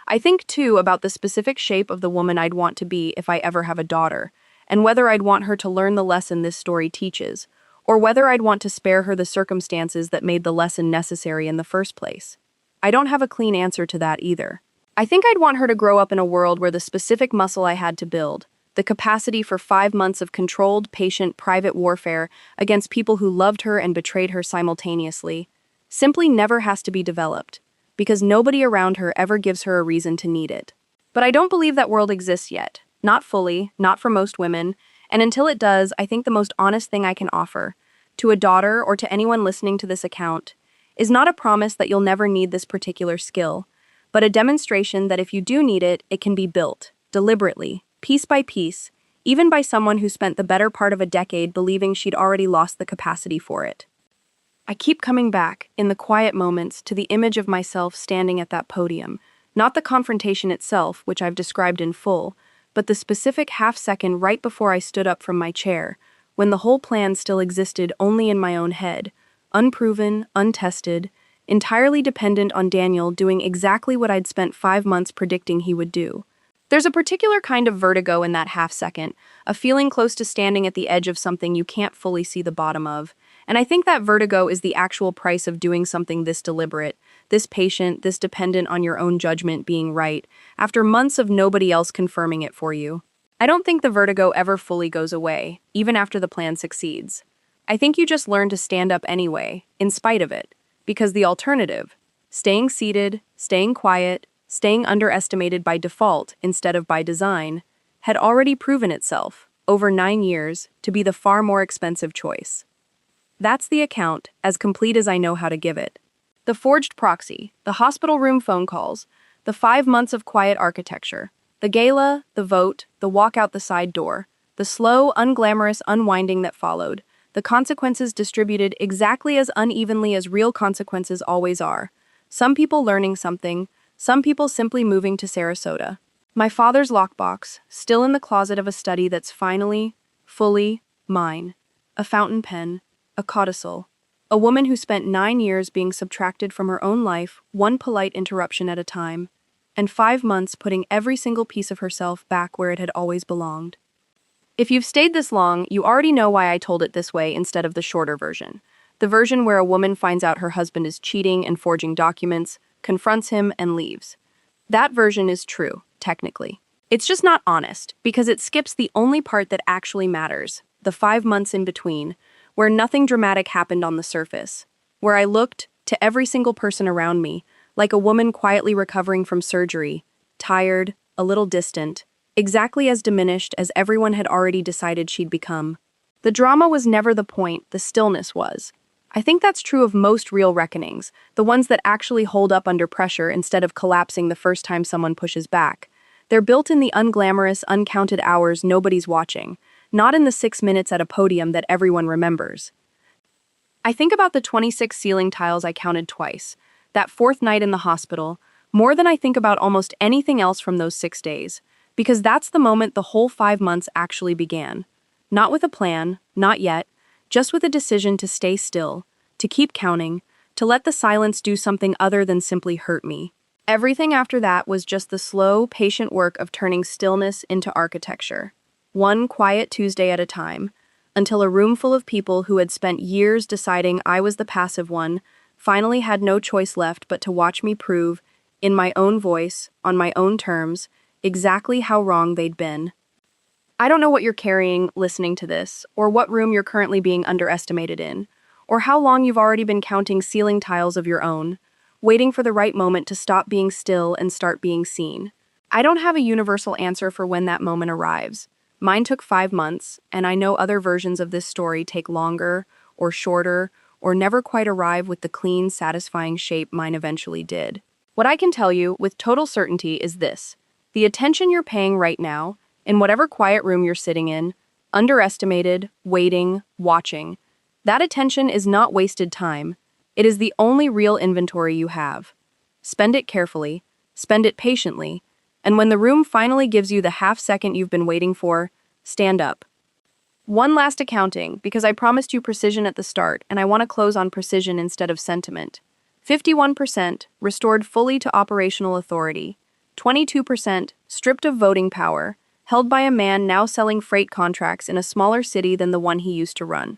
I think, too, about the specific shape of the woman I'd want to be if I ever have a daughter, and whether I'd want her to learn the lesson this story teaches, or whether I'd want to spare her the circumstances that made the lesson necessary in the first place. I don't have a clean answer to that either. I think I'd want her to grow up in a world where the specific muscle I had to build, the capacity for 5 months of controlled, patient, private warfare against people who loved her and betrayed her simultaneously, simply never has to be developed, because nobody around her ever gives her a reason to need it. But I don't believe that world exists yet. Not fully, not for most women, and until it does, I think the most honest thing I can offer, to a daughter or to anyone listening to this account, is not a promise that you'll never need this particular skill, but a demonstration that if you do need it, it can be built, deliberately, piece by piece, even by someone who spent the better part of a decade believing she'd already lost the capacity for it. I keep coming back, in the quiet moments, to the image of myself standing at that podium, not the confrontation itself, which I've described in full, but the specific half-second right before I stood up from my chair, when the whole plan still existed only in my own head, unproven, untested, entirely dependent on Daniel doing exactly what I'd spent 5 months predicting he would do. There's a particular kind of vertigo in that half-second, a feeling close to standing at the edge of something you can't fully see the bottom of, and I think that vertigo is the actual price of doing something this deliberate, this patient, this dependent on your own judgment being right, after months of nobody else confirming it for you. I don't think the vertigo ever fully goes away, even after the plan succeeds. I think you just learn to stand up anyway, in spite of it, because the alternative, staying seated, staying quiet, staying underestimated by default instead of by design, had already proven itself, over 9 years, to be the far more expensive choice. That's the account, as complete as I know how to give it. The forged proxy, the hospital room phone calls, the 5 months of quiet architecture, the gala, the vote, the walk out the side door, the slow, unglamorous unwinding that followed, the consequences distributed exactly as unevenly as real consequences always are. Some people learning something, some people simply moving to Sarasota. My father's lockbox, still in the closet of a study that's finally, fully, mine. A fountain pen, a codicil. A woman who spent 9 years being subtracted from her own life, one polite interruption at a time, and 5 months putting every single piece of herself back where it had always belonged. If you've stayed this long, you already know why I told it this way instead of the shorter version. The version where a woman finds out her husband is cheating and forging documents, confronts him, and leaves. That version is true, technically. It's just not honest, because it skips the only part that actually matters, the 5 months in between, where nothing dramatic happened on the surface, where I looked, to every single person around me, like a woman quietly recovering from surgery, tired, a little distant, exactly as diminished as everyone had already decided she'd become. The drama was never the point, the stillness was. I think that's true of most real reckonings, the ones that actually hold up under pressure instead of collapsing the first time someone pushes back. They're built in the unglamorous, uncounted hours nobody's watching, not in the 6 minutes at a podium that everyone remembers. I think about the 26 ceiling tiles I counted twice, that 4th night in the hospital, more than I think about almost anything else from those 6 days, because that's the moment the whole 5 months actually began. Not with a plan, not yet, just with a decision to stay still, to keep counting, to let the silence do something other than simply hurt me. Everything after that was just the slow, patient work of turning stillness into architecture. One quiet Tuesday at a time, until a room full of people who had spent years deciding I was the passive one finally had no choice left but to watch me prove, in my own voice, on my own terms, exactly how wrong they'd been. I don't know what you're carrying listening to this, or what room you're currently being underestimated in, or how long you've already been counting ceiling tiles of your own, waiting for the right moment to stop being still and start being seen. I don't have a universal answer for when that moment arrives. Mine took 5 months, and I know other versions of this story take longer, or shorter, or never quite arrive with the clean, satisfying shape mine eventually did. What I can tell you with total certainty is this: the attention you're paying right now, in whatever quiet room you're sitting in, underestimated, waiting, watching, that attention is not wasted time. It is the only real inventory you have. Spend it carefully, spend it patiently, and when the room finally gives you the half second you've been waiting for, stand up. One last accounting, because I promised you precision at the start, and I want to close on precision instead of sentiment. 51% restored fully to operational authority. 22% stripped of voting power, held by a man now selling freight contracts in a smaller city than the one he used to run.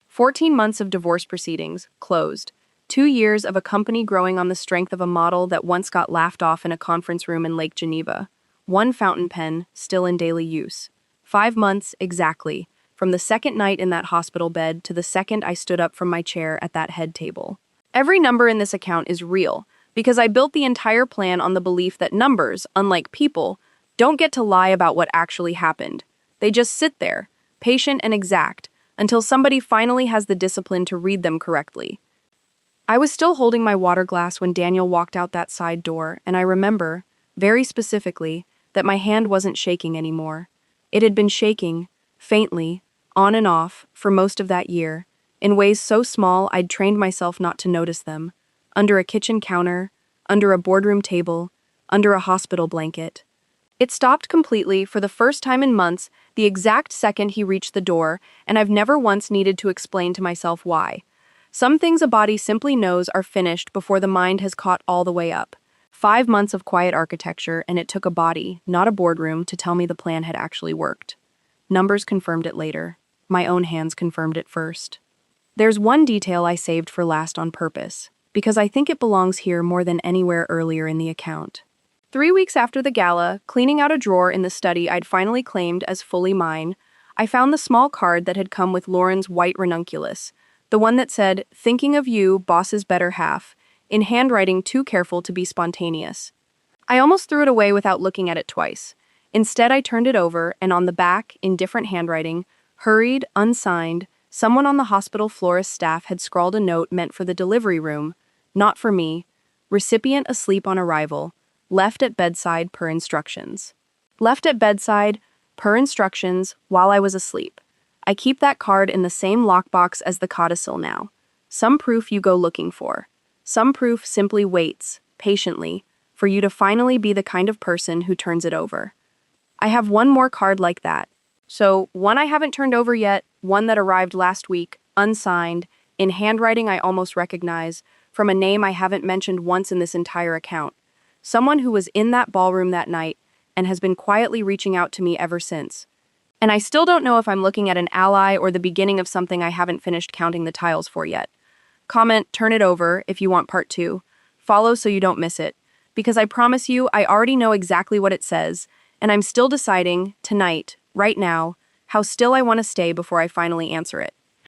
14 months of divorce proceedings, closed. 2 years of a company growing on the strength of a model that once got laughed off in a conference room in Lake Geneva. 1 fountain pen, still in daily use. 5 months, exactly, from the second night in that hospital bed to the second I stood up from my chair at that head table. Every number in this account is real, because I built the entire plan on the belief that numbers, unlike people, don't get to lie about what actually happened. They just sit there, patient and exact, until somebody finally has the discipline to read them correctly. I was still holding my water glass when Daniel walked out that side door, and I remember, very specifically, that my hand wasn't shaking anymore. It had been shaking, faintly, on and off, for most of that year, in ways so small I'd trained myself not to notice them. Under a kitchen counter, under a boardroom table, under a hospital blanket. It stopped completely, for the first time in months, the exact second he reached the door, and I've never once needed to explain to myself why. Some things a body simply knows are finished before the mind has caught all the way up. 5 months of quiet architecture, and it took a body, not a boardroom, to tell me the plan had actually worked. Numbers confirmed it later. My own hands confirmed it first. There's one detail I saved for last on purpose, because I think it belongs here more than anywhere earlier in the account. 3 weeks after the gala, cleaning out a drawer in the study I'd finally claimed as fully mine, I found the small card that had come with Lauren's white ranunculus, the one that said, "Thinking of you, boss's better half," in handwriting too careful to be spontaneous. I almost threw it away without looking at it twice. Instead, I turned it over, and on the back, in different handwriting, hurried, unsigned, someone on the hospital florist staff had scrawled a note meant for the delivery room, not for me. Recipient asleep on arrival. Left at bedside per instructions. Left at bedside per instructions while I was asleep. I keep that card in the same lockbox as the codicil now. Some proof you go looking for. Some proof simply waits, patiently, for you to finally be the kind of person who turns it over. I have one more card like that. So, one I haven't turned over yet, one that arrived last week, unsigned, in handwriting I almost recognize, from a name I haven't mentioned once in this entire account. Someone who was in that ballroom that night and has been quietly reaching out to me ever since. And I still don't know if I'm looking at an ally or the beginning of something I haven't finished counting the tiles for yet. Comment, turn it over if you want part 2. Follow so you don't miss it. Because I promise you, I already know exactly what it says, and I'm still deciding, tonight, right now, how still I want to stay before I finally answer it.